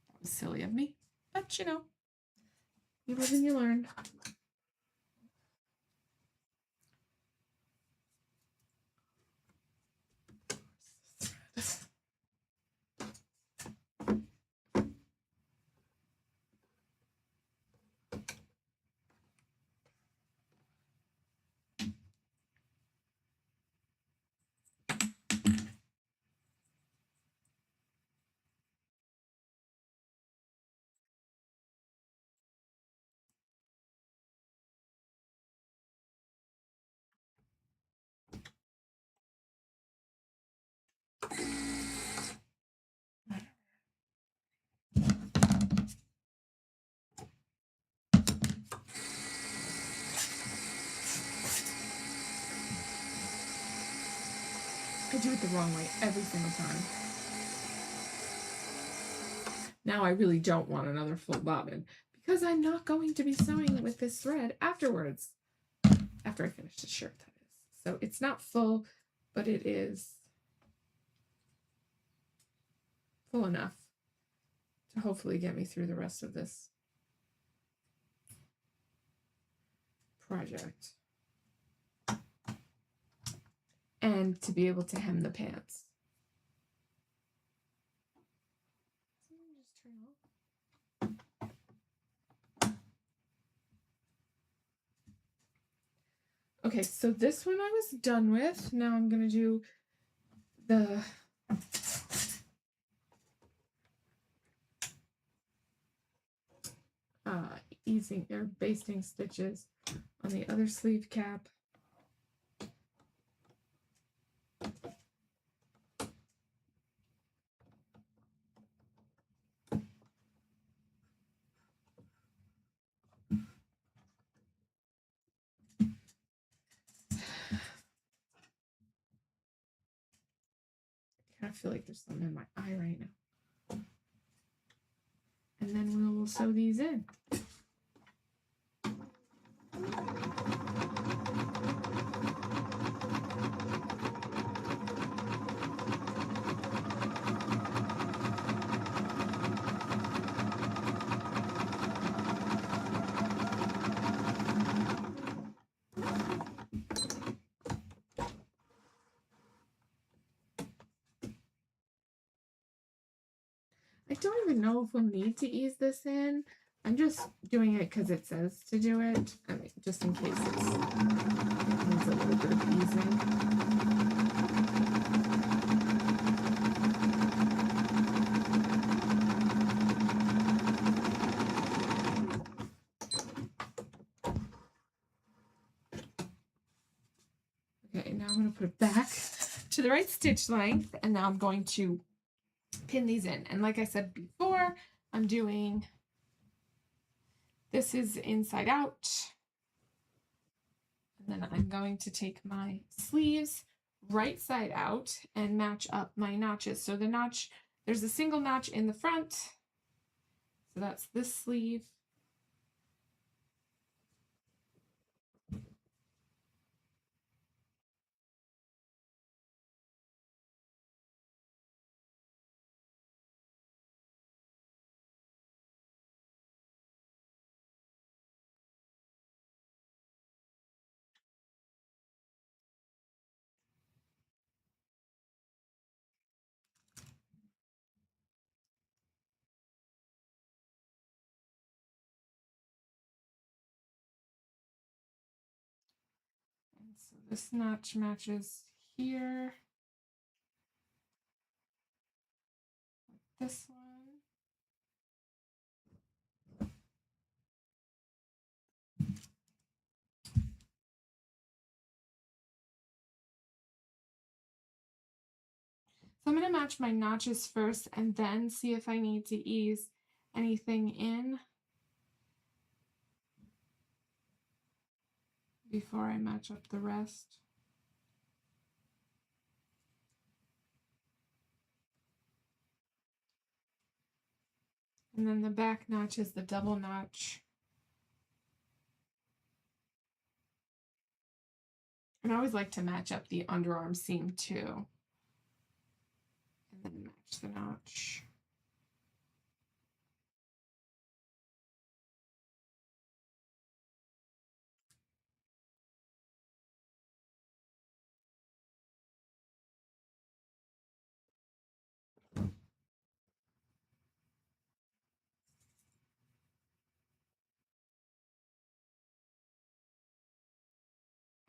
That was silly of me, but you know, you live and you learn. I do it the wrong way every single time. Now I really don't want another full bobbin because I'm not going to be sewing with this thread afterwards. After I finish the shirt, that is. So it's not full, but it is full enough to hopefully get me through the rest of this project. And to be able to hem the pants. Okay, so this one I was done with. Now I'm going to do the easing or basting stitches on the other sleeve cap. I kind of feel like there's something in my eye right now. And then we will sew these in. even know if we'll need to ease this in. I'm just doing it because it says to do it. I mean, just in case it needs a little bit of easing. Okay, now I'm going to put it back to the right stitch length, and now I'm going to pin these in. And like I said before, I'm doing, this is inside out, and then I'm going to take my sleeves right side out and match up my notches. So the notch, there's a single notch in the front, so that's this sleeve. And so this notch matches here. This one. So I'm going to match my notches first and then see if I need to ease anything in before I match up the rest. And then the back notch is the double notch. And I always like to match up the underarm seam too. And then match the notch.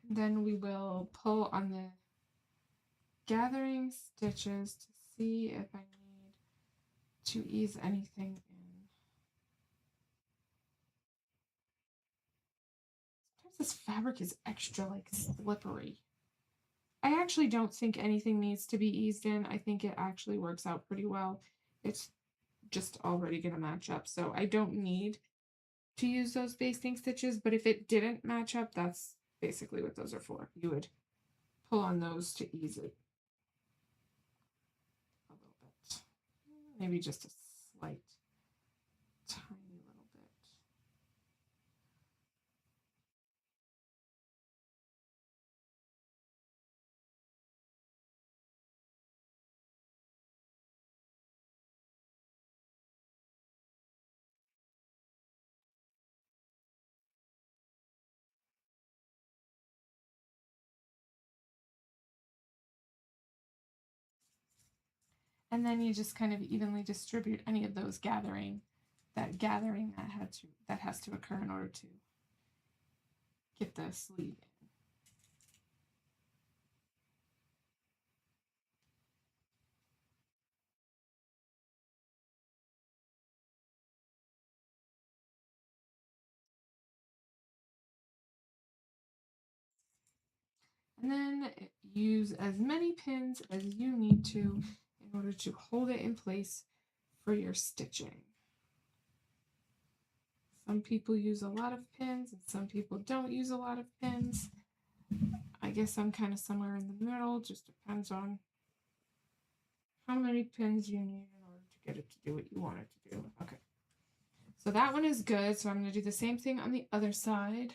And then we will pull on the gathering stitches to see if I need to ease anything in. Sometimes this fabric is extra like slippery. I actually don't think anything needs to be eased in. I think it actually works out pretty well. It's just already going to match up. So I don't need to use those basting stitches, but if it didn't match up, that's basically what those are for. You would pull on those to ease it a little bit. Maybe just a slight, tiny little bit. And then you just kind of evenly distribute any of those gathering that has to occur in order to get the sleeve in. And then use as many pins as you need to in order to hold it in place for your stitching. Some people use a lot of pins and some people don't use a lot of pins. I guess I'm kind of somewhere in the middle. Just depends on how many pins you need in order to get it to do what you want it to do. Okay. So that one is good. So I'm going to do the same thing on the other side.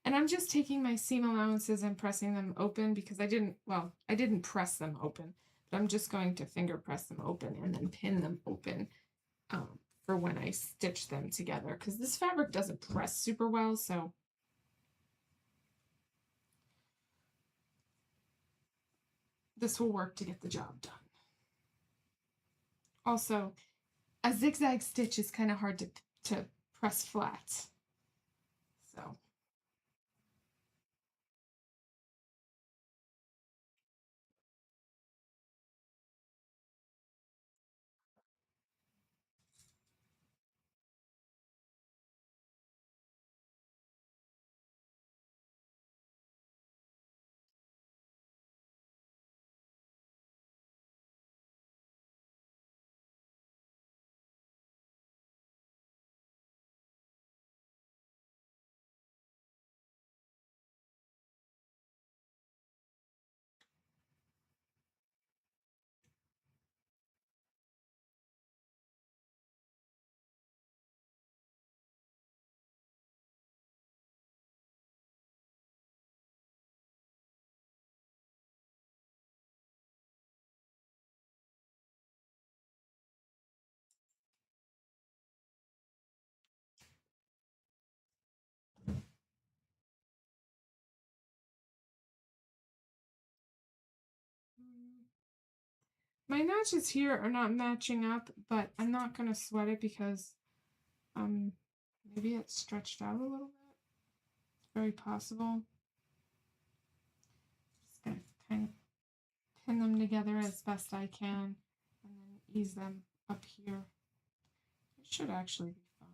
And I'm just taking my seam allowances and pressing them open because I didn't press them open, but I'm just going to finger press them open and then pin them open for when I stitch them together, because this fabric doesn't press super well, so this will work to get the job done. Also, a zigzag stitch is kind of hard to press flat. So my notches here are not matching up, but I'm not going to sweat it because maybe it's stretched out a little bit. It's very possible. Just going to kind of pin them together as best I can and then ease them up here. It should actually be fine.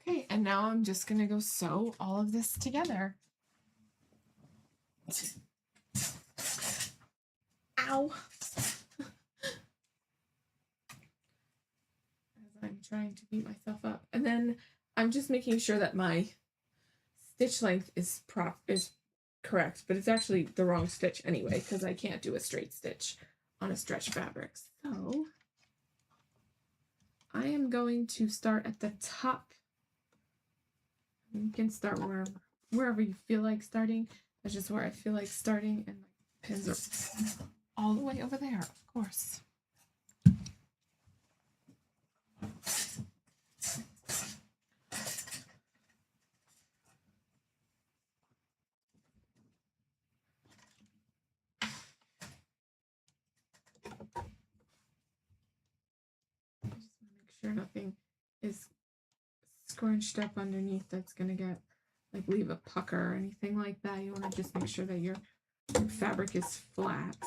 Okay, and now I'm just going to go sew all of this together. Ow! As I'm trying to beat myself up. And then I'm just making sure that my stitch length is correct, but it's actually the wrong stitch anyway, because I can't do a straight stitch on a stretch fabric. So I am going to start at the top. You can start wherever you feel like starting. That's just where I feel like starting, and my pins are all the way over there, of course. I just want to make sure nothing is scrunched up underneath that's going to get like leave a pucker or anything like that. You want to just make sure that your fabric is flat.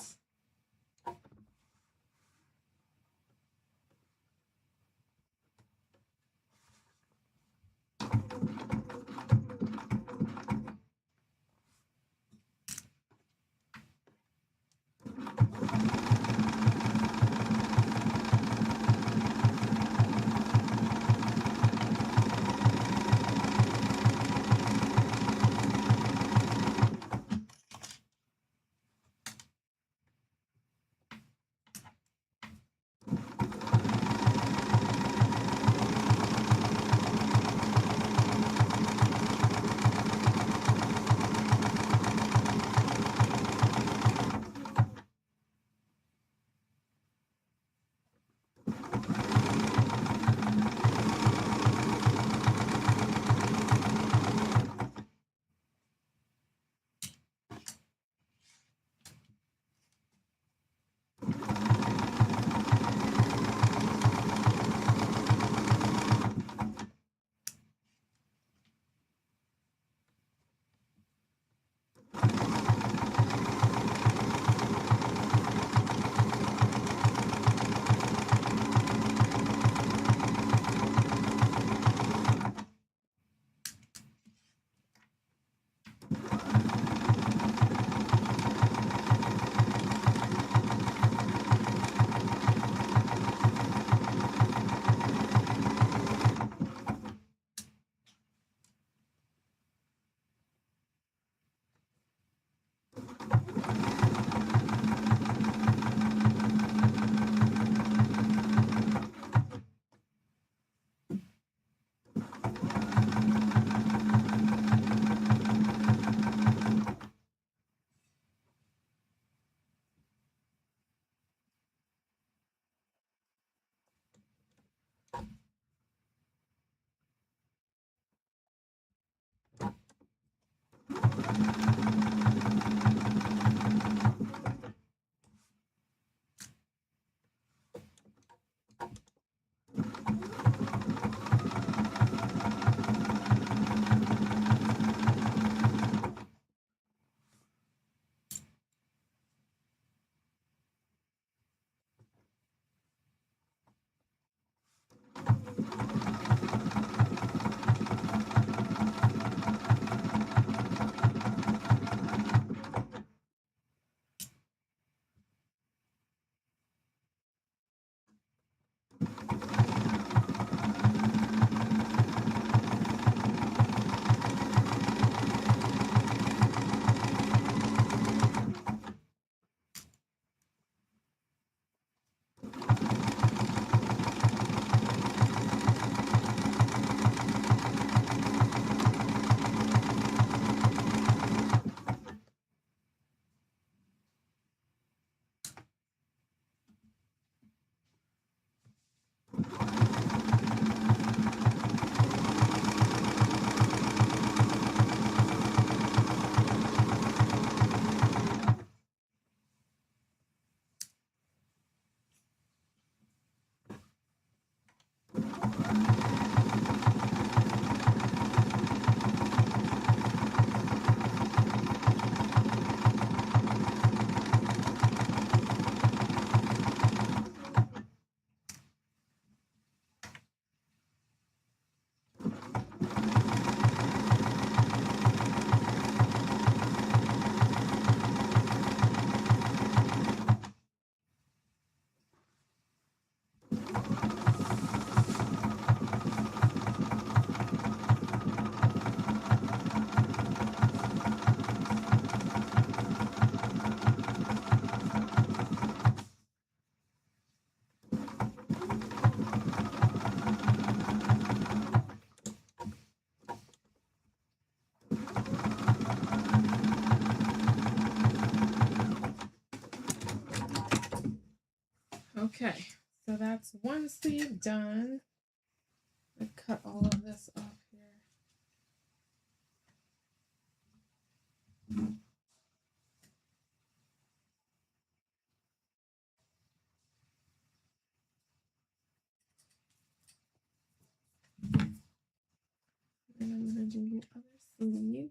Okay, so that's one sleeve done. I cut all of this off here. And I'm going to do the other sleeve.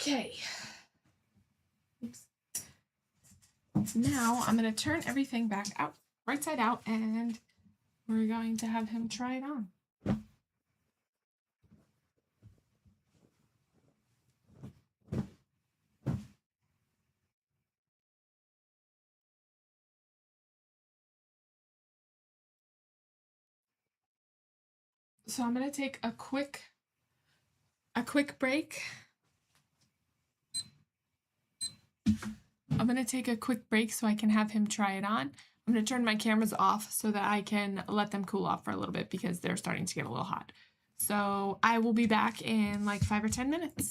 Okay. Oops. Now I'm going to turn everything back out, right side out, and we're going to have him try it on. So I'm going to take a quick break. I'm going to take a quick break so I can have him try it on. I'm going to turn my cameras off so that I can let them cool off for a little bit because they're starting to get a little hot. So I will be back in like 5 or 10 minutes.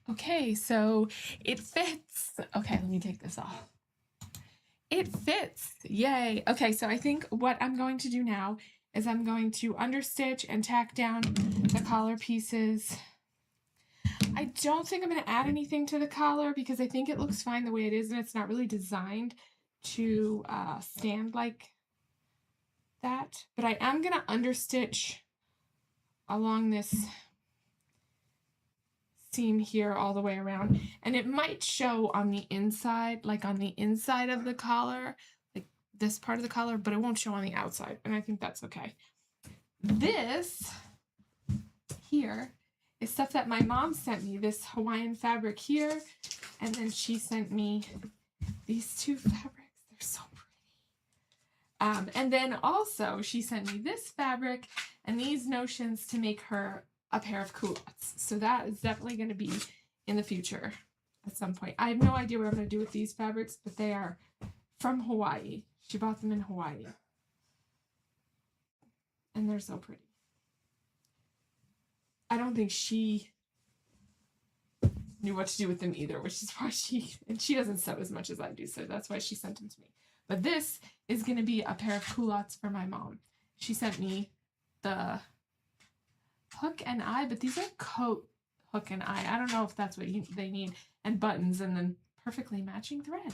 Okay, so it fits. Okay, let me take this off. It fits. Yay. Okay, so I think what I'm going to do now is I'm going to understitch and tack down the collar pieces. I don't think I'm going to add anything to the collar because I think it looks fine the way it is, and it's not really designed to stand like that. But I am going to understitch along this seam here all the way around, and it might show on the inside, like on the inside of the collar, like this part of the collar, but it won't show on the outside, and I think that's okay. This here is stuff that my mom sent me, this Hawaiian fabric here, and then she sent me these two fabrics. They're so pretty. And then also she sent me this fabric and these notions to make her a pair of culottes. So that is definitely going to be in the future at some point. I have no idea what I'm going to do with these fabrics, but they are from Hawaii. She bought them in Hawaii. And they're so pretty. I don't think she knew what to do with them either, which is why she doesn't sew as much as I do, so that's why she sent them to me. But this is going to be a pair of culottes for my mom. She sent me the hook and eye, but these are coat hook and eye. I don't know if that's what they need. And buttons, and then perfectly matching thread.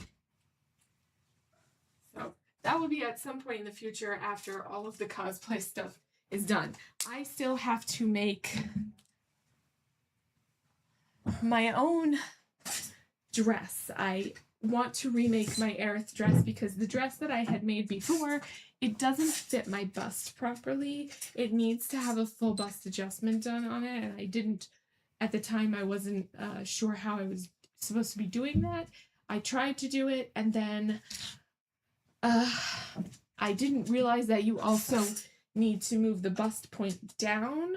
So that will be at some point in the future after all of the cosplay stuff is done. I still have to make my own dress. I want to remake my Aerith dress because the dress that I had made before, it doesn't fit my bust properly. It needs to have a full bust adjustment done on it, and I didn't, at the time, I wasn't sure how I was supposed to be doing that. I tried to do it, and then I didn't realize that you also need to move the bust point down.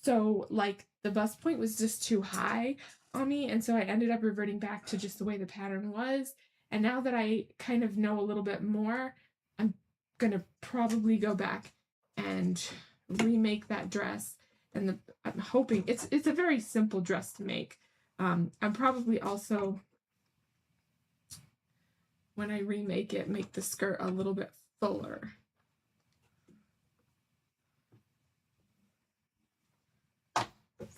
So, like, the bust point was just too high on me, and so I ended up reverting back to just the way the pattern was. And now that I kind of know a little bit more, I'm gonna probably go back and remake that dress. And I'm hoping it's a very simple dress to make. I'm probably also, when I remake it, make the skirt a little bit fuller.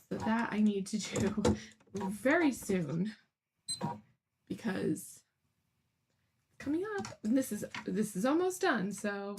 So that I need to do very soon because coming up, and this is almost done, so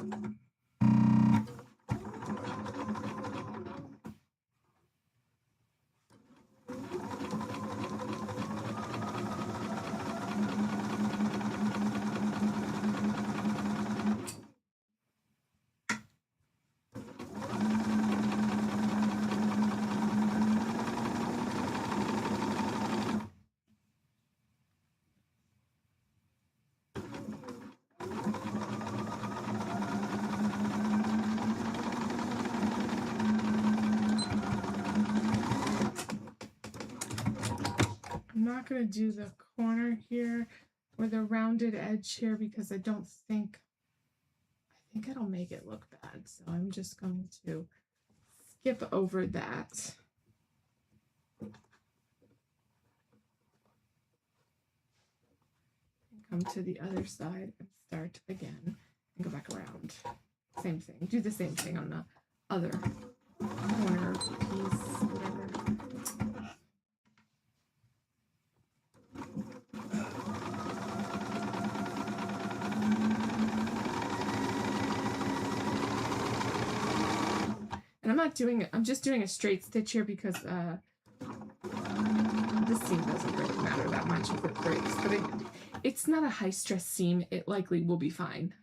I'm not going to do the corner here or the rounded edge here because I think it'll make it look bad. So I'm just going to skip over that. And come to the other side and start again and go back around. Same thing. Do the same thing on the other corner piece, whatever. And I'm just doing a straight stitch here because this seam doesn't really matter that much if it breaks, but it's not a high stress seam. It likely will be fine.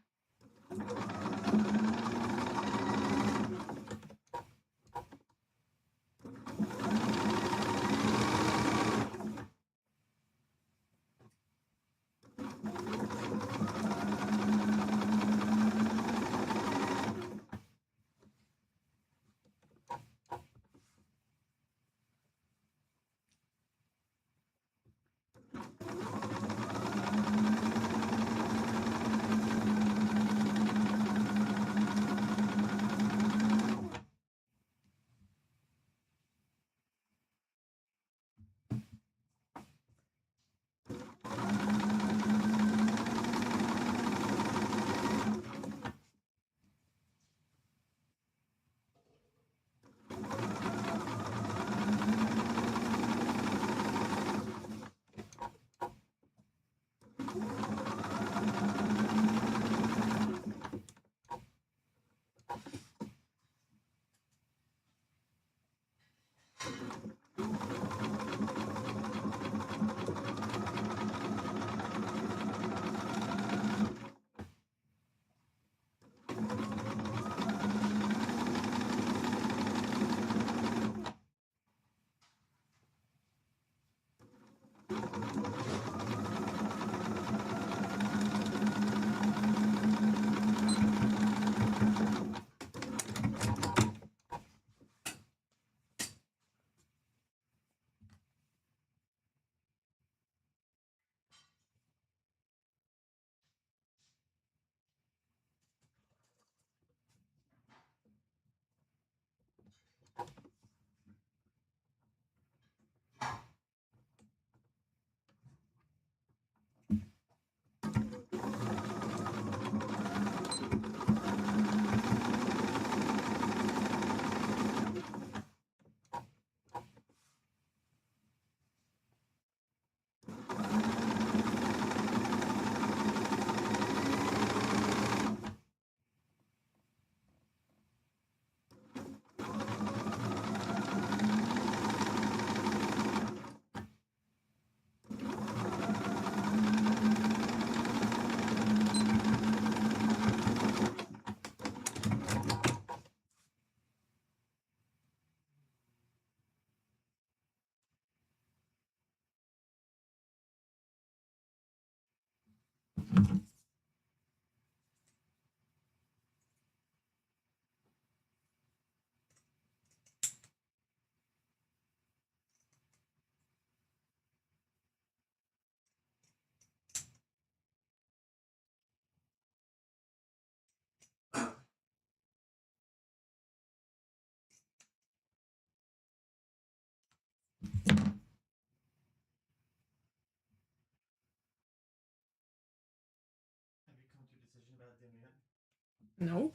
No.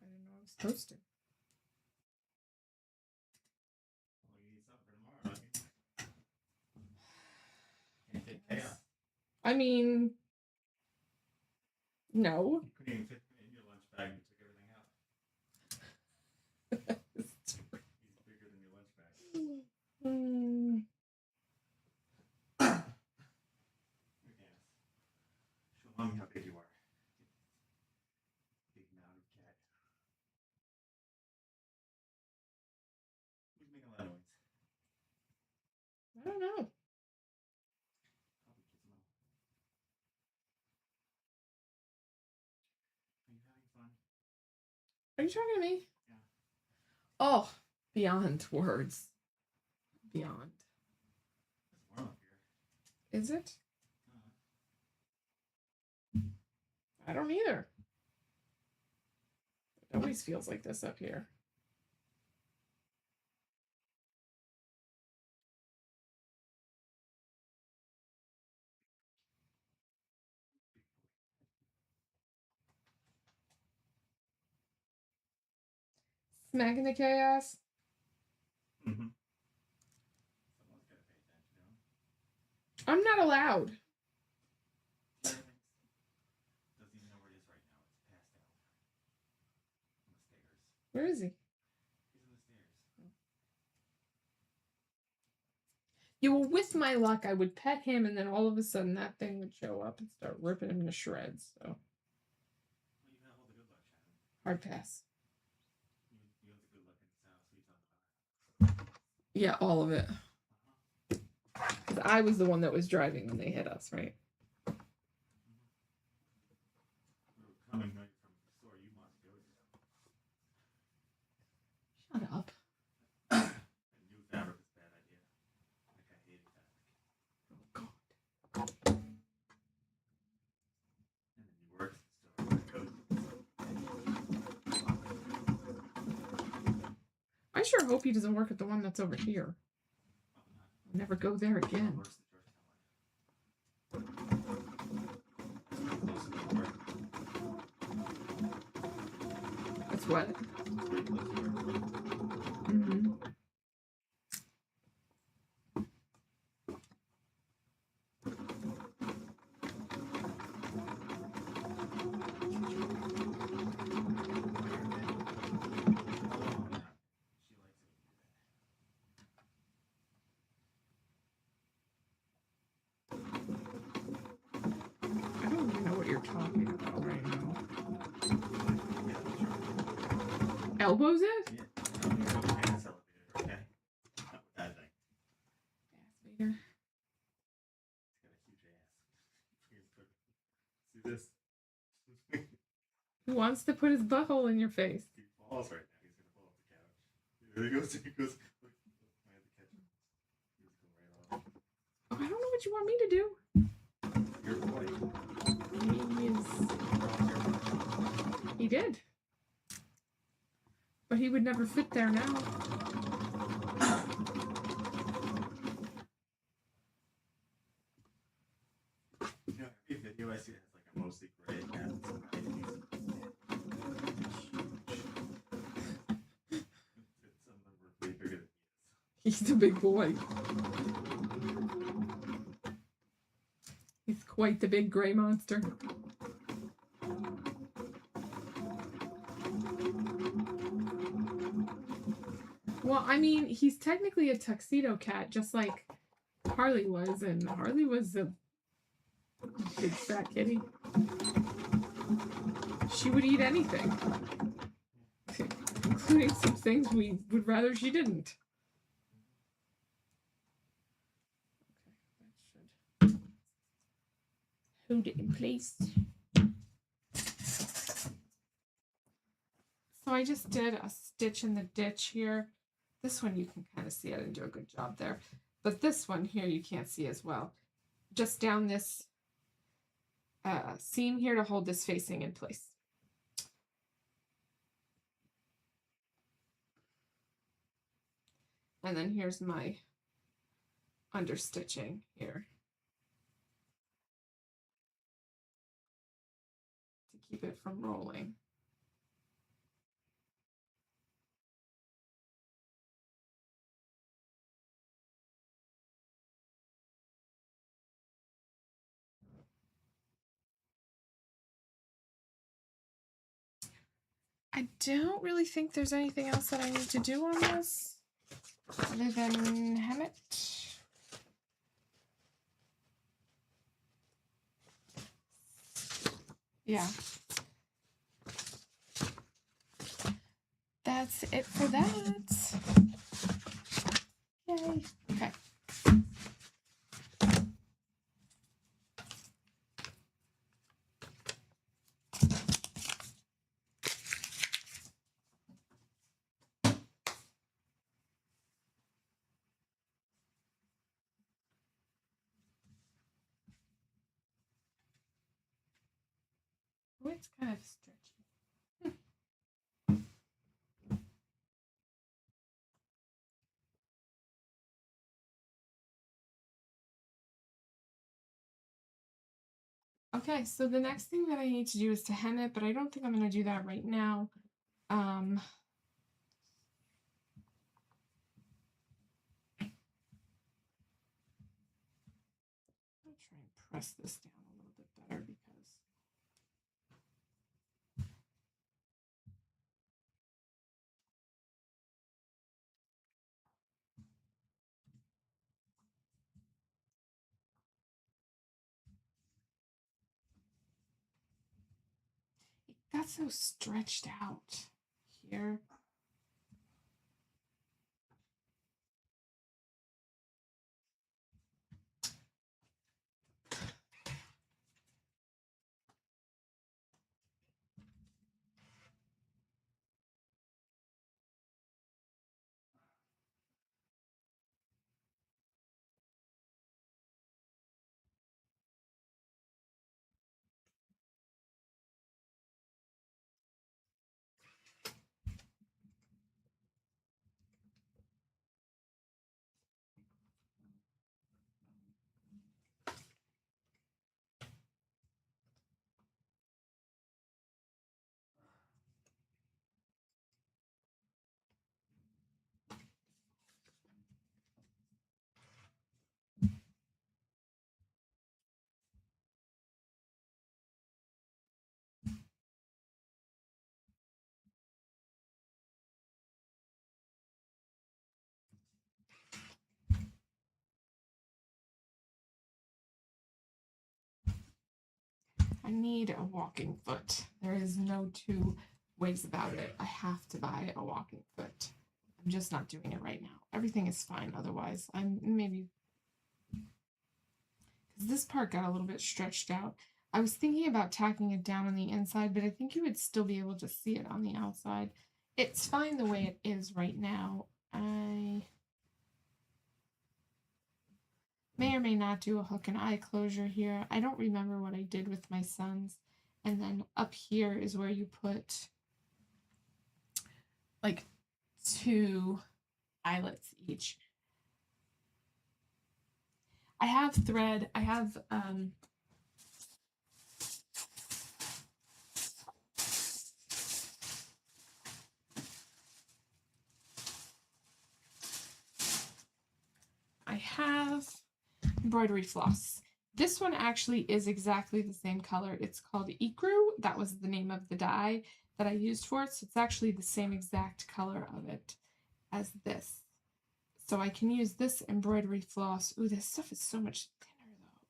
I didn't know I was toasted. Well, you need something for tomorrow. Can't take chaos. I mean, no. You couldn't even fit in your lunch bag. You took everything out. He's bigger than your lunch bag. Yes. Show mommy how big you are. Big mounted cat. Who's making a lot of noise? I don't know. Probably kids' mom. Are you having fun? Are you talking to me? Yeah. Oh, beyond words. Beyond. It's warm up here. Is it? I don't either. It always feels like this up here. Smacking the chaos. Mm-hmm. Someone's got to pay attention to him. I'm not allowed. Doesn't even know where he is right now. It's passed out. On the stairs. Where is he? He's on the stairs. You well, with my luck, I would pet him, and then all of a sudden that thing would show up and start ripping him to shreds. So. Well, you have all the good luck, Shannon. Hard pass. You have the good luck in this house. What are you talking about? Yeah, all of it. Because I was the one that was driving when they hit us, right? We were coming right from the store you must go to. Shut up. And new fabric is a bad idea. Like I hated fabric. Oh, God. And then you work I sure hope he doesn't work at the one that's over here. I'll never go there again. That's what? Mm-hmm. I don't even know what you're talking about right now. Elbows it? Yeah. Ass elevator, okay? Not with that thing. Ass Vader. It's got a huge ass. See this? Who wants to put his butthole in your face? He falls right now. He's gonna fall off the couch. There he goes. He goes. Look, I had to catch him. He was going right off. Oh, I don't know what you want me to do. Your boy. He did. But he would never fit there now. You know, every video I see has like a mostly gray cat. It's some number way bigger than he is. He's a big boy. He's quite the big gray monster. Well, I mean, he's technically a tuxedo cat, just like Harley was, and Harley was a big fat kitty. She would eat anything, including some things we would rather she didn't. Okay, that should hold it in place. So I just did a stitch in the ditch here. This one you can kind of see I didn't do a good job there. But this one here you can't see as well. Just down this seam here to hold this facing in place. And then here's my understitching here. To keep it from rolling. I don't really think there's anything else that I need to do on this other than hem it. Yeah. That's it for that. Yay. Okay. Oh, it's kind of stretchy. Okay, so the next thing that I need to do is to hem it, but I don't think I'm going to do that right now. I'll try and press this down a little bit better because it got so stretched out here. I need a walking foot. There is no two ways about it. I have to buy a walking foot. I'm just not doing it right now. Everything is fine otherwise. I'm maybe because this part got a little bit stretched out. I was thinking about tacking it down on the inside, but I think you would still be able to see it on the outside. It's fine the way it is right now. I may or may not do a hook and eye closure here. I don't remember what I did with my son's. And then up here is where you put like 2 eyelets each. I have thread. I have embroidery floss. This one actually is exactly the same color. It's called Ecru. That was the name of the dye that I used for it. So it's actually the same exact color of it as this. So I can use this embroidery floss. Ooh, this stuff is so much thinner though.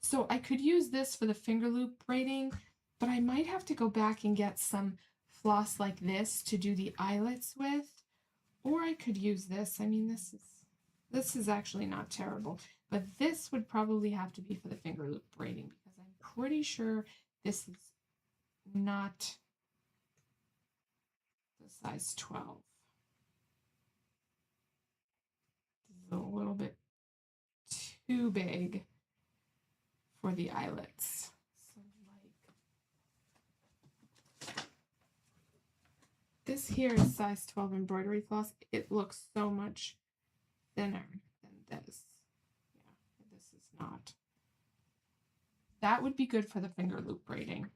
So I could use this for the finger loop braiding, but I might have to go back and get some floss like this to do the eyelets with. Or I could use this. I mean, this is actually not terrible, but this would probably have to be for the finger loop braiding because I'm pretty sure this is not the size 12. This is a little bit too big for the eyelets. So like this here is size 12 embroidery floss. It looks so much thinner than this. that would be good for the finger loop braiding.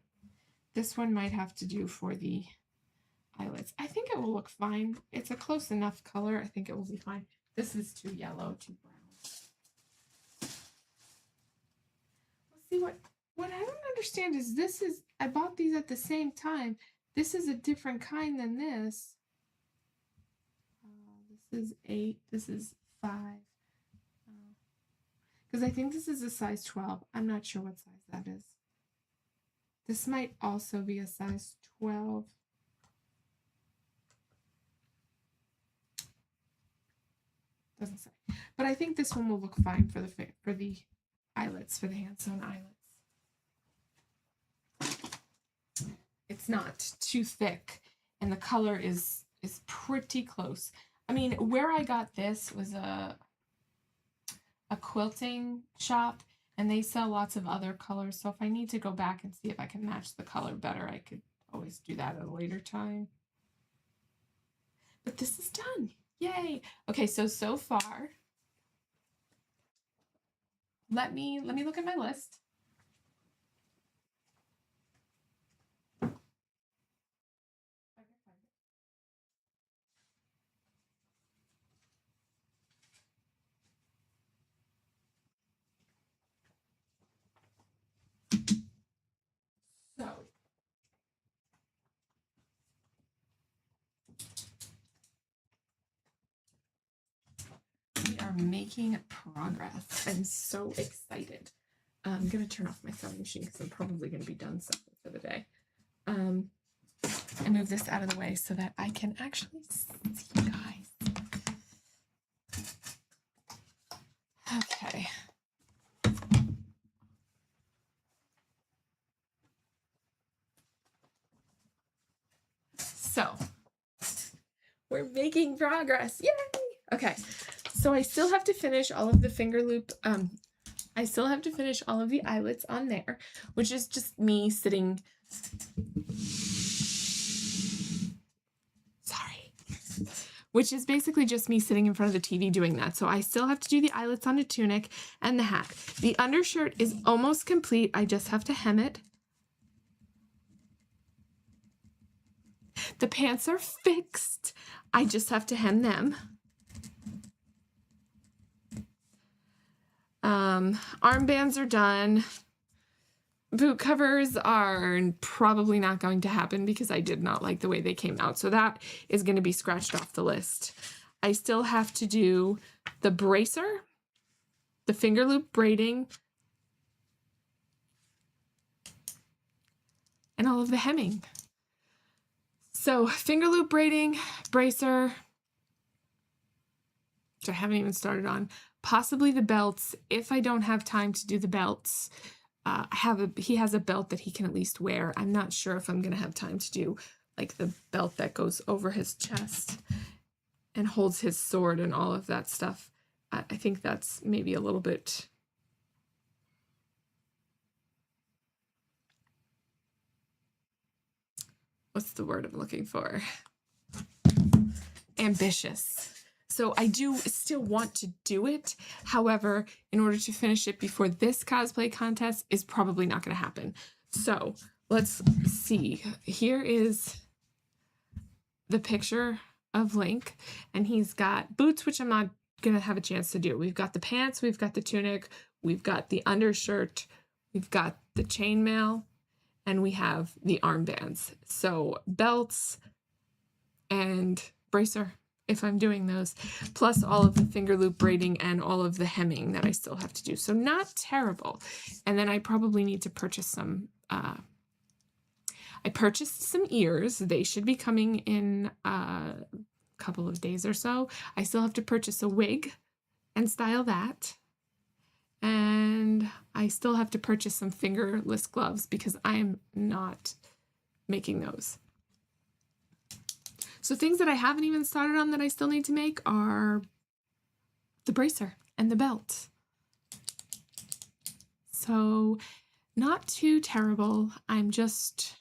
This one might have to do for the eyelets. I think it will look fine. It's a close enough color. I think it will be fine. This is too yellow, too brown. Let's see what I don't understand is I bought these at the same time. This is a different kind than this. This is 8. This is 5. Because I think this is a size 12. I'm not sure what size that is. This might also be a size 12. Doesn't say. But I think this one will look fine for the eyelets, for the hand sewn eyelets. It's not too thick, and the color is pretty close. I mean, where I got this was a quilting shop, and they sell lots of other colors. So if I need to go back and see if I can match the color better, I could always do that at a later time. But this is done. Yay. Okay, so far, let me look at my list. So, we are making progress. I'm so excited. I'm going to turn off my sewing machine because I'm probably going to be done something for the day. I move this out of the way so that I can actually see you guys. Okay. So, we're making progress. Yay! Okay. So I still have to finish all of the finger loop. I still have to finish all of the eyelets on there, which is just me sitting. Sorry. Which is basically just me sitting in front of the TV doing that. So I still have to do the eyelets on a tunic and the hat. The undershirt is almost complete. I just have to hem it. The pants are fixed. I just have to hem them. Armbands are done. Boot covers are probably not going to happen because I did not like the way they came out. So that is going to be scratched off the list. I still have to do the bracer, the finger loop braiding, and all of the hemming. So finger loop braiding, bracer, which I haven't even started on, possibly the belts. If I don't have time to do the belts, he has a belt that he can at least wear. I'm not sure if I'm going to have time to do like the belt that goes over his chest and holds his sword and all of that stuff. I think that's maybe a little bit what's the word I'm looking for? Ambitious. So I do still want to do it. However, in order to finish it before this cosplay contest is probably not going to happen. So let's see. Here is the picture of Link, and he's got boots, which I'm not going to have a chance to do. We've got the pants, we've got the tunic, we've got the undershirt, we've got the chainmail, and we have the armbands. So belts and bracer, if I'm doing those, plus all of the finger loop braiding and all of the hemming that I still have to do. So not terrible. And then I probably need to purchase some, I purchased some ears. They should be coming in a couple of days or so. I still have to purchase a wig and style that. And I still have to purchase some fingerless gloves because I'm not making those. So things that I haven't even started on that I still need to make are the bracer and the belt. So not too terrible. I'm just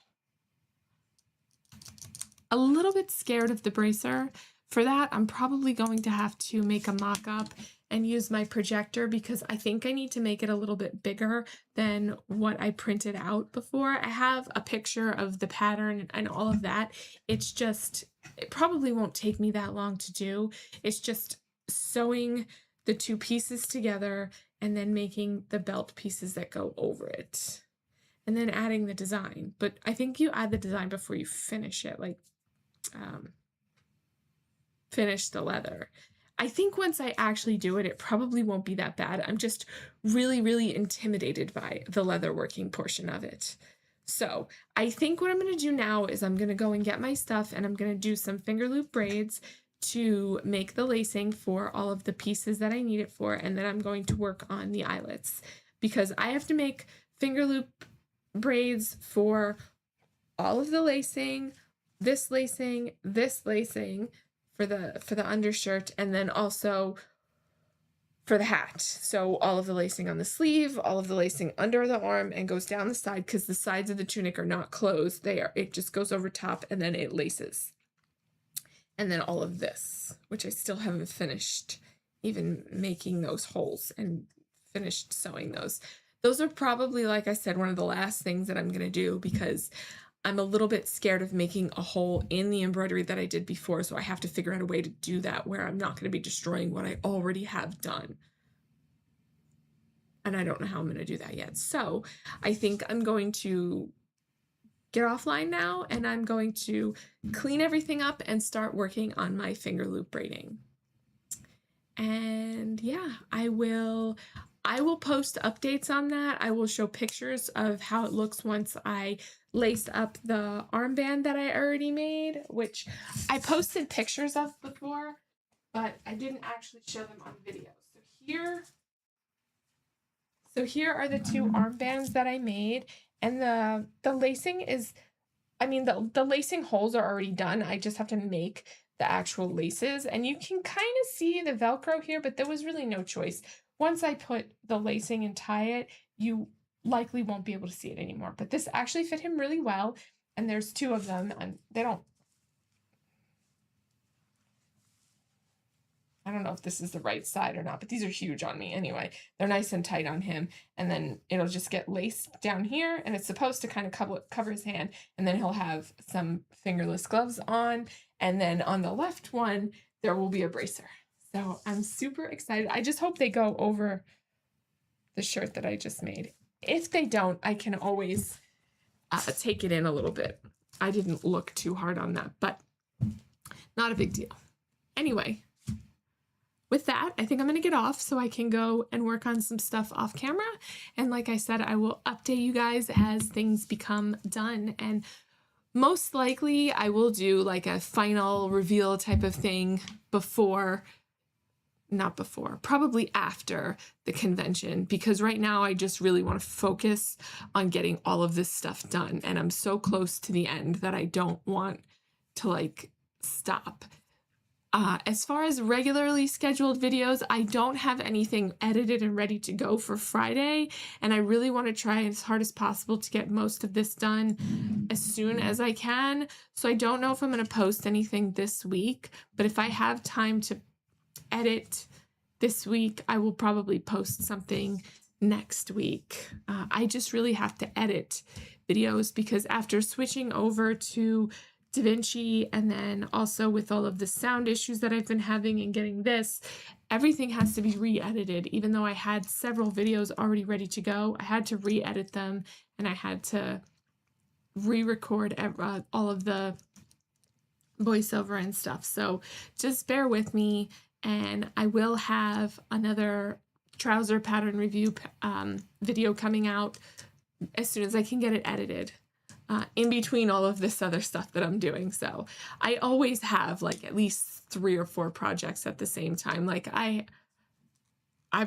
a little bit scared of the bracer. For that, I'm probably going to have to make a mock-up and use my projector because I think I need to make it a little bit bigger than what I printed out before. I have a picture of the pattern and all of that. It's just, it probably won't take me that long to do. It's just sewing the two pieces together and then making the belt pieces that go over it. And then adding the design. But I think you add the design before you finish it, like finish the leather. I think once I actually do it, it probably won't be that bad. I'm just really, really intimidated by the leather working portion of it. So I think what I'm going to do now is I'm going to go and get my stuff and I'm going to do some finger loop braids to make the lacing for all of the pieces that I need it for. And then I'm going to work on the eyelets because I have to make finger loop braids for all of the lacing, this lacing for the undershirt, and then also for the hat. So all of the lacing on the sleeve, all of the lacing under the arm, and goes down the side because the sides of the tunic are not closed. It just goes over top and then it laces. And then all of this, which I still haven't finished even making those holes and finished sewing those. Those are probably, like I said, one of the last things that I'm going to do because I'm a little bit scared of making a hole in the embroidery that I did before, so I have to figure out a way to do that where I'm not going to be destroying what I already have done. And I don't know how I'm going to do that yet. So I think I'm going to get offline now and I'm going to clean everything up and start working on my finger loop braiding. And yeah, I will post updates on that. I will show pictures of how it looks once I lace up the armband that I already made, which I posted pictures of before, but I didn't actually show them on video. So here are the two armbands that I made, and the lacing is, I mean, the lacing holes are already done. I just have to make the actual laces, and you can kind of see the Velcro here, but there was really no choice. Once I put the lacing and tie it, you likely won't be able to see it anymore. But this actually fit him really well, and there's two of them, and I don't know if this is the right side or not, but these are huge on me anyway. They're nice and tight on him, and then it'll just get laced down here, and it's supposed to kind of cover his hand, and then he'll have some fingerless gloves on, and then on the left one, there will be a bracer. So I'm super excited. I just hope they go over the shirt that I just made. If they don't, I can always take it in a little bit. I didn't look too hard on that, but not a big deal. Anyway, with that, I think I'm going to get off so I can go and work on some stuff off camera. And like I said, I will update you guys as things become done. And most likely I will do like a final reveal type of thing probably after the convention, because right now I just really want to focus on getting all of this stuff done. And I'm so close to the end that I don't want to like stop. As far as regularly scheduled videos, I don't have anything edited and ready to go for Friday, and I really want to try as hard as possible to get most of this done as soon as I can. So I don't know if I'm going to post anything this week, but if I have time to edit this week, I will probably post something next week. I just really have to edit videos because after switching over to DaVinci, and then also with all of the sound issues that I've been having and getting this, everything has to be re-edited. Even though I had several videos already ready to go, I had to re-edit them and I had to re-record all of the voiceover and stuff. So just bear with me, and I will have another trouser pattern review video coming out as soon as I can get it edited. In between all of this other stuff that I'm doing. So I always have like at least 3 or 4 projects at the same time. Like I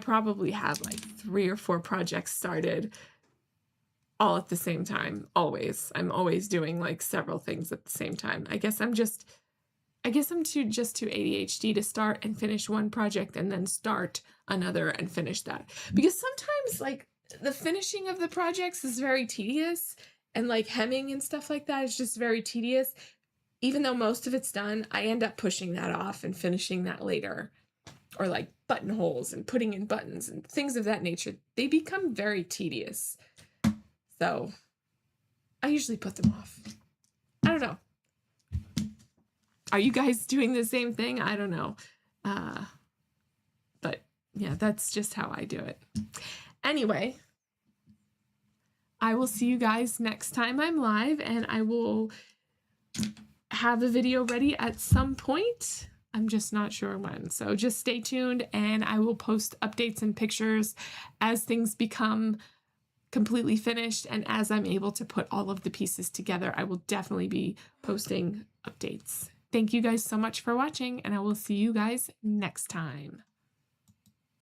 probably have like 3 or 4 projects started all at the same time. Always. I'm always doing like several things at the same time. I guess I'm just too ADHD to start and finish one project and then start another and finish that. Because sometimes like the finishing of the projects is very tedious. And like hemming and stuff like that is just very tedious. Even though most of it's done, I end up pushing that off and finishing that later. or like buttonholes and putting in buttons and things of that nature, they become very tedious. So I usually put them off. I don't know. Are you guys doing the same thing? I don't know. But yeah, that's just how I do it. Anyway, I will see you guys next time I'm live, and I will have a video ready at some point. I'm just not sure when. So just stay tuned, and I will post updates and pictures as things become completely finished, and as I'm able to put all of the pieces together, I will definitely be posting updates. Thank you guys so much for watching, and I will see you guys next time.